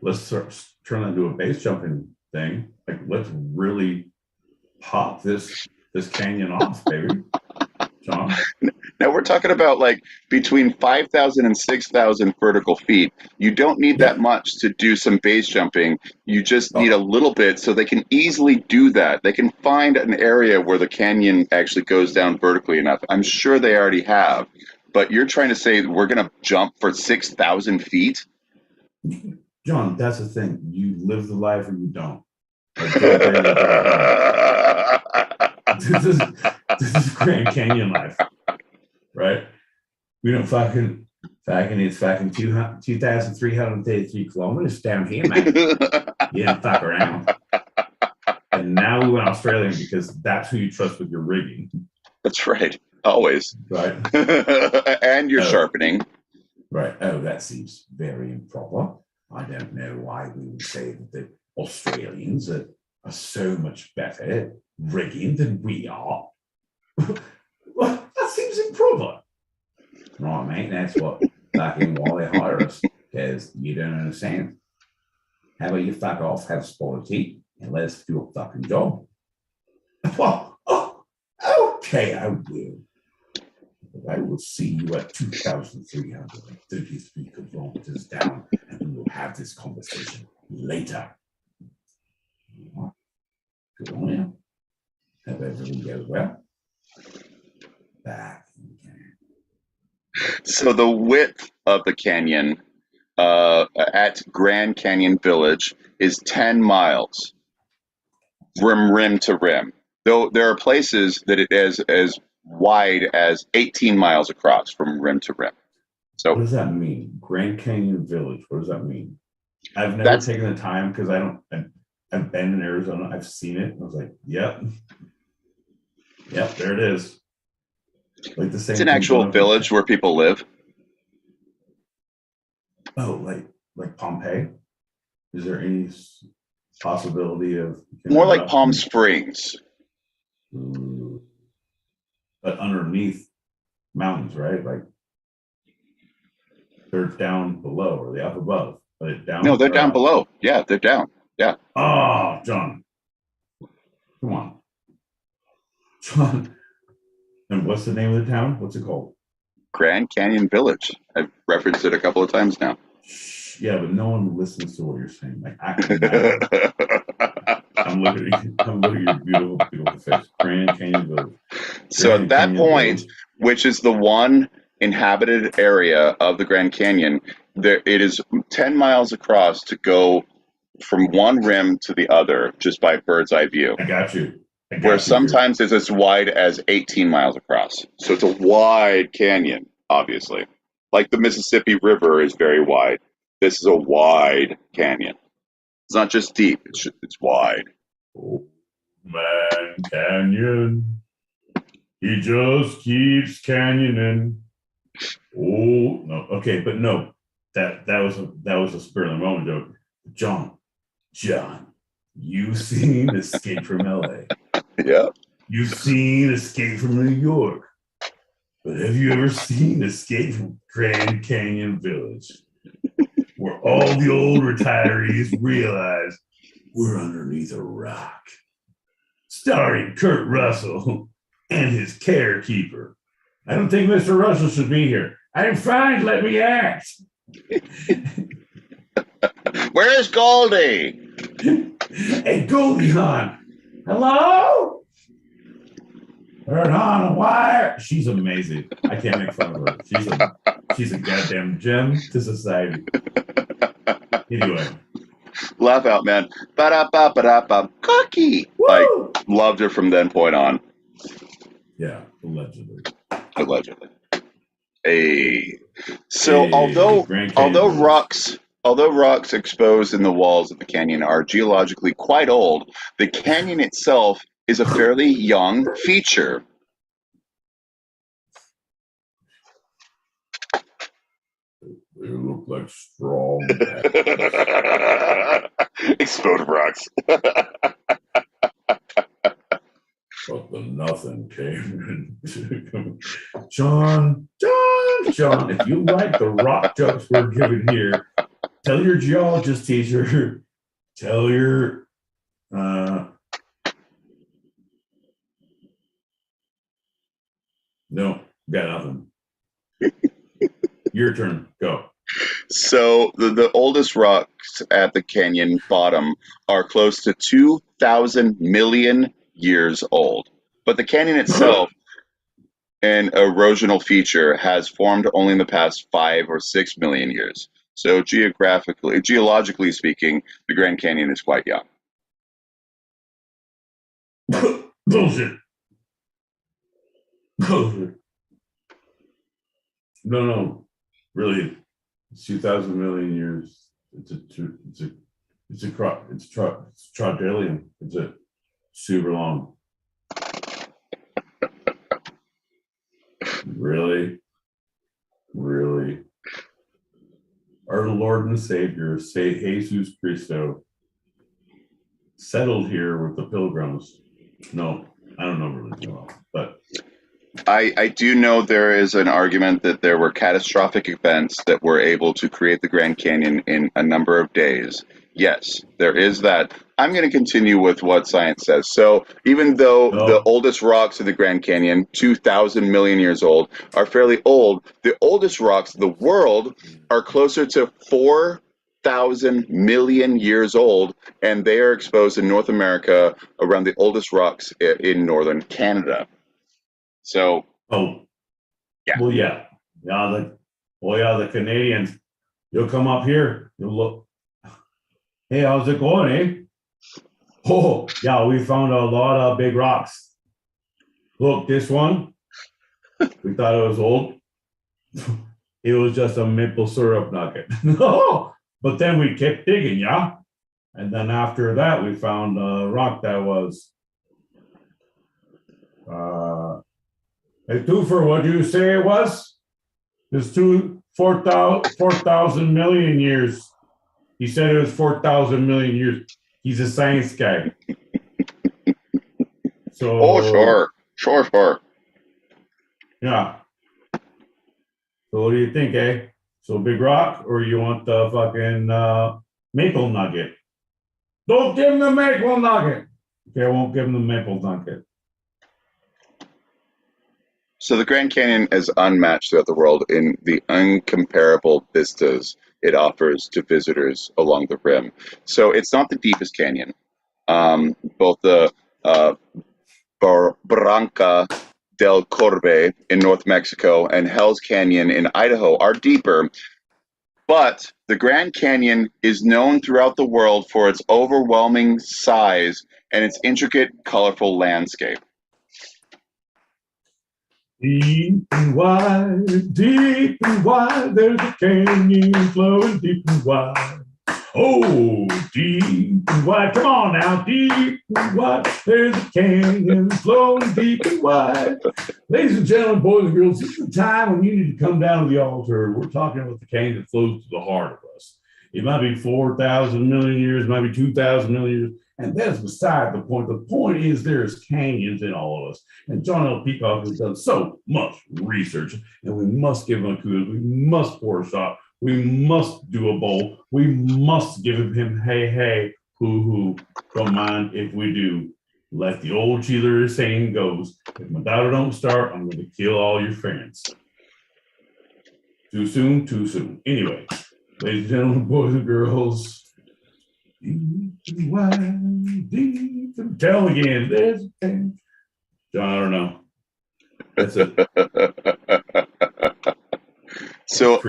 Let's turn that into a base jumping thing. Like, let's really pop this canyon off, baby. John? Now we're talking about like between 5,000 and 6,000 vertical feet. You don't need that much to do some base jumping. You just need a little bit, so they can easily do that. They can find an area where the canyon actually goes down vertically enough. I'm sure they already have. But you're trying to say we're going to jump for 6,000 feet? John, that's the thing. You live the life or you don't. Like, this is Grand Canyon life, right? We don't it's fucking 2,333 kilometers down here, man. You didn't fuck around. And now we went Australian because that's who you trust with your rigging. That's right. Always. Right. And you're sharpening. Right. Oh, that seems very improper. I don't know why we would say that the Australians are so much better at rigging than we are. Well, that seems improper. Right, mate. That's what fucking why they hire us, because you don't understand. How about you fuck off, have spotty, and let us do a fucking job? Well, okay, I will. I will see you at 2,333 kilometers down, and we will have this conversation later. Cool, yeah. Hope everything goes well. Back. So the width of the canyon at Grand Canyon Village is 10 miles, rim to rim. Though there are places that it is as wide as 18 miles across from rim to rim. So what does that mean? Grand Canyon Village. What does that mean? I've never That's- taken the time because I've been in Arizona. I've seen it. I was like, yep, there it is. Like the same. it's an thing actual going up village where people live. Oh, like Pompeii? Is there any possibility of More like Palm Springs. Ooh. But underneath mountains, right? Like they're down below, or they up above? Are they down? No, they're or down up? below. Yeah, they're down. Yeah. Oh, John, come on, John. And what's the name of the town? What's it called? Grand Canyon Village. I've referenced it a couple of times now. Yeah, but no one listens to what you're saying. Like I'm looking at your beautiful face. Grand Canyon Village. So at that point, which is the one inhabited area of the Grand Canyon, it is 10 miles across to go from one rim to the other just by bird's eye view. I got you. Where sometimes it's as wide as 18 miles across. So it's a wide canyon, obviously. Like the Mississippi River is very wide. This is a wide canyon. It's not just deep, it's wide. Oh, man, canyon. He just keeps canyoning. Oh no, okay, but no, that was a spur of the moment joke. John, you've seen Escape from LA. Yeah. You've seen Escape from New York. But have you ever seen Escape from Grand Canyon Village? Where all the old retirees realize we're underneath a rock. Starring Kurt Russell and his carekeeper. I don't think Mr. Russell should be here. I'm fine, let me act. Where's Goldie? Hey, Goldie Hawn. Hello? Turn on a wire. She's amazing. I can't make fun of her. She's a goddamn gem to society. Anyway. Laugh out, man. Ba-da-ba-ba-da-ba. Cookie. Woo! I loved her from then point on. Yeah, allegedly. Allegedly. Hey. So Hey, although rocks exposed in the walls of the canyon are geologically quite old, the canyon itself is a fairly young feature. They look like strong Exploded rocks. But the nothing came in. John, if you like the rock jokes we're giving here, tell your geologist teacher, tell your no, got nothing. Your turn, go. So the oldest rocks at the canyon bottom are close to 2,000 million years old. But the canyon itself, an erosional feature, has formed only in the past 5 or 6 million years. So geologically speaking, the Grand Canyon is quite young. Bullshit. No. Really, it's 2,000 million years. It's Trodelium. It's a super long. Really? Our Lord and Savior, Jesus Christo, settled here with the pilgrims. No, I don't know really too well, but I do know there is an argument that there were catastrophic events that were able to create the Grand Canyon in a number of days. Yes, there is that. I'm going to continue with what science says. So even though the oldest rocks in the Grand Canyon, 2,000 million years old, are fairly old, the oldest rocks in the world are closer to 4,000 2,000 million years old, and they are exposed in North America around the oldest rocks in northern Canada. So, Oh, yeah. well, yeah. The Canadians, you'll come up here, you'll look. Hey, how's it going, eh? Oh, yeah, we found a lot of big rocks. Look, this one, we thought it was old. It was just a maple syrup nugget. No, but then we kept digging, yeah? And then after that, we found a rock that was a twofer. What do you say it was? It's 4,000 million years. He said it was 4,000 million years. He's a science guy. So. Oh, sure. Yeah. So what do you think, eh? So big rock, or you want the fucking maple nugget? Don't give him the maple nugget. Okay, I won't give him the maple nugget. So the Grand Canyon is unmatched throughout the world in the uncomparable vistas it offers to visitors along the rim. So it's not the deepest canyon. Both the Barranca del Corbe in North Mexico and Hell's Canyon in Idaho are deeper, but the Grand Canyon is known throughout the world for its overwhelming size and its intricate, colorful landscape. Deep and wide, there's a canyon flowing deep and wide. Oh, deep and wide, come on now, deep and wide, there's a canyon flowing deep and wide. Ladies and gentlemen, boys and girls, this is the time when you need to come down to the altar. We're talking about the canyon that flows to the heart of us. It might be 4,000 million years, it might be 2,000 million years, and that's beside the point. The point is there's canyons in all of us. And John L. Peacock has done so much research, and we must give him a kudos. We must pour a shot. We must do a bowl. We must give him hey, hoo. Don't mind if we do. Like the old cheerleader saying goes, if my daughter don't start, I'm going to kill all your fans. Too soon. Anyway, ladies and gentlemen, boys and girls, deep wide, deep and tell again. There's a thing. John, I don't know. That's it. So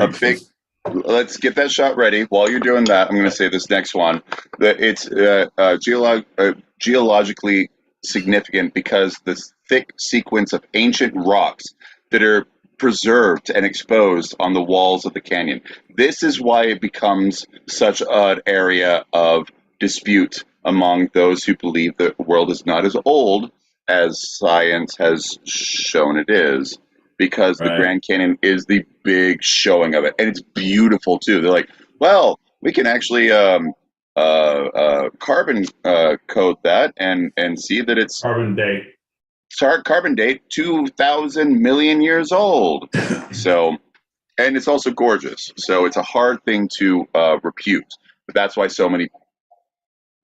let's get that shot ready. While you're doing that, I'm going to say this next one. That it's geologically significant because this thick sequence of ancient rocks that are preserved and exposed on the walls of the canyon. This is why it becomes such an area of dispute among those who believe the world is not as old as science has shown it is, because the Grand Canyon is the big showing of it, and it's beautiful too. They're like, well, we can actually carbon code that and see that it's carbon date 2,000 million years old. So, and it's also gorgeous. So it's a hard thing to repute, but that's why so many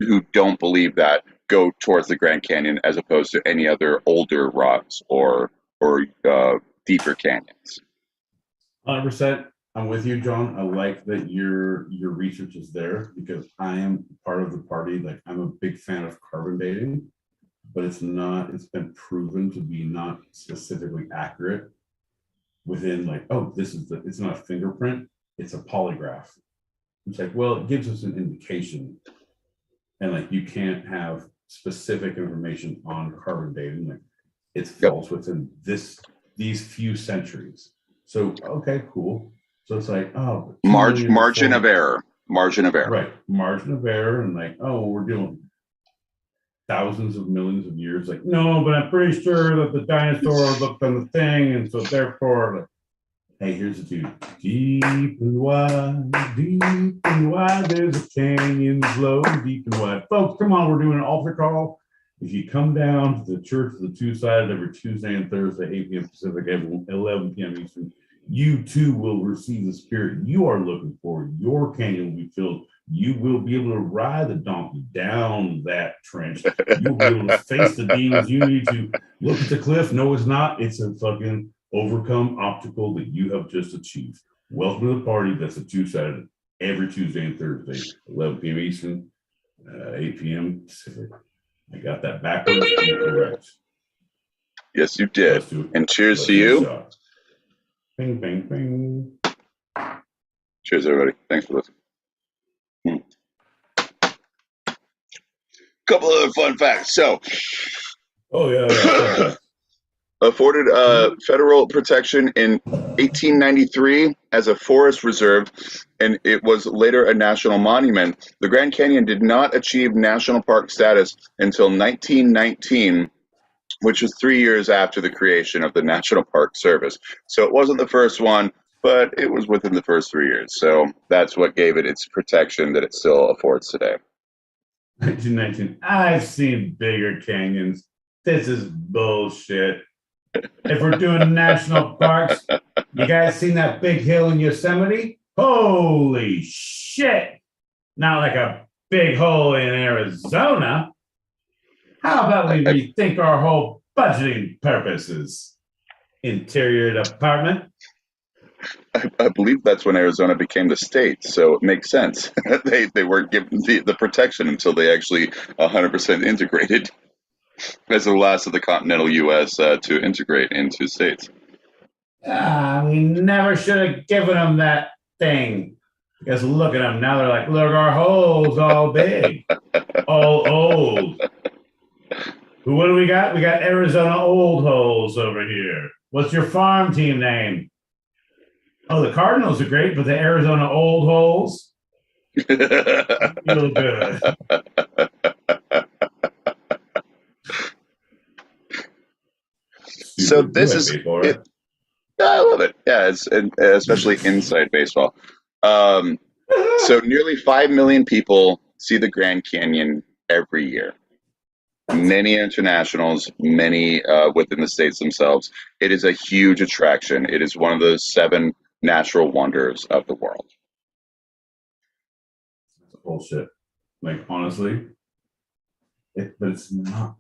who don't believe that go towards the Grand Canyon as opposed to any other older rocks or deeper canyons. 100%. I'm with you, John. I like that your research is there because I am part of the party. Like, I'm a big fan of carbon dating, but it's been proven to be not specifically accurate within like, it's not a fingerprint, it's a polygraph. It's like, well, it gives us an indication. And like, you can't have specific information on carbon dating. Like, it falls within these few centuries. So, okay, cool. So it's like, margin of error. Right. Margin of error. And like, we're doing thousands of millions of years. Like, no, but I'm pretty sure that the dinosaur looked on the thing. And so therefore, like, hey, here's the dude. Deep and wide, there's a canyon flowing deep and wide. Folks, come on, we're doing an altar call. If you come down to the Church of the Two-Sided every Tuesday and Thursday, 8 p.m. Pacific, 11 p.m. Eastern, you too will receive the spirit you are looking for. Your canyon will be filled. You will be able to ride the donkey down that trench. You'll be able to face the demons. You need to look at the cliff. No, it's not. It's a fucking overcome obstacle that you have just achieved. Welcome to the party. That's a two-sided. every Tuesday and Thursday, 11 p.m. Eastern, 8 p.m. Pacific. I got that backwards and correct. Yes, you did. And cheers to you. Bing, bing, bing. Cheers, everybody. Thanks for listening. Couple other fun facts. So, afforded federal protection in 1893 as a forest reserve, and it was later a national monument. The Grand Canyon did not achieve national park status until 1919, which was 3 years after the creation of the National Park Service. So it wasn't the first one, but it was within the first 3 years. So that's what gave it its protection that it still affords today. 1919. I've seen bigger canyons. This is bullshit. If we're doing national parks, you guys seen that big hill in Yosemite? Holy shit! Not like a big hole in Arizona. How about we rethink our whole budgeting purposes? Interior department. I believe that's when Arizona became the state, so it makes sense. They weren't given the protection until they actually 100% integrated as the last of the continental U.S. To integrate into states. We never should have given them that thing. Because look at them now, they're like, look, our hole's all big, all old. What do we got? We got Arizona Old Holes over here. What's your farm team name? Oh, the Cardinals are great, but the Arizona Old Holes feel good. So this is it. I love it. Yeah, it's especially inside baseball. So nearly 5 million people see the Grand Canyon every year. Many internationals, many within the states themselves. It is a huge attraction. It is one of those 7 natural wonders of the world. That's bullshit. Like, honestly, but it's not.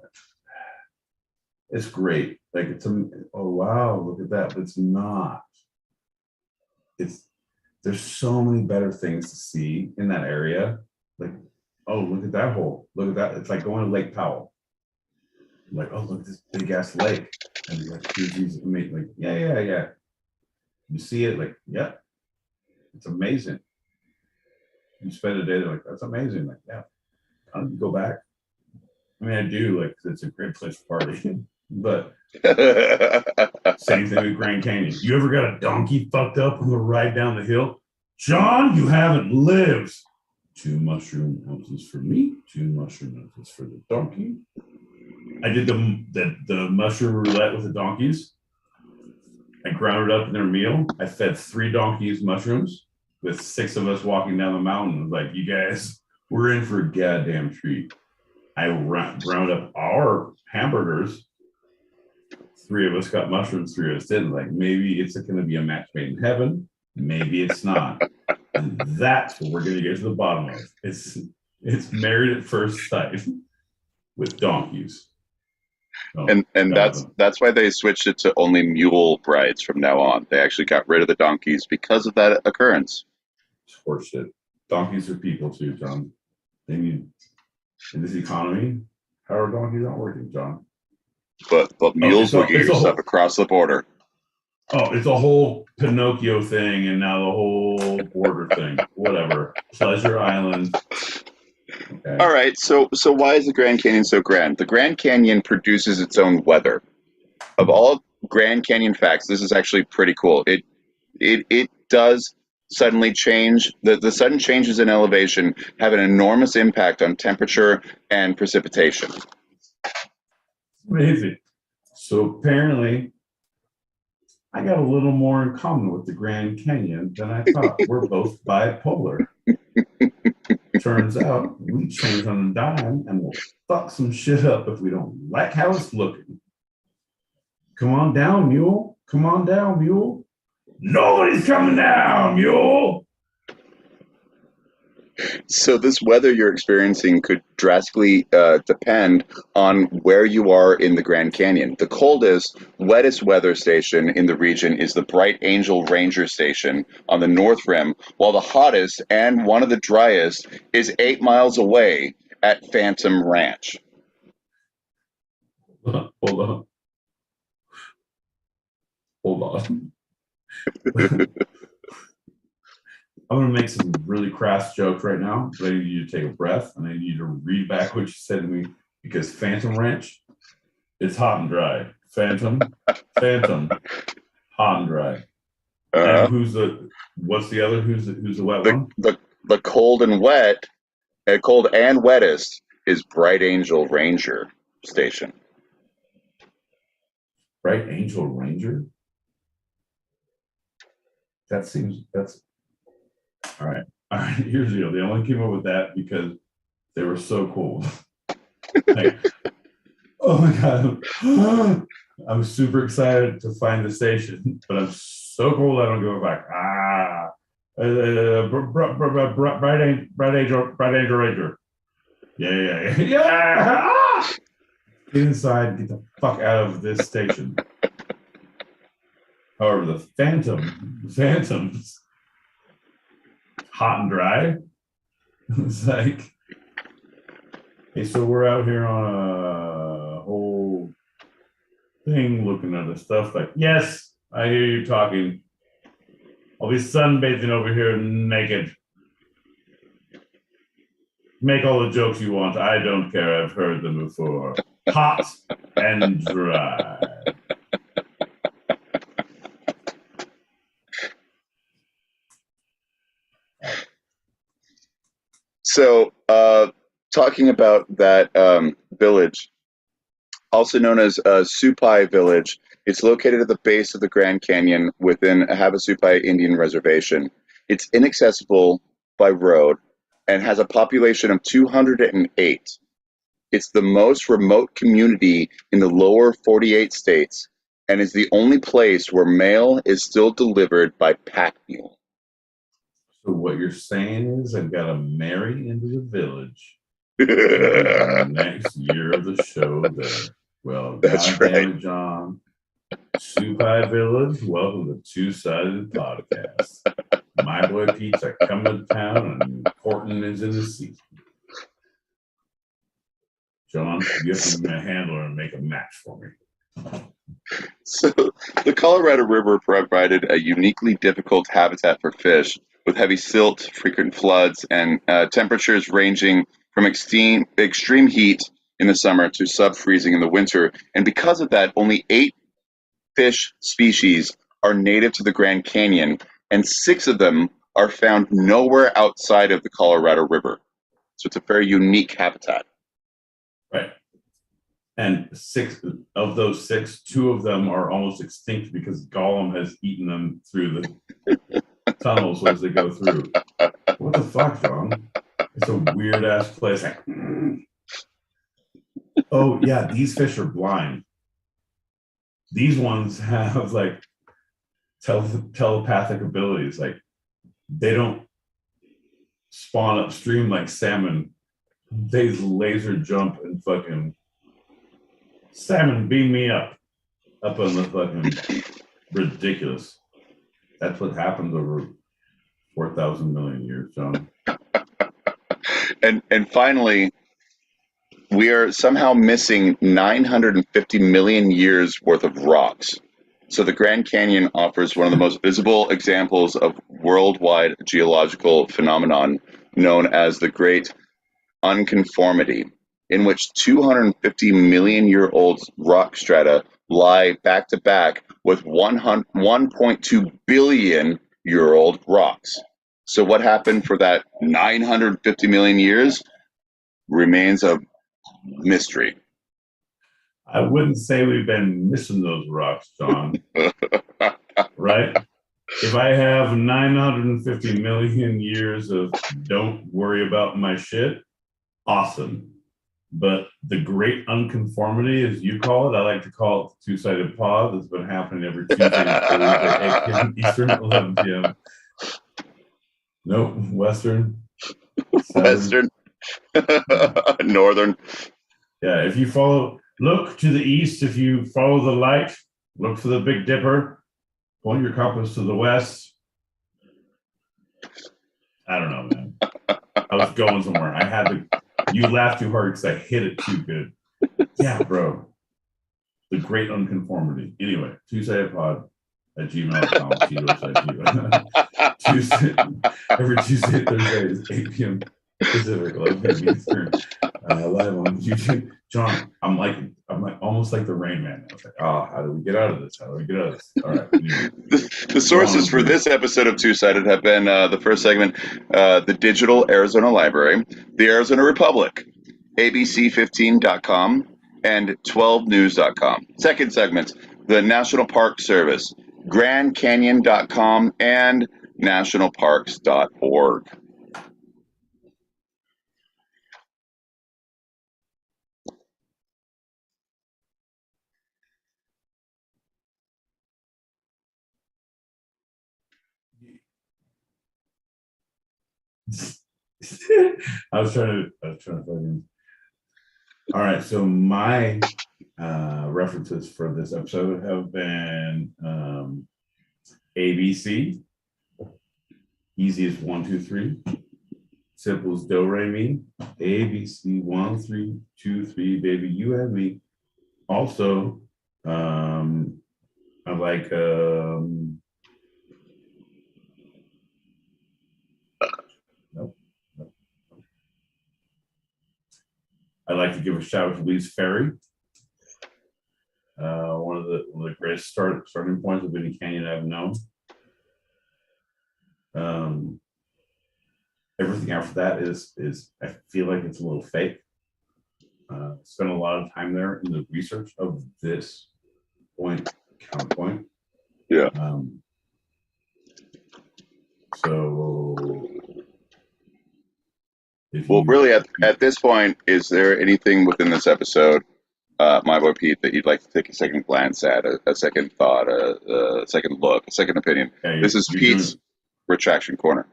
It's great. Like, oh wow, look at that. But it's not. There's so many better things to see in that area. Like, oh, look at that hole. Look at that. It's like going to Lake Powell. Like, oh, look at this big ass lake. And you're like, here's amazing. Like, yeah. You see it, like, yeah, it's amazing. You spend a day there, like, that's amazing. Like, yeah, I don't go back. I mean, I do, like, 'cause it's a great place to party. But same thing with Grand Canyon. You ever got a donkey fucked up on the ride down the hill? John, you haven't lived. 2 mushroom ounces for me, 2 mushroom ounces for the donkey. I did the mushroom roulette with the donkeys. I ground it up in their meal. I fed 3 donkeys mushrooms with 6 of us walking down the mountain. I was like, you guys, we're in for a goddamn treat. I ground up our hamburgers. 3 of us got mushrooms, 3 of us didn't. Like, maybe it's going to be a match made in heaven. Maybe it's not. And that's what we're going to get to the bottom of. It's married at first sight with donkeys. Oh, and that's why they switched it to only mule rides from now on. They actually got rid of the donkeys because of that occurrence. It's horseshit. Donkeys are people too, John. They need, in this economy, how are donkeys not working, John? But mules will get your stuff across the border. Oh, it's a whole Pinocchio thing, and now the whole border thing. Whatever. Pleasure Island. Okay. All right. So why is the Grand Canyon so grand? The Grand Canyon produces its own weather. Of all Grand Canyon facts, this is actually pretty cool. It does suddenly change. The sudden changes in elevation have an enormous impact on temperature and precipitation. Amazing. So apparently, I got a little more in common with the Grand Canyon than I thought. We're both bipolar. Turns out we change on a dime and we'll fuck some shit up if we don't like how it's looking. Come on down, mule. Come on down, mule. Nobody's coming down, mule. So this weather you're experiencing could drastically depend on where you are in the Grand Canyon. The coldest, wettest weather station in the region is the Bright Angel Ranger Station on the North Rim, while the hottest and one of the driest is 8 miles away at Phantom Ranch. Hold on. Hold on. I'm going to make some really crass jokes right now, but I need you to take a breath and I need you to read back what you said to me, because Phantom Ranch, it's hot and dry. Phantom, hot and dry. And what's the other? Who's the wet one? The cold and wettest is Bright Angel Ranger Station. Bright Angel Ranger? That's all right. All right, here's the deal. They only came up with that because they were so cool. Like, oh my God. I'm super excited to find the station, but I'm so cold I don't go back. Bright Angel Ranger. Yeah. Get inside, get the fuck out of this station. However, the Phantoms, hot and dry. It's like, hey, so we're out here on a whole thing looking at the stuff. Like, yes, I hear you talking. I'll be sunbathing over here naked. Make all the jokes you want. I don't care. I've heard them before. Hot and dry. So, talking about that village, also known as Supai Village, it's located at the base of the Grand Canyon within a Havasupai Indian Reservation. It's inaccessible by road and has a population of 208. It's the most remote community in the lower 48 states and is the only place where mail is still delivered by pack mule. So what you're saying is I've got to marry into the village. The next year of the show there. Well, that's goddamn right, it, John. Supai Village, welcome to 2-Sided Podcast. My boy Pete's coming to town and Horton is in the season. John, you have to be my handler and make a match for me. So the Colorado River provided a uniquely difficult habitat for fish, with heavy silt, frequent floods, and temperatures ranging from extreme heat in the summer to sub-freezing in the winter. And because of that, only 8 fish species are native to the Grand Canyon, and 6 of them are found nowhere outside of the Colorado River. So it's a very unique habitat. Right. And 6 of those 6, 2 of them are almost extinct because Gollum has eaten them through the tunnels as they go through. What the fuck, John? It's a weird ass place. Oh yeah, these fish are blind. These ones have like telepathic abilities. Like they don't spawn upstream like salmon. They laser jump and fucking salmon beam me up on the fucking ridiculous. That's what happens over 4,000 million years, John. And finally, we are somehow missing 950 million years worth of rocks. So the Grand Canyon offers one of the most visible examples of worldwide geological phenomenon known as the Great Unconformity, in which 250 million year old rock strata lie back to back with 1.2 billion year old rocks. So what happened for that 950 million years remains a mystery. I wouldn't say we've been missing those rocks, John. Right? If I have 950 million years of don't worry about my shit, awesome. But the Great Unconformity, as you call it, I like to call it the 2-Sided Pod. That's been happening every Tuesday and Thursday, 8 p.m. Eastern, 11 p.m. Nope, Western. southern. Western, northern. Yeah, if you look to the east, if you follow the light, look for the Big Dipper, point your compass to the west. I don't know, man. I was going somewhere. You laughed too hard because I hit it too good. Yeah, bro. The great unconformity. Anyway, twosidedpod@gmail.com. Tuesday, every Tuesday, Thursday is 8 p.m. Pacific, 11 p.m. Eastern. Live on YouTube. John, I'm like almost like the Rain Man. I was like, how do we get out of this? All right. The sources for this episode of Two Sided have been the first segment, the Digital Arizona Library, the Arizona Republic, abc15.com, and 12news.com. Second segment, the National Park Service, grandcanyon.com, and nationalparks.org. I was trying to find. All right, so my references for this episode have been ABC, easy as 1, 2, 3, simple as do re mi, ABC 1, 3, 2, 3, baby, you and me. Also, I like I'd like to give a shout out to Lee's Ferry. One of the greatest starting points of any canyon I've known. Everything after that is I feel like it's a little fake. Spent a lot of time there in the research of this counterpoint. Yeah. So. Well, really, at this point, is there anything within this episode, my boy Pete, that you'd like to take a second glance at, a second thought, a second look, a second opinion? Yeah, this is Pete's Retraction Corner.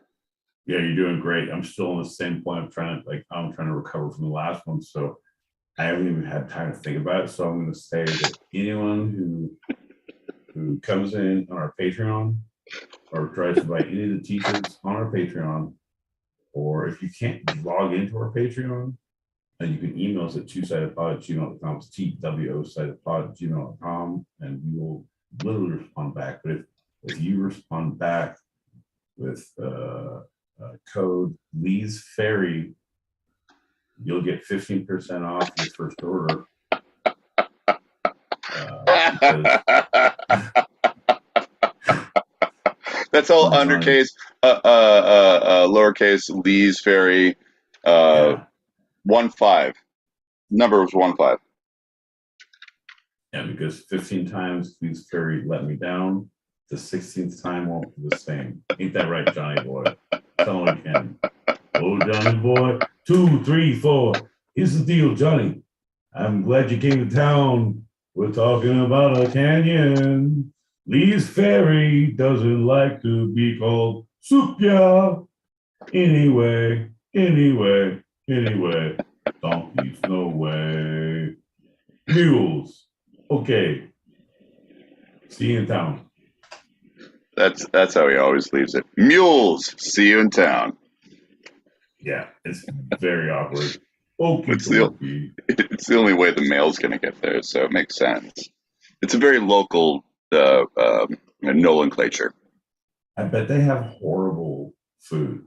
Yeah, you're doing great. I'm still on the same point. I'm trying to recover from the last one, so I haven't even had time to think about it. So I'm going to say that anyone who comes in on our Patreon or tries to buy any of the teachers on our Patreon, or if you can't log into our Patreon, then you can email us at twosidedpod@gmail.com. It's TWOsidedpod@gmail.com, and we will literally respond back. But if you respond back with code Lee's Ferry, you'll get 15% off your first order. That's all undercase, lowercase Lee's Ferry, 15. Number was 15. Yeah, because 15 times Lee's Ferry let me down. The 16th time won't be the same. Ain't that right, Johnny boy? Tell him again. Oh, Johnny boy. 2, 3, 4. Here's the deal, Johnny. I'm glad you came to town. We're talking about a canyon. Lee's Ferry doesn't like to be called Supia. Anyway. Donkeys, no way. Mules. Okay. See you in town. That's how he always leaves it. Mules. See you in town. Yeah, it's very awkward. Okay. It's the only way the mail's going to get there, so it makes sense. It's a very local nomenclature. I bet they have horrible food.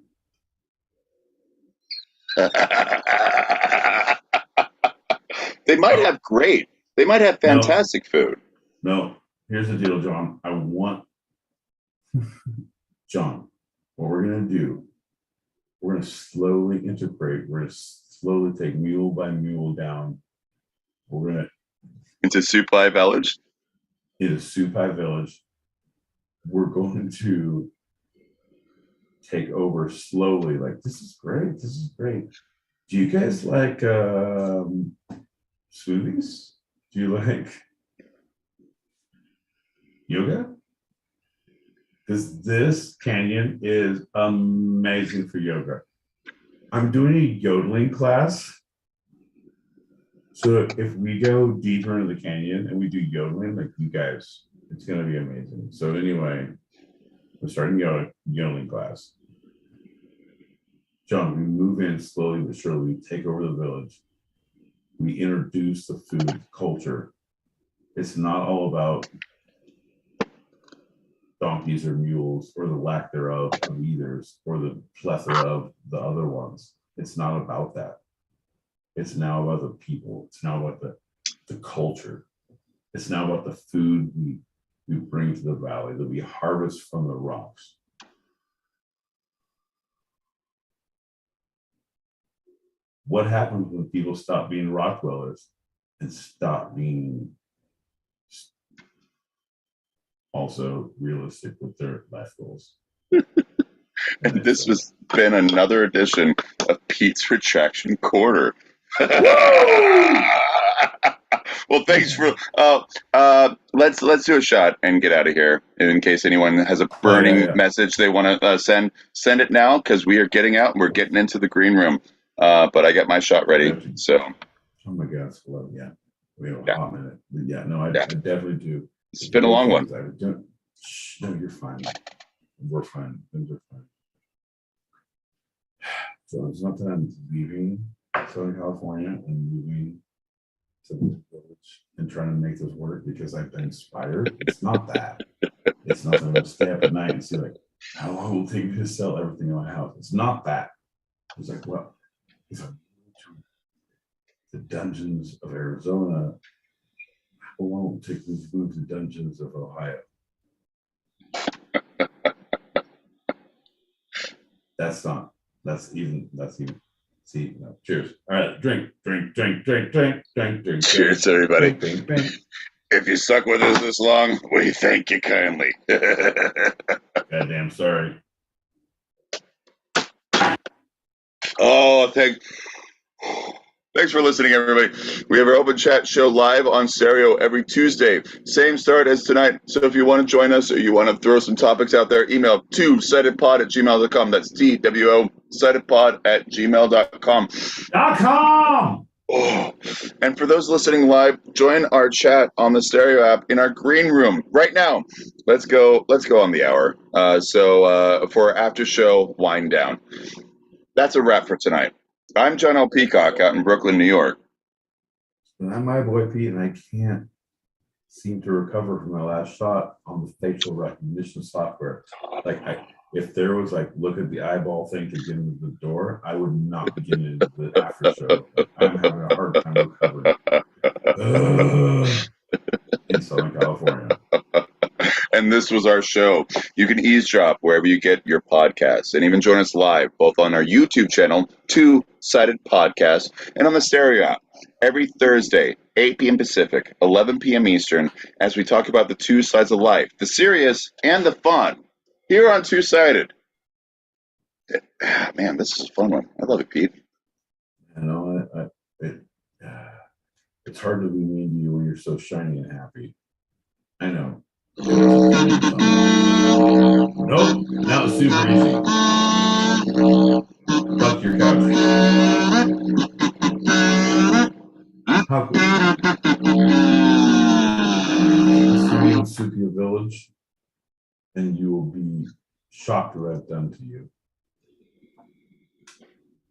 They might have great. They might have fantastic food. No, here's the deal, John. John, what we're going to do, we're going to slowly integrate. We're going to slowly take mule by mule down. We're going to into Supai Village. Into Supai Village. We're going to take over slowly. Like, this is great. Do you guys like smoothies? Do you like yoga? Because this canyon is amazing for yoga. I'm doing a yodeling class. So if we go deeper into the canyon and we do yodeling, like you guys, it's going to be amazing. So anyway, we're starting yodeling class. John, we move in slowly but surely. We take over the village. We introduce the food culture. It's not all about donkeys or mules or the lack thereof of either's or the plethora of the other ones. It's not about that. It's now about the people. It's now about the culture. It's now about the food we bring to the valley that we harvest from the rocks. What happens when people stop being rock dwellers and stop being also realistic with their life goals? And this has been another edition of Pete's Retraction Quarter. Well, thanks for let's do a shot and get out of here. In case anyone has a burning message they want to send it now, because we are getting out and we're getting into the green room. But I got my shot ready. So. Oh my God, well, yeah, we have a hot minute. Yeah, no, I definitely do. It's been a long one. No, you're fine. We're fine. Things are fine. So it's not that I'm leaving Southern California and moving to the village and trying to make this work because I've been inspired. It's not that. It's not that I'm going to stay up at night and see like how long will it take me to sell everything in my house. It's not that. It's like, well, if I move to the dungeons of Arizona, how long will it take me to move to the dungeons of Ohio? That's even. See, no. Cheers. All right, drink. Cheers, everybody. Drink. If you stuck with us this long, we thank you kindly. Goddamn sorry. Oh, thanks for listening, everybody. We have our open chat show live on stereo every Tuesday. Same start as tonight. So if you want to join us or you want to throw some topics out there, email 2setitpod@gmail.com. That's TWO setitpod@gmail.com. Oh. And for those listening live, join our chat on the stereo app in our green room right now. Let's go on the hour. So for our after show wind down. That's a wrap for tonight. I'm John L. Peacock out in Brooklyn, New York. And I'm my boy Pete, and I can't seem to recover from my last shot on the facial recognition software. Like, if there was like look at the eyeball thing to get into the door, I would not be getting into the after show. I'm having a hard time recovering. In Southern California. And this was our show. You can eavesdrop wherever you get your podcasts and even join us live, both on our YouTube channel, 2-Sided Podcast, and on the stereo app every Thursday, 8 p.m. Pacific, 11 p.m. Eastern, as we talk about the two sides of life, the serious and the fun, here on 2-Sided. Man, this is a fun one. I love it, Pete. You know, it's hard to be mean to you when you're so shiny and happy. I know. Nope, now it's super easy. Fuck your couch. How could you Supia Village, and you will be shocked at what I've done to you.